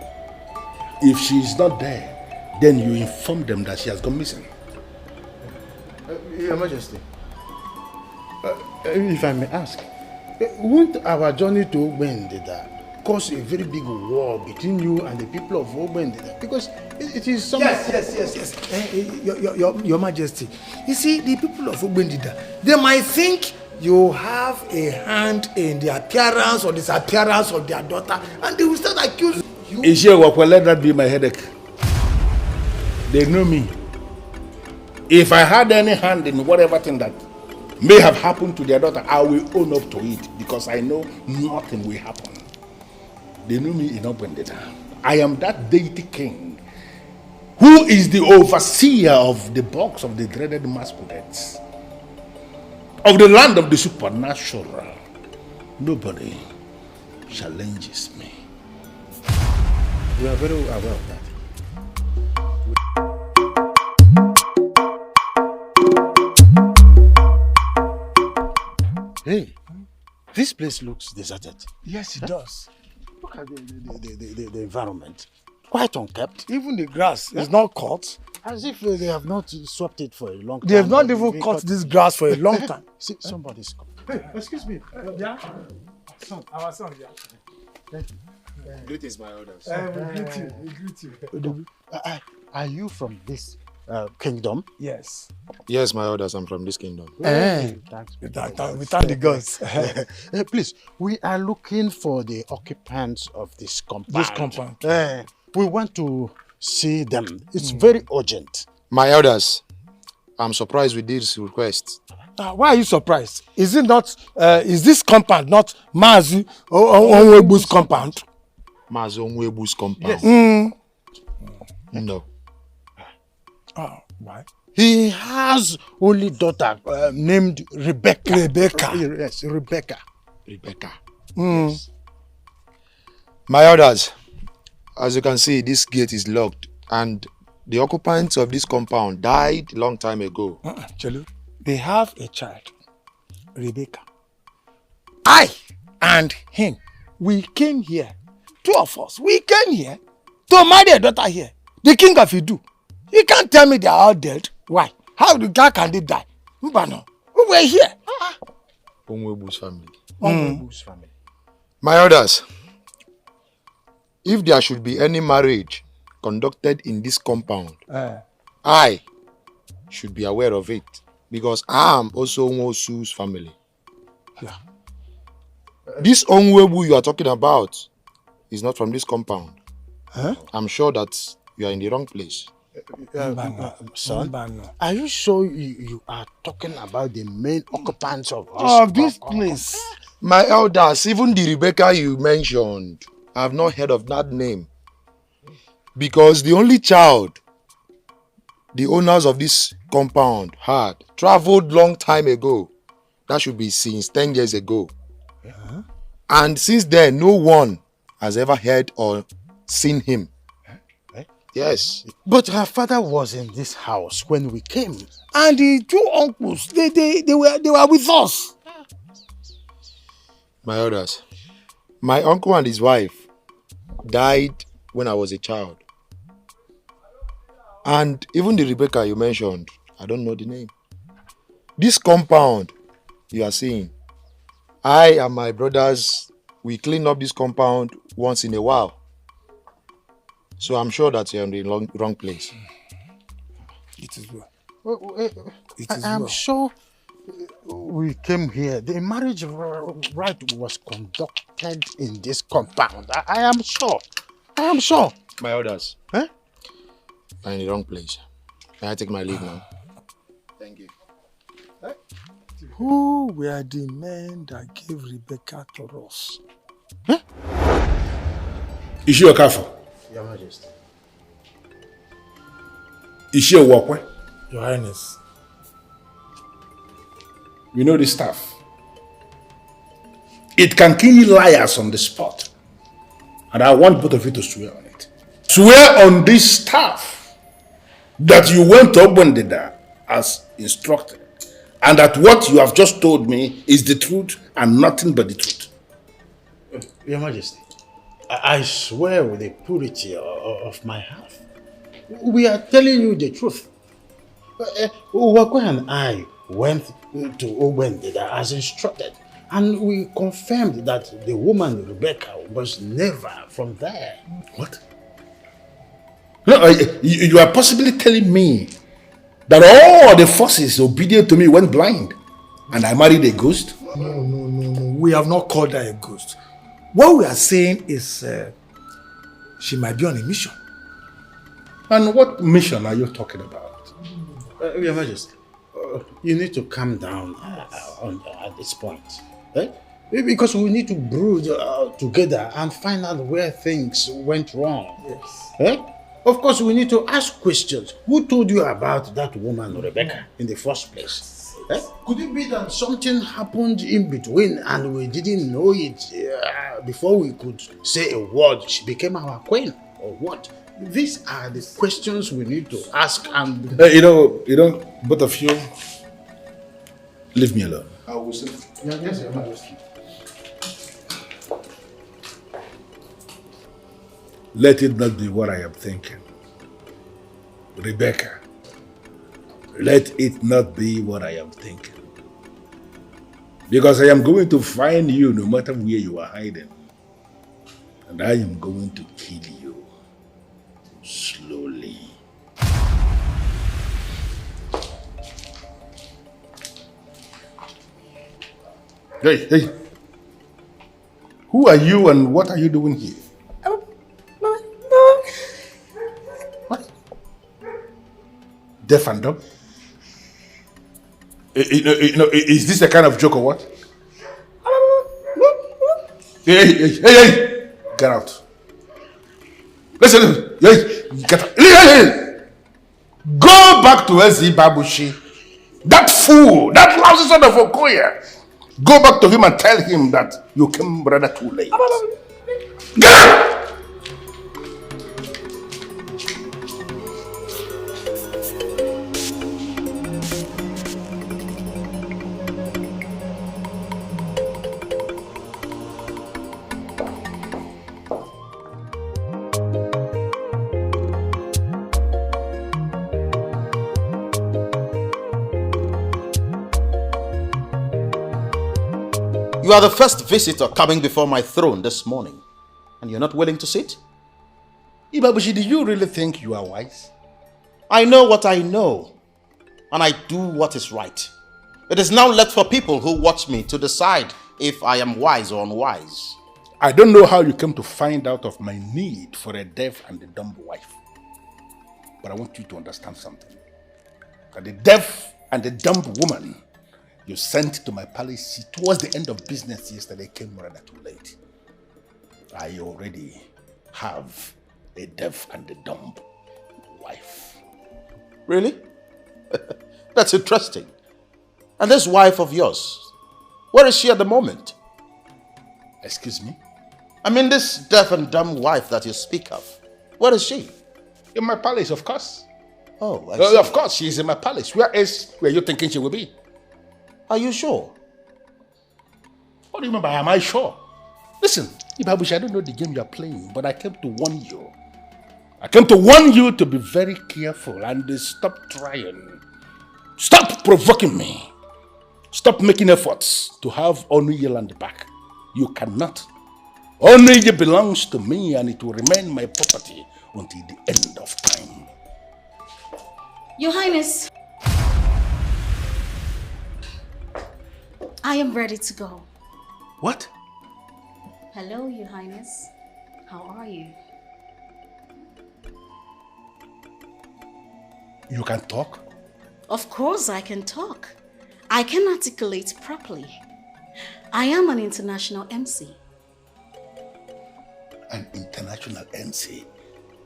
If she is not there, then you inform them that she has gone missing. Your Majesty, if I may ask, won't our journey to Ogbendida cause a very big war between you and the people of Ogbendida? Because it is something... Yes. Your Majesty, you see, the people of Ogbendida, they might think you have a hand in the appearance or disappearance of their daughter, and they will start accusing you. Well, let that be my headache. They know me. If I had any hand in whatever thing that may have happened to their daughter, I will own up to it because I know nothing will happen. They know me in Obwendida. I am that deity king who is the overseer of the box of the dreaded masquerades, of the land of the supernatural. Nobody challenges me. We are very aware of that. Hey, this place looks deserted. Yes, it does. Look at the environment. Quite unkept. Even the grass is not cut. As if they have not swept it for a long time. They have not even cut this grass for a long time. See, somebody's coming. Hey, excuse me. Yeah? Our son, yeah. Thank you. Greetings, my orders. We greet you. Are you from this kingdom? Yes. Yes, my orders. I'm from this kingdom. We thank the gods. Please, we are looking for the occupants of this compound. This compound. We want to see them. It's very urgent. My elders, I'm surprised with this request. Why are you surprised? Is it not? Is this compound not Mazi Onwebu's compound? Mazi Onwebu's compound? Yes. No. Oh, why? He has only daughter named Rebecca. Yes, Rebecca. Yes. My elders, as you can see, this gate is locked and the occupants of this compound died a long time ago. Chelu, they have a child, Rebecca. I and him, we came here, two of us, we came here to marry a daughter here, the king of Idu. You can't tell me they are all dead. Why? How can they die? Mbano, we were here. Onwebu's family. Onwebu's family. My elders, if there should be any marriage conducted in this compound, I should be aware of it because I am also Onwosu's family. Yeah. This Onwebu you are talking about is not from this compound. I'm sure that you are in the wrong place. Son, are you sure you are talking about the main occupants of this place? My elders, even the Rebecca you mentioned, I have not heard of that name. Because the only child the owners of this compound had traveled long time ago. That should be since 10 years ago. And since then, no one has ever heard or seen him. Yes. But her father was in this house when we came. And the two uncles, they were with us. My elders, my uncle and his wife died when I was a child. And even the Rebecca you mentioned, I don't know the name. This compound you are seeing, I and my brothers, we clean up this compound once in a while. So I'm sure that you're in the wrong place. It is well. I'm sure we came here. The marriage rite was conducted in this compound. I am sure. I am sure. My orders. Huh? I'm in the wrong place. Can I take my leave now? Thank you. Who were the men that gave Rebecca to us? Is she a Okafo? Your Majesty. Is she a walkway? Your Highness. You know the staff. It can kill liars on the spot. And I want both of you to swear on it. Swear on this staff that you went to Obendeda as instructed. And that what you have just told me is the truth and nothing but the truth. Your Majesty, I swear with the purity of my heart. We are telling you the truth. Uwakwe and I went to Obendeda as instructed, and we confirmed that the woman Rebecca was never from there. What? No, you are possibly telling me that all the forces obedient to me went blind and I married a ghost? No. We have not called her a ghost. What we are saying is she might be on a mission. And what mission are you talking about? Your Majesty, you need to calm down at this point. Eh? Because we need to brood together and find out where things went wrong. Yes. Eh? Of course, we need to ask questions. Who told you about that woman, Rebecca, in the first place? Eh? Could it be that something happened in between and we didn't know it before we could say a word? She became our queen, or what? These are the questions we need to ask. And you know, both of you, leave me alone. I will say, yes, Your Majesty. Let it not be what I am thinking. Rebecca, let it not be what I am thinking. Because I am going to find you no matter where you are hiding. And I am going to kill you. Slowly. Hey. Who are you and what are you doing here? What? Deaf and dumb? Is this a kind of joke or what? Hey! Get out. Listen, get out. Hey! Go back to Ezi Babushi. That fool, that lousy son of Okoye. Go back to him and tell him that you came rather too late. Get out! You are the first visitor coming before my throne this morning, and you're not willing to sit? Ibabushi, do you really think you are wise? I know what I know, and I do what is right. It is now left for people who watch me to decide if I am wise or unwise. I don't know how you came to find out of my need for a deaf and a dumb wife. But I want you to understand something. That the deaf and the dumb woman you sent to my palace towards the end of business yesterday came rather too late. I already have a deaf and a dumb wife. Really? That's interesting. And this wife of yours, where is she at the moment? Excuse me? I mean this deaf and dumb wife that you speak of. Where is she? In my palace, of course. Oh, I see. Of course, she is in my palace. Where else were you thinking she will be? Are you sure? What do you mean by am I sure? Listen, Ibabushi, I don't know the game you are playing, but I came to warn you. I came to warn you to be very careful and stop trying. Stop provoking me. Stop making efforts to have Onuyeland back. You cannot. Homage belongs to me and it will remain my property until the end of time. Your Highness, I am ready to go. What? Hello, Your Highness. How are you? You can talk? Of course I can talk. I can articulate properly. I am an international MC. An international MC?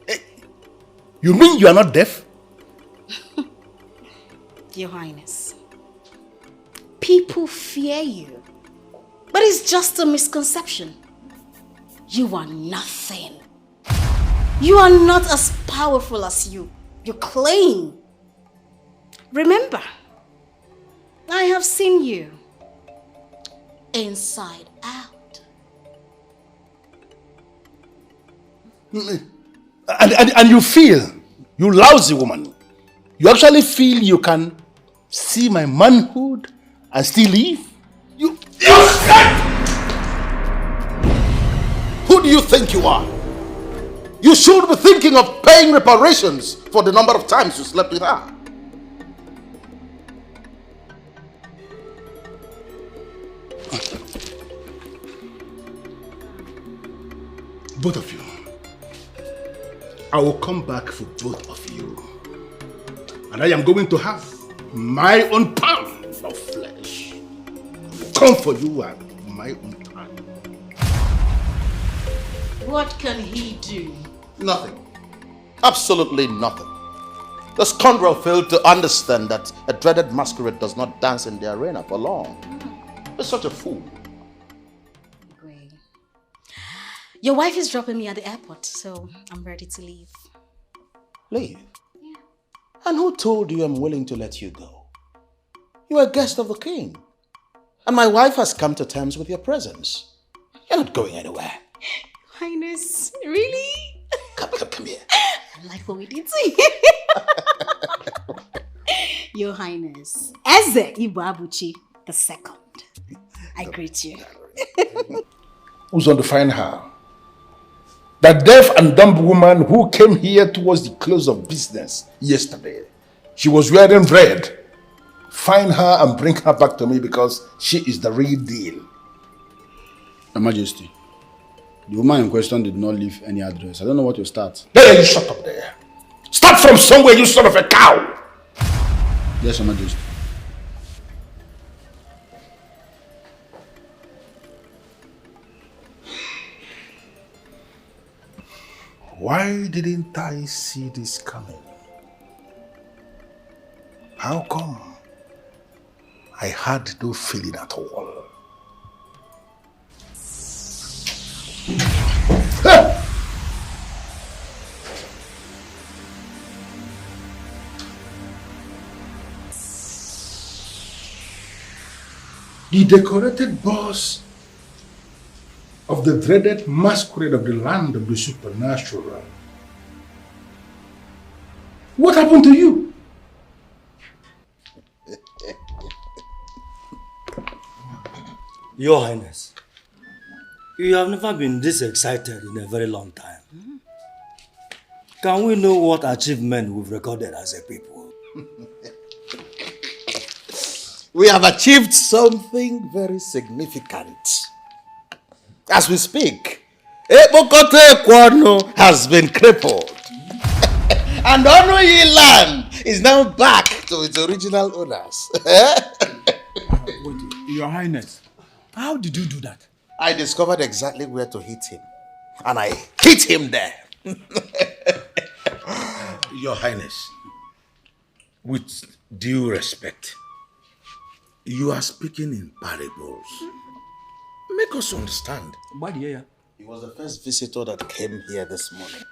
Hey, you mean you are not deaf? Your Highness, people fear you, but it's just a misconception. You are nothing. You are not as powerful as you claim. Remember, I have seen you inside out. And you feel, you lousy woman, you actually feel you can see my manhood and still leave? You Who do you think you are? You should be thinking of paying reparations for the number of times you slept with her. Both of you. I will come back for both of you. And I am going to have my own pound of flesh. Come for you at my own time. What can he do? Nothing. Absolutely nothing. The scoundrel failed to understand that a dreaded masquerade does not dance in the arena for long. He's such a fool. Great. Your wife is dropping me at the airport, so I'm ready to leave. Leave? Yeah. And who told you I'm willing to let you go? You are a guest of the king. And my wife has come to terms with your presence. You're not going anywhere. Highness, really? Come here. I like what we did to you. Your Highness, Eze Ibuabuchi II. I greet you. Who's going to find her? The deaf and dumb woman who came here towards the close of business yesterday. She was wearing red. Find her and bring her back to me because she is the real deal. Your Majesty, the woman in question did not leave any address. I don't know what to start. There, you shut up there. Start from somewhere, you son of a cow. Yes, Your Majesty. Why didn't I see this coming? How come I had no feeling at all? The decorated boss of the dreaded masquerade of the land of the supernatural. What happened to you? Your Highness, you have never been this excited in a very long time. Can we know what achievement we've recorded as a people? We have achieved something very significant. As we speak, Ebokote Kwano has been crippled. And Onoyi land is now back to its original owners. Wait, Your Highness, how did you do that? I discovered exactly where to hit him. And I hit him there. Your Highness, with due respect, you are speaking in parables. Make us understand. He was the first visitor that came here this morning.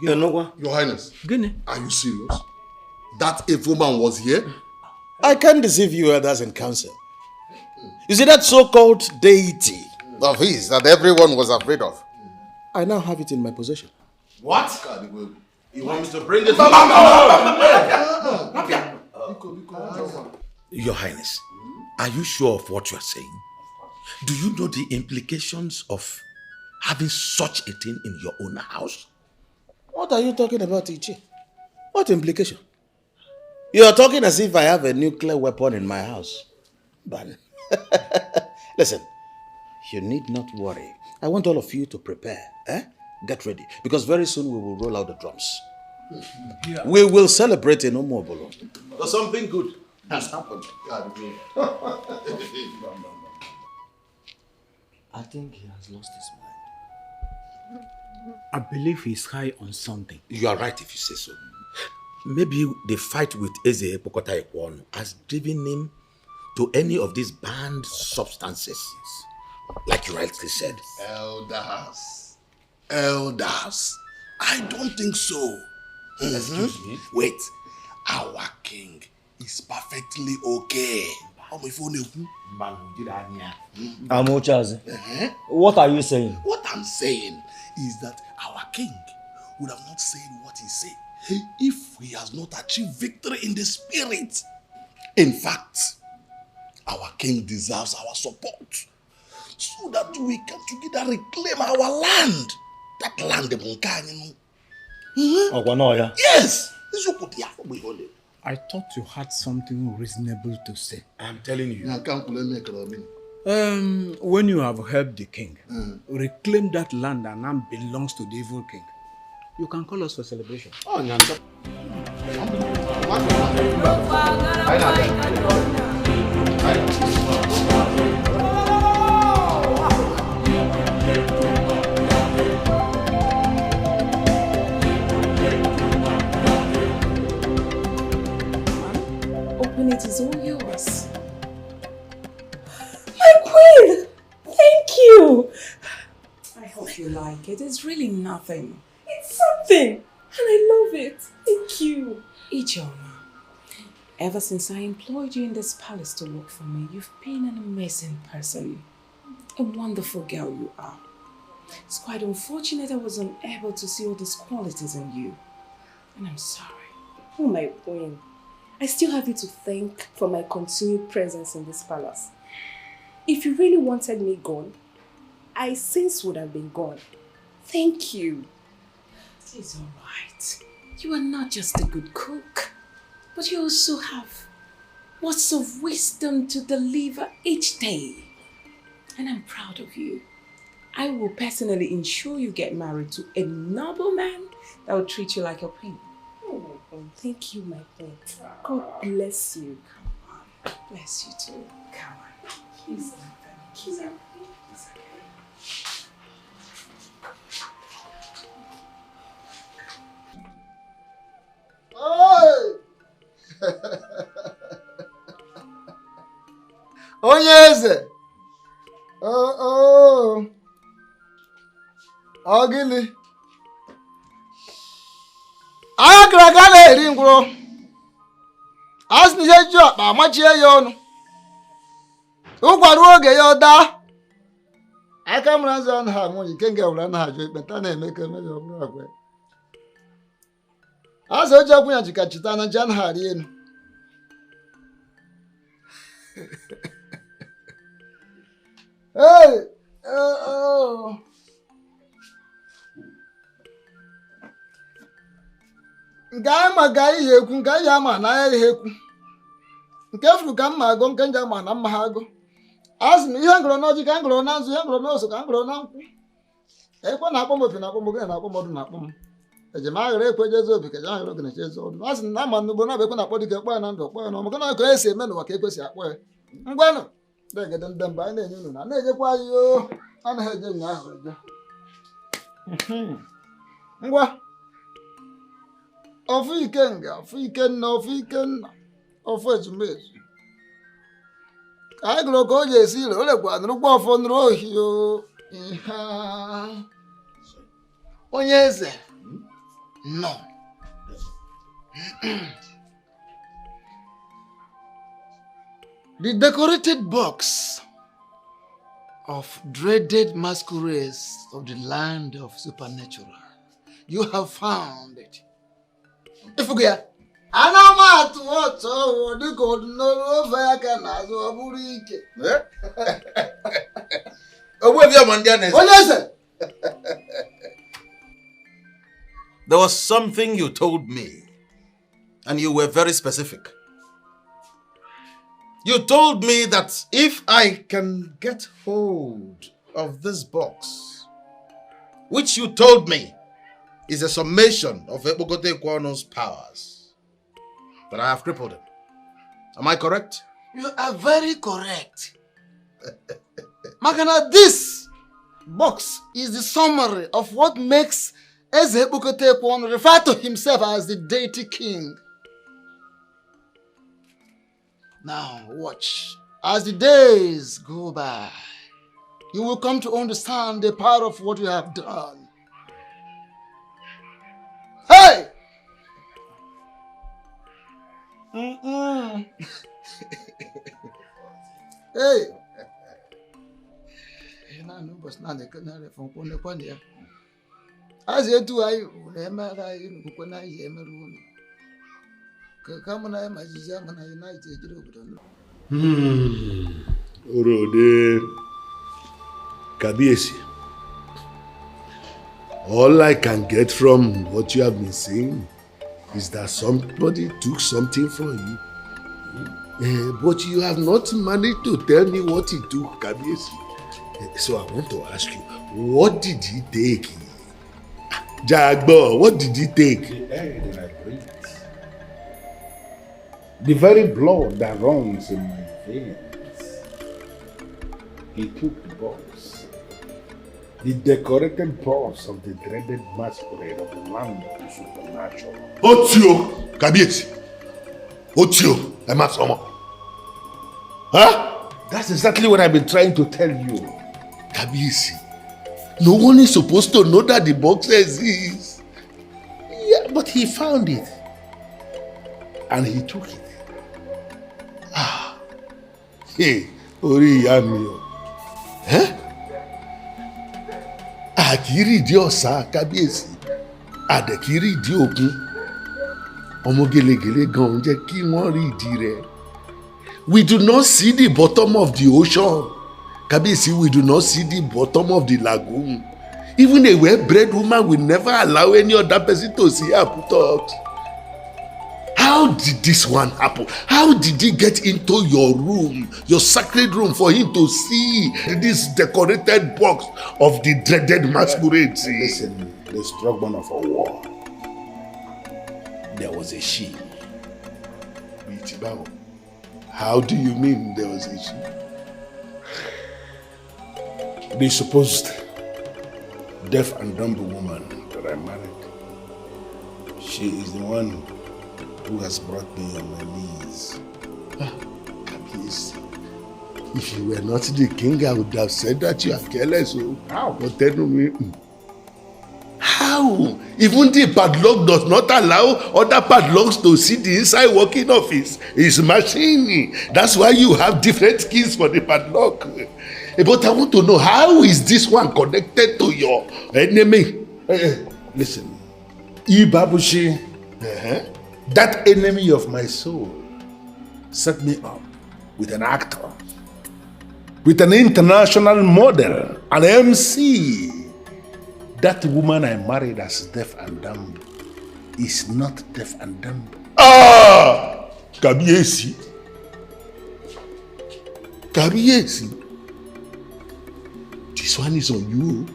Your Highness, are you serious? That evil man was here? I can't deceive you others in council. You see that so-called deity of his that everyone was afraid of? I now have it in my possession. What? You want me to bring it? Your Highness, are you sure of what you are saying? Do you know the implications of having such a thing in your own house? What are you talking about, Ichi? What implication? You are talking as if I have a nuclear weapon in my house. But listen, you need not worry. I want all of you to prepare. Get ready. Because very soon we will roll out the drums. Yeah. We will celebrate in Omobolo. Because something good has happened. I think he has lost his mind. I believe he's high on something. You are right if you say so. Maybe the fight with Eze Pokota Ekwonu has driven him to any of these banned substances. Like you rightly said. Elders. I don't think so. Excuse me? Wait. Our king is perfectly okay. Amochazi, what are you saying? What I'm saying is that our king would have not said what he said if he has not achieved victory in the spirit. In fact, our king deserves our support so that we can together reclaim our land. That land of Munkani. Yes! I thought you had something reasonable to say. I'm telling you. When you have helped the king, reclaim that land and now belongs to the evil king, you can call us for celebration. Oh, Open it, is all yours. My queen! Thank you! I hope you like it. It's really nothing. It's something! And I love it. Thank you. Ijeoma, ever since I employed you in this palace to work for me, you've been an amazing person. A wonderful girl you are. It's quite unfortunate I was unable to see all these qualities in you. And I'm sorry. Oh, my queen. I still have you to thank for my continued presence in this palace. If you really wanted me gone, I since would have been gone. Thank you. It's all right. You are not just a good cook, but you also have words of wisdom to deliver each day. And I'm proud of you. I will personally ensure you get married to a noble man that will treat you like a queen. Thank you, my queen. God bless you. Come on. Bless you too. Come on. He's not very Onyeze! Oh. Ogili. Agara na-eri ngwụrụ. Asị ihe ji ọkpa amachie ya ọnụ. Ụgwarụ oge ya ọda. Aka mara nzọ ọnụ ha nwunye ike nga wụrụ anaghị ajụ ekpenta na-eme ka eme ya ọ bụrụ agwa. Asị oji ọkwụ ya jika chita na ji anaghị arị elu. Hey! Oh. Nke anyị ma ga ihe ekwu, nke anyị ama na ya ihe ekwu. Nke furu ka mma agụ, nke nje ama na mma ha agụ. Asị m ihe ngụrụ n'ọjị ka ngụrụ na nzu, ihe ngụrụ n'oso ka ngụrụ na nkwụ. Ekwe na-akpọ m opi na-akpọ m ogene na-akpọ m ọdụ na-akpọ m. Ejem aghara ekwe jezo obi ka aghara ogene jezo ọdụ. Asị na ama n'ugbo na bekwe na-akpọ dike kpọ ya na ndụ kpọ ya na ọmụ gana ka esi eme n'ụwa ka ekwesị akpọ ya. Ngwanụ, degede ndị mba anyị na-enye unu na na-enyekwa anyị o anaghị eje ụnyaahụ eje. Ngwa ofu ikenga, ofu ikenna, ofu ikenna, ofu ezumezu. Ka anyị gụrụ ka o ji esi ire, o lekwa nụrụkwa ọfọ nụrụ ohi o. Onye eze nọ. The decorated box of dreaded masquerades of the land of supernatural. You have found it. Ifugia. Anamatu oto diko n'olu ofe aka n'azụ ọ bụrụ ike. There was something you told me, and you were very specific. You told me that if I can get hold of this box, which you told me is a summation of Ebogote Kwano's powers, that I have crippled him. Am I correct? You are very correct. Magana, this box is the summary of what makes Eze Ebogote Kwano refer to himself as the deity king. Now watch. As the days go by, you will come to understand the power of what you have done. Hey! Hey! As you do, I Orode Kabiesi. All I can get from what you have been saying is that somebody took something from you. But you have not managed to tell me what he took, Kabiesi. So I want to ask you, what did he take? Jagbo, what did he take? The air that I breathe. The very blood that runs in my veins. He took the box. The decorated box of the dreaded masquerade of the land of the supernatural. Otio, Kabiesi. Otio, Emasomo. Huh? That's exactly what I've been trying to tell you. Kabiesi. No one is supposed to know that the box exists. Yeah, but he found it. And he took it. Hey, Ori Yamio. Huh? Akiri di ọ̀sà Kábíyèsí. Adekiri di òkun. Ọmọ gelegele gan jẹ́ kí wọ́n rí ìdí rẹ̀. We do not see the bottom of the ocean. Kábíyèsí, we do not see the bottom of the lagoon. Even a well-bred woman will never allow any other person to see her put out. How did this one happen? How did he get into your room, your sacred room, for him to see this decorated box of the dreaded masquerade? Listen, the struggle of a war. There was a she. How do you mean there was a she? The supposed deaf and dumb woman that I married. She is the one who has brought me on my knees. Please, if you were not the king, I would have said that you are careless. How? But tell me. How? Even the padlock does not allow other padlocks to see the inside working of his machine. That's why you have different keys for the padlock. But I want to know, how is this one connected to your enemy? Listen, Ibabushi, that enemy of my soul, set me up with an actor, with an international model, an MC. That woman I married as deaf and dumb is not deaf and dumb. Kabiesi. Kabiesi. This one is on you.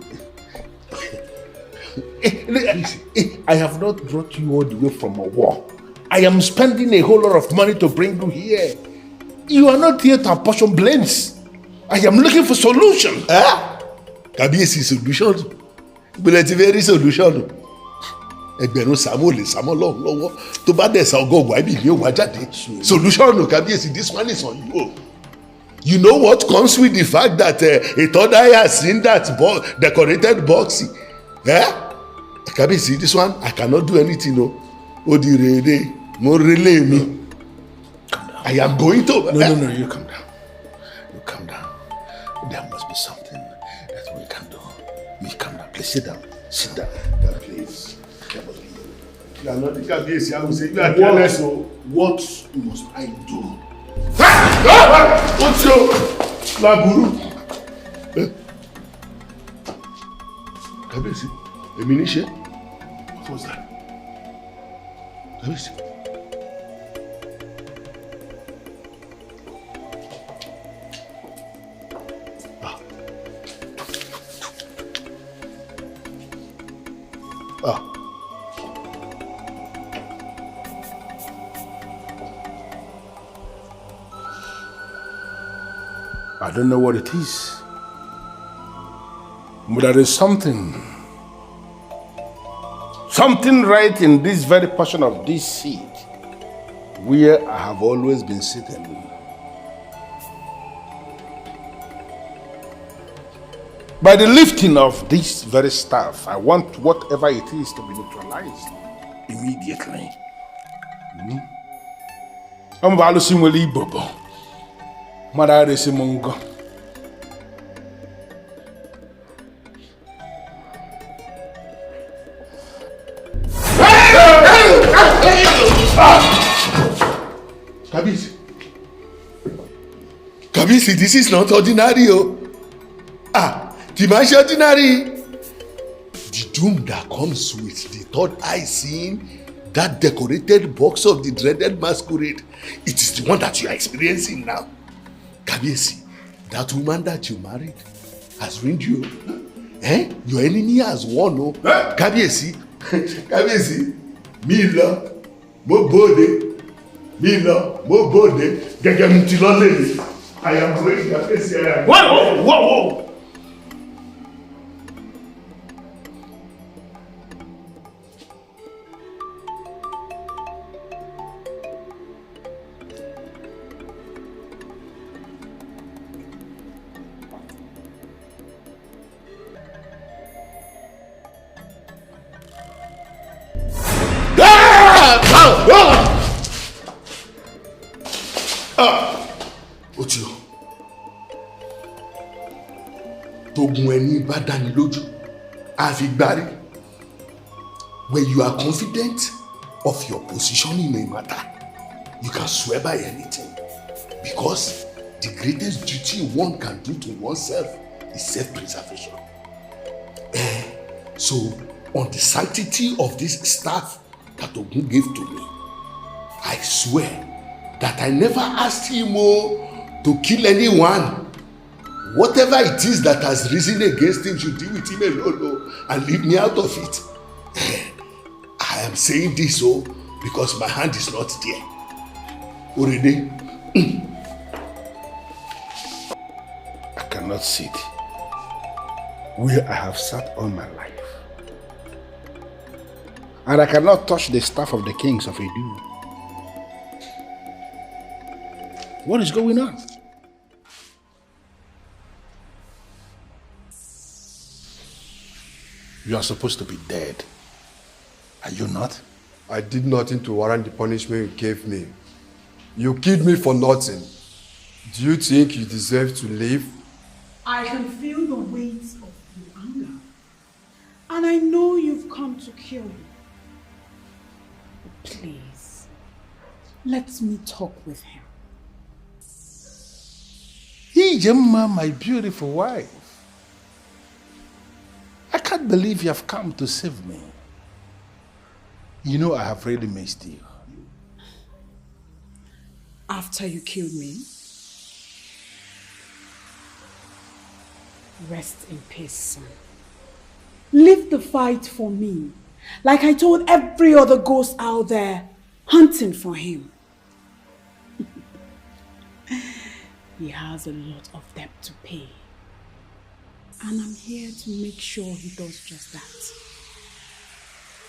I have not brought you all the way from a war. I am spending a whole lot of money to bring you here. You are not here to apportion blames. I am looking for solutions. Kabiesi solution. But very solution. Ẹgbẹ̀rún Samuel lè Samuel lọ́wọ́ tó bá dẹ̀ sa ọgọ́gùn àbí ìlú òwò ajáde. Solution Kabiesi, this one is on you. You know what comes with the fact that a third eye has seen that decorated box? Kabiesi, this one, I cannot do anything. Odirede, mo relay me. I am going to... No, you come down. You come down. There must be something that we can do. You come down. Please sit down. Sit down. Please. You are not the Kabiesi. I will say you are careless. What must I do? What's your laburu? Kabisi, Eminisha? What was that? Kabisi. I don't know what it is, but there is something right in this very portion of this seat where I have always been sitting. By the lifting of this very staff, I want whatever it is to be neutralized immediately. I'm valuing Willie Bobo. Mother is Mungo. Kabisi. Kabisi, this is not ordinary. Dimash ordinary. The doom that comes with the third eye seeing that decorated box of the dreaded masquerade, it is the one that you are experiencing now. Kabisi, that woman that you married has ruined you. Your enemy has won. Kabisi, Kabisi, Mila, Mobode, Mila, Mobode, Gagamtilole. I am going to face here. Whoa! Otio. Togun ẹni bá dání lójú, àfigbárí. When you are confident of your position in a matter, you can swear by anything. Because the greatest duty one can do to oneself is self-preservation. So, on the sanctity of this staff that Ogun gave to me, I swear that I never asked him to kill anyone. Whatever it is that has risen against him should deal with him alone and leave me out of it. I am saying this because my hand is not there. Already. I cannot sit where I have sat all my life. And I cannot touch the staff of the kings of Edu. What is going on? You are supposed to be dead. Are you not? I did nothing to warrant the punishment you gave me. You killed me for nothing. Do you think you deserve to live? I can feel the weight of your anger. And I know you've come to kill me. Please, let me talk with him. Ijemma, my beautiful wife. I can't believe you have come to save me. You know I have really missed you. After you killed me, rest in peace, son. Leave the fight for me, like I told every other ghost out there hunting for him. He has a lot of debt to pay. And I'm here to make sure he does just that.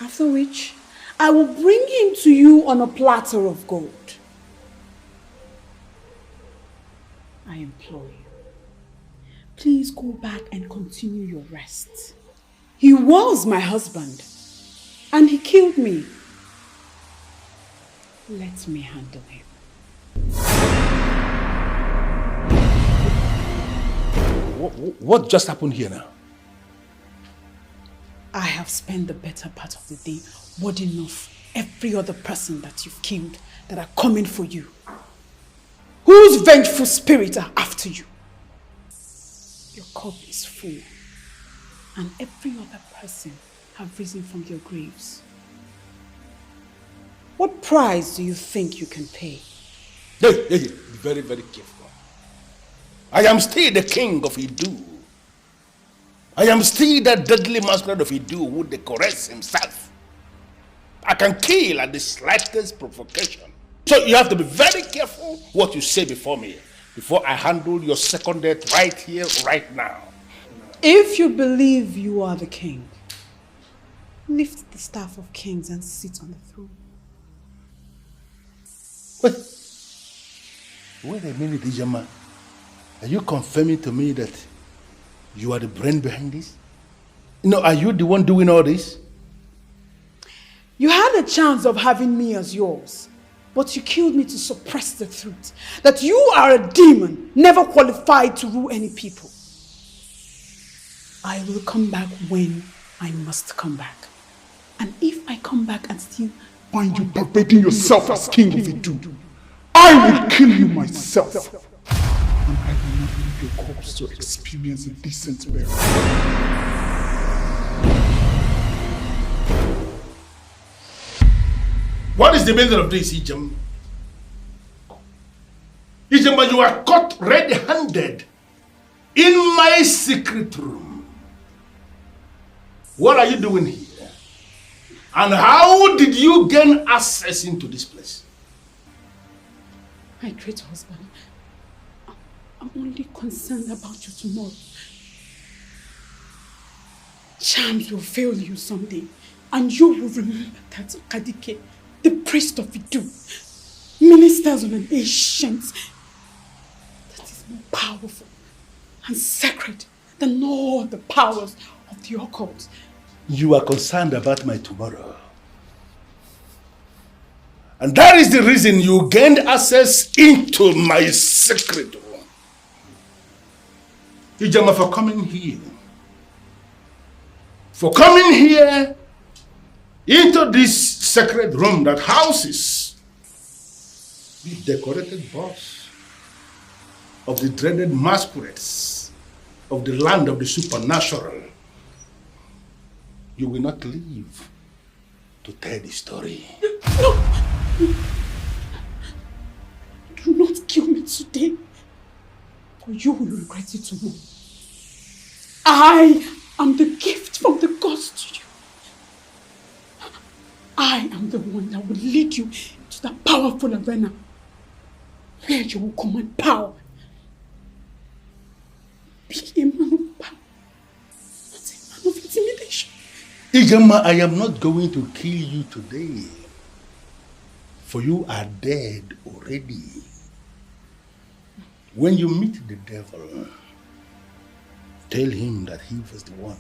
After which, I will bring him to you on a platter of gold. I implore you, please go back and continue your rest. He was my husband, and he killed me. Let me handle him. What just happened here now? I have spent the better part of the day warding off every other person that you've killed that are coming for you. Whose vengeful spirit are after you? Your cup is full. and every other person have risen from their graves. What price do you think you can pay? Hey, be very, very careful. I am still the king of Idu. I am still that deadly masquerade of Idu who decorates himself. I can kill at the slightest provocation. So you have to be very careful what you say before me, before I handle your second death right here, right now. If you believe you are the king, lift the staff of kings and sit on the throne. Wait a minute, Ijama. Are you confirming to me that you are the brain behind this? Are you the one doing all this? You had a chance of having me as yours, but you killed me to suppress the truth that you are a demon, never qualified to rule any people. I will come back when I must come back. And if I come back and still find you perpetrating yourself as king of Idu, I will kill you myself. And I will not leave your corpse to experience a decent burial. What is the meaning of this, Ijam? Ijam, you are caught red-handed in my secret room. What are you doing here? And how did you gain access into this place? My great husband, I'm only concerned about you tomorrow. Charms will fail you someday, and you will remember that Kadike, the priest of Idu, ministers of an ancient that is more powerful and sacred than all the powers of the occult. You are concerned about my tomorrow. And that is the reason you gained access into my secret room. Ijama, for coming here. For coming here into this sacred room that houses the decorated boss of the dreaded masquerades of the land of the supernatural. You will not live to tell the story. No! Do not kill me today, or you will regret it tomorrow. I am the gift from the gods to you. I am the one that will lead you to that powerful arena where you will command power. Be a man of power, not a man of intimidation. Ijama, I am not going to kill you today, for you are dead already. When you meet the devil, tell him that he was the one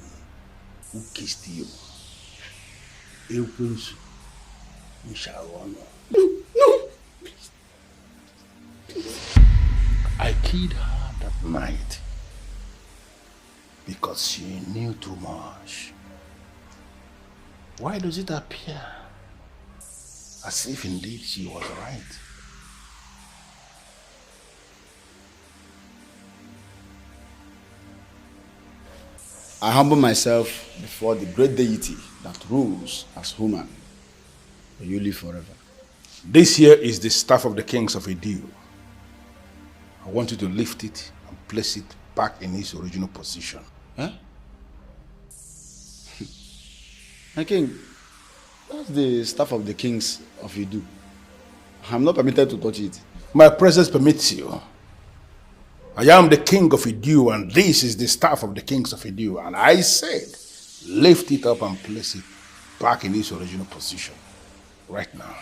who kissed you. We shall honor. No, please. I killed her that night because she knew too much. Why does it appear as if indeed she was right? I humble myself before the great deity that rules as human. May you live forever. This here is the staff of the kings of Idu. I want you to lift it and place it back in its original position. Huh? My king, that's the staff of the kings of Idu. I'm not permitted to touch it. My presence permits you. I am the king of Idu, and this is the staff of the kings of Idu. And I said, lift it up and place it back in its original position. Right now.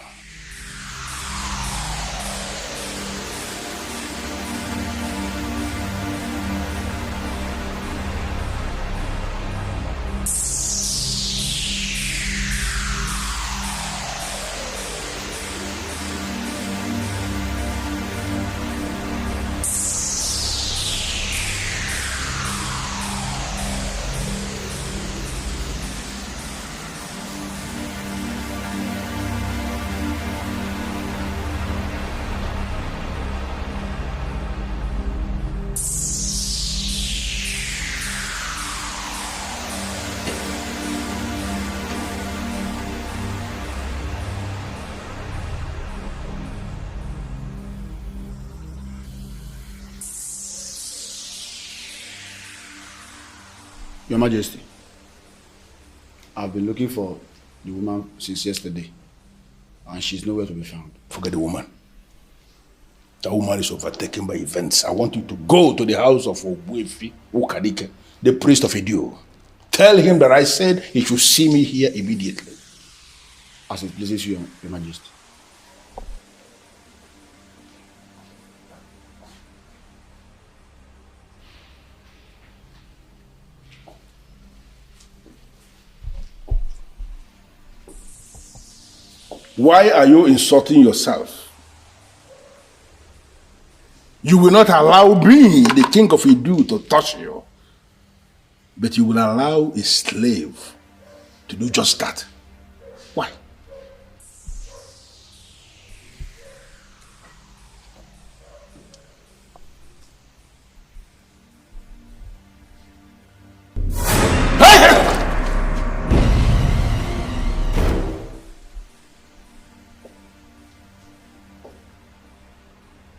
Your Majesty, I've been looking for the woman since yesterday, and she's nowhere to be found. Forget the woman. The woman is overtaken by events. I want you to go to the house of Ogbuefi Ukadike, the priest of Edo. Tell him that I said he should see me here immediately. As it pleases you, Your Majesty. Why are you insulting yourself? You will not allow me, the king of Edo, to touch you. But you will allow a slave to do just that. Why?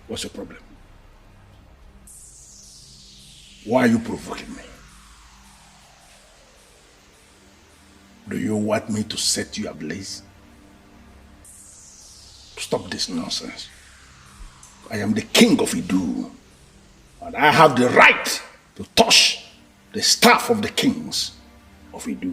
What's your problem? Why are you provoking me? Do you want me to set you ablaze? Stop this nonsense. I am the king of Edo, and I have the right to touch the staff of the kings of Edo.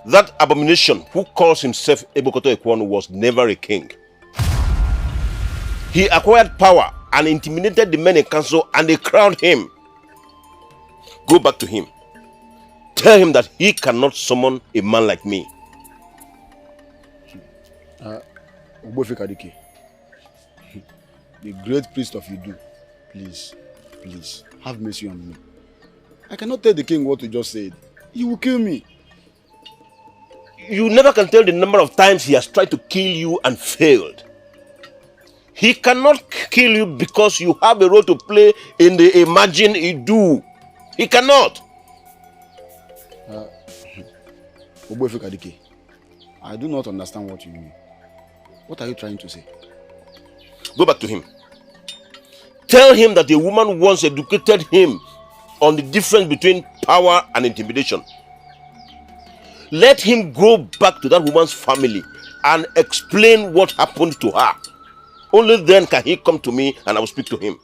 That abomination who calls himself Ebokoto Ekwonu was never a king. He acquired power and intimidated the men in council, and they crowned him. Go back to him. Tell him that he cannot summon a man like me. Ogbuefi Kadike, the great priest of Edo, please, have mercy on me. I cannot tell the king what you just said. He will kill me. You never can tell the number of times he has tried to kill you and failed. He cannot kill you because you have a role to play in the Imagine Edo. He cannot. Ogbuefi Kadike, I do not understand what you mean. What are you trying to say? Go back to him. Tell him that a woman once educated him on the difference between power and intimidation. Let him go back to that woman's family and explain what happened to her. Only then can he come to me and I will speak to him.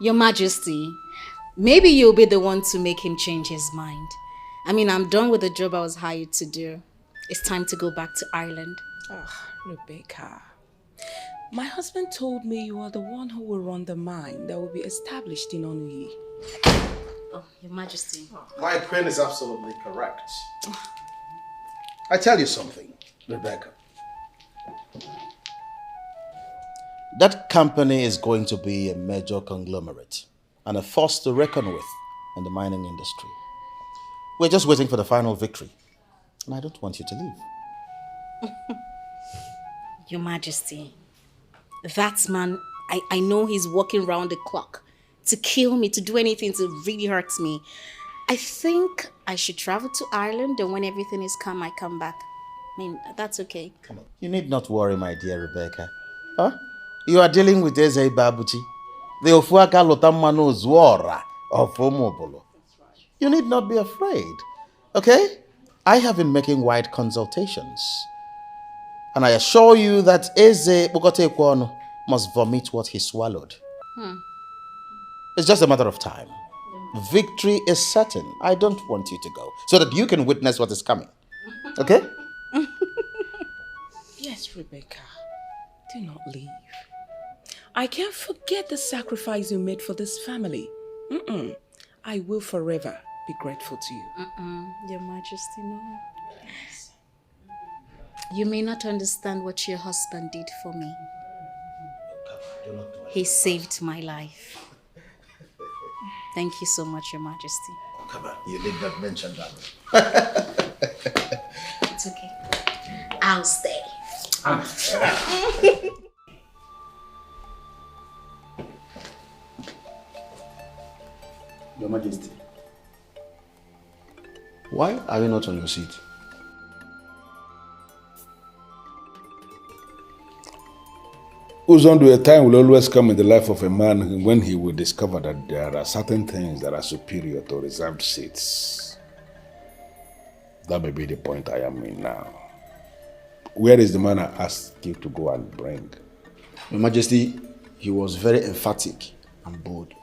Your Majesty, maybe you'll be the one to make him change his mind. I mean, I'm done with the job I was hired to do. It's time to go back to Ireland. Rebecca, my husband told me you are the one who will run the mine that will be established in Onuyi. Oh, Your Majesty. My queen is absolutely correct. I tell you something, Rebecca. That company is going to be a major conglomerate and a force to reckon with in the mining industry. We're just waiting for the final victory. And I don't want you to leave. Your Majesty, that man, I know he's working round the clock to kill me, to do anything to really hurt me. I think I should travel to Ireland, and when everything is calm, I come back. I mean, that's okay. Come on. You need not worry, my dear Rebecca. Huh? You are dealing with Eze Babuchi, the Ofuaka Lotamano Zwara of Omobolo. You need not be afraid, okay? I have been making wide consultations, and I assure you that Eze Bokote Ekwono must vomit what he swallowed. It's just a matter of time. Victory is certain. I don't want you to go, so that you can witness what is coming. Okay? Yes, Rebecca. Do not leave. I can't forget the sacrifice you made for this family. I will forever be grateful to you. Your Majesty, no. You may not understand what your husband did for me. He saved my life. Thank you so much, Your Majesty. Oh, come on, you did not mention that. It's okay. I'll stay. Your Majesty, why are you not on your seat? Uzondo, a time will always come in the life of a man when he will discover that there are certain things that are superior to reserved seats. That may be the point I am in now. Where is the man I asked you to go and bring? Your Majesty, he was very emphatic and bold.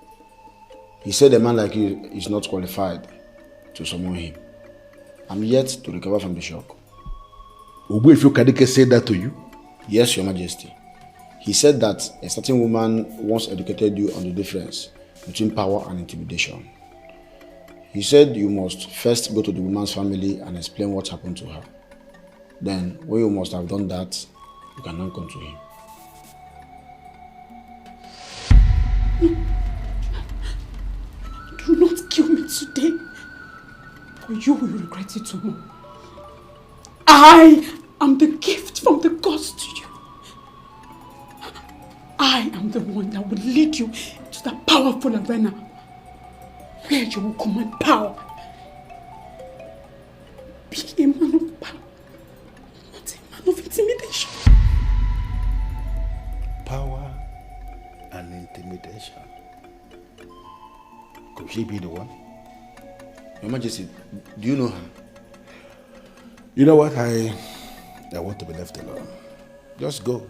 He said a man like you is not qualified to summon him. I'm yet to recover from the shock. If you Kadike said that to you? Yes, Your Majesty. He said that a certain woman once educated you on the difference between power and intimidation. He said you must first go to the woman's family and explain what happened to her. Then, when you must have done that, you can now come to him. Do not kill me today, or you will regret it tomorrow. I am the gift from the gods to you. I am the one that will lead you to the powerful arena where you will command power. Be a man of power, not a man of intimidation. Power and intimidation. Could she be the one? Your Majesty, do you know her? You know what? I want to be left alone. Just go.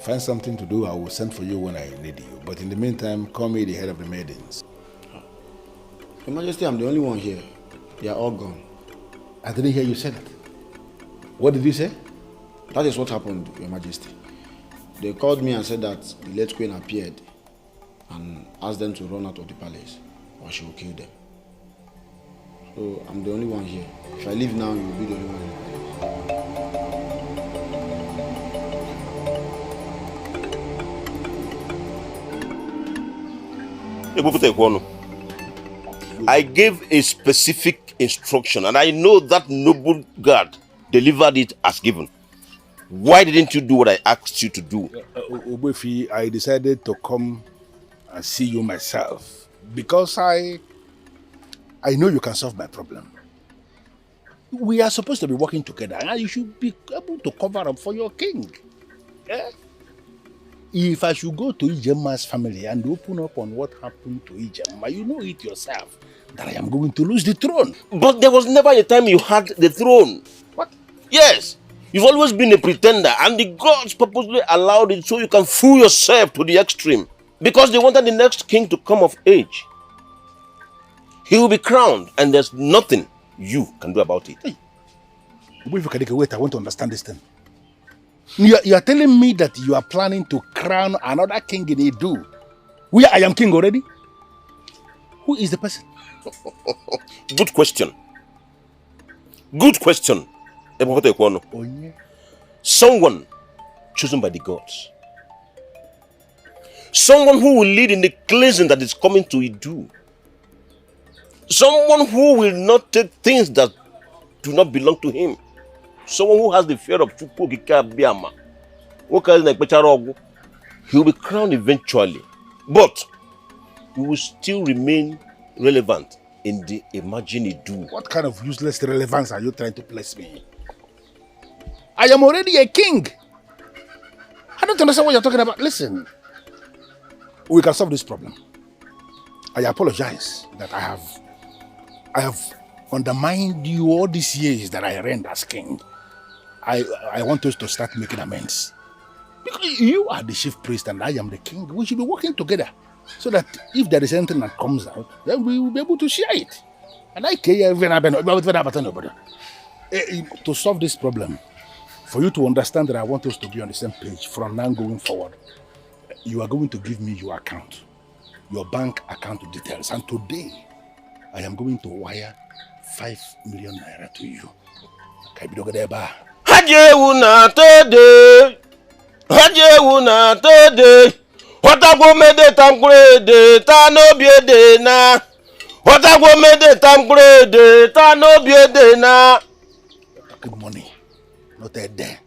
Find something to do. I will send for you when I need you. But in the meantime, call me the head of the maidens. Your Majesty, I'm the only one here. They are all gone. I didn't hear you say that. What did you say? That is what happened, Your Majesty. They called me and said that the late queen appeared and asked them to run out of the palace or she will kill them. So I'm the only one here. If I leave now, you will be the only one in the palace. I gave a specific instruction and I know that noble guard delivered it as given. Why didn't you do what I asked you to do? Obefi, I decided to come and see you myself because I know you can solve my problem. We are supposed to be working together and you should be able to cover up for your king. Yeah? If I should go to Ijema's family and open up on what happened to Ijema, you know it yourself that I am going to lose the throne. But there was never a time you had the throne. What? Yes. You've always been a pretender and the gods purposely allowed it so you can fool yourself to the extreme. Because they wanted the next king to come of age. He will be crowned and there's nothing you can do about it. Hey. Wait, I want to understand this thing. You are telling me that you are planning to crown another king in Edo, where I am king already? Who is the person? Good question. Good question. Oh, yeah. Someone chosen by the gods. Someone who will lead in the cleansing that is coming to Edo. Someone who will not take things that do not belong to him. Someone who has the fear of Chukwu Biama. He will be crowned eventually. But he will still remain relevant in the imagined Edo. What kind of useless relevance are you trying to place me in? I am already a king. I don't understand what you're talking about. Listen, we can solve this problem. I apologize that I have undermined you all these years that I reigned as king. I want us to start making amends. Because you are the chief priest and I am the king. We should be working together so that if there is anything that comes out, then we will be able to share it. And I care to solve this problem. For you to understand that I want us to be on the same page from now going forward, you are going to give me your account, your bank account details. And today, I am going to wire 5 million naira to you. What I go made it I'm great, no be a day na. What I go made it I'm great, no be a day na. Talking money, not a day.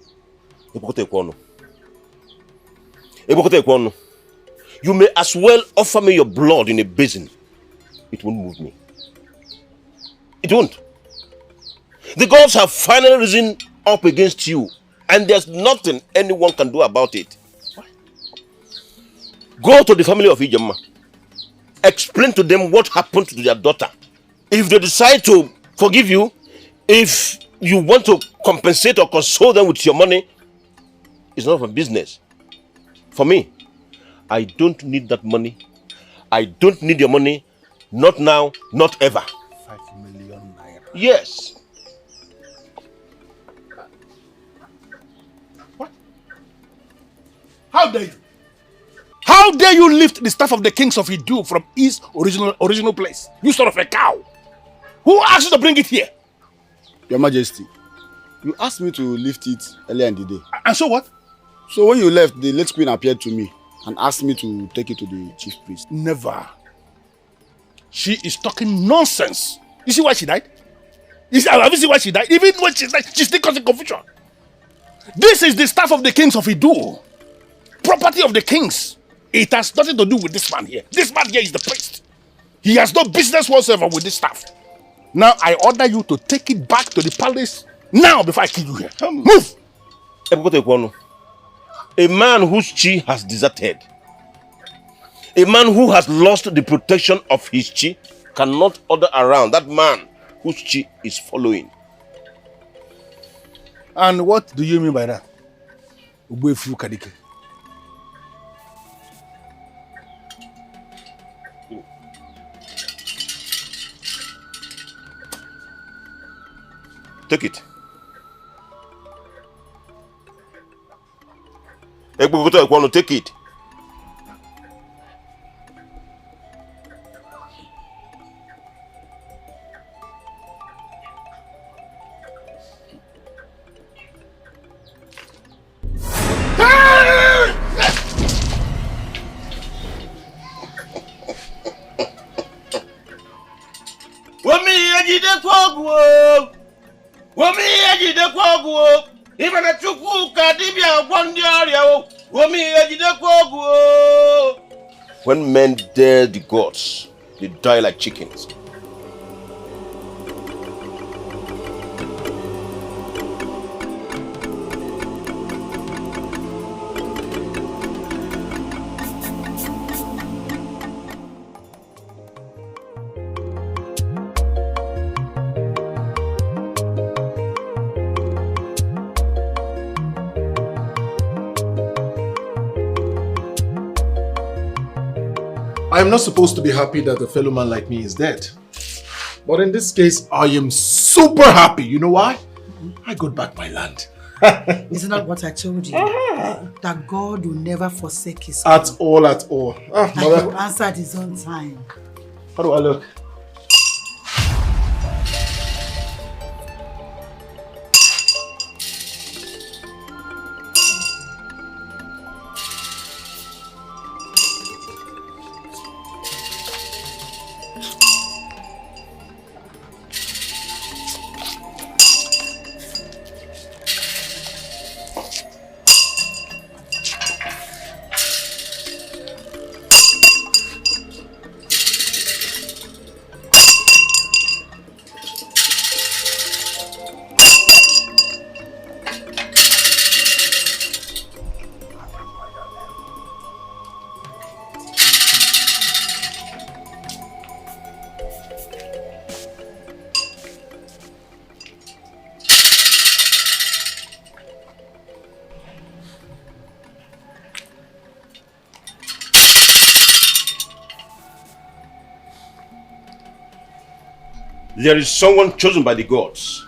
You may as well offer me your blood in a basin. It won't move me. It won't. The gods have finally risen up against you, and there's nothing anyone can do about it. Go to the family of Ijoma. Explain to them what happened to their daughter. If they decide to forgive you, if you want to compensate or console them with your money, it's none of my business. For me, I don't need that money. I don't need your money. Not now, not ever. 5 million naira. Yes. What? How dare you? How dare you lift the staff of the kings of Idu from his original place? You son of a cow! Who asked you to bring it here? Your Majesty, you asked me to lift it earlier in the day. And so what? So when you left, the late queen appeared to me and asked me to take it to the chief priest. Never. She is talking nonsense. You see why she died? Have you seen why she died? Even when she died, she's still causing confusion. This is the staff of the kings of Idu. Property of the kings. It has nothing to do with this man here. This man here is the priest. He has no business whatsoever with this staff. Now I order you to take it back to the palace now before I kill you here. Move! A man whose chi has deserted, a man who has lost the protection of his chi, cannot order around that man whose chi is following. And what do you mean by that? Ugezu Kadike. Take it. Take it. When men dare the gods, they die like chickens. I am not supposed to be happy that a fellow man like me is dead. But in this case, I am super happy. You know why? I got back my land. Isn't that what I told you? That God will never forsake his At all, at all. And he will answer at his own time. How do I look? There is someone chosen by the gods.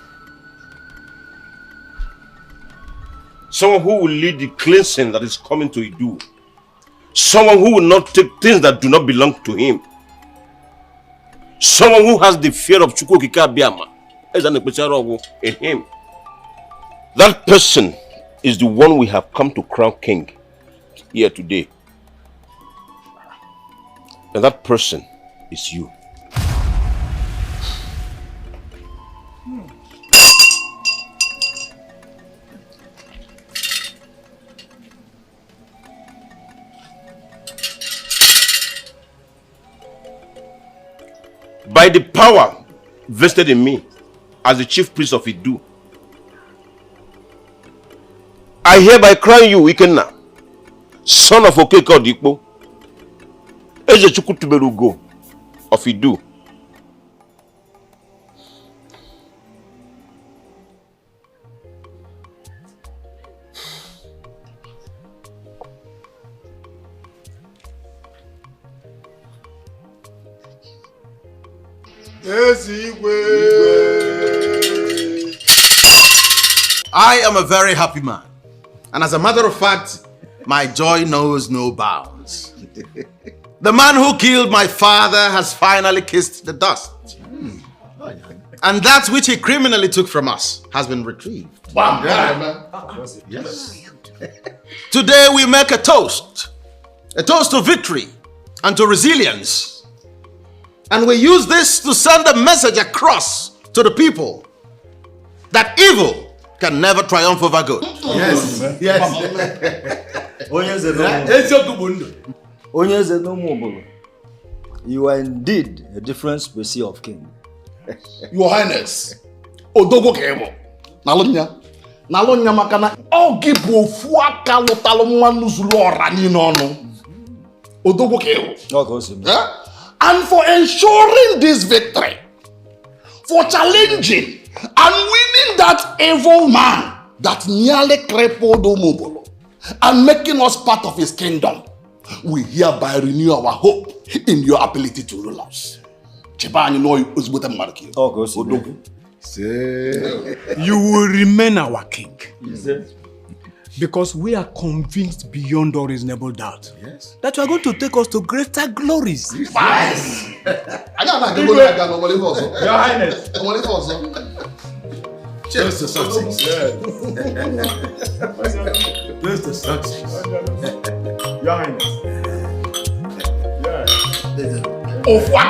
Someone who will lead the cleansing that is coming to Idu. Someone who will not take things that do not belong to him. Someone who has the fear of Chukwukika Biama in him. That person is the one we have come to crown king here today. And that person is you. By the power vested in me as the chief priest of Idu, I hereby crown you, Ikenna, son of Okeko Dikpo, Ejike of Idu. I am a very happy man. And as a matter of fact, my joy knows no bounds. The man who killed my father has finally kissed the dust. And that which he criminally took from us has been retrieved. Wow. Yes. Today we make a toast to victory and to resilience. And we use this to send a message across to the people that evil can never triumph over good. Yes. You are indeed a different species of king. Your Highness, Odogo Kemo. Nalonya makana ogibo fuaka lotalo manuzulora ni nono. Odogo Kemo. And for ensuring this victory, for challenging and winning that evil man that nearly crippled Omobolo and making us part of his kingdom, we hereby renew our hope in your ability to rule us. You will remain our king. Because we are convinced beyond all reasonable doubt that you are going to take us to greater glories. Your Highness. Just the success. Just the success. Your Highness. Oh, what?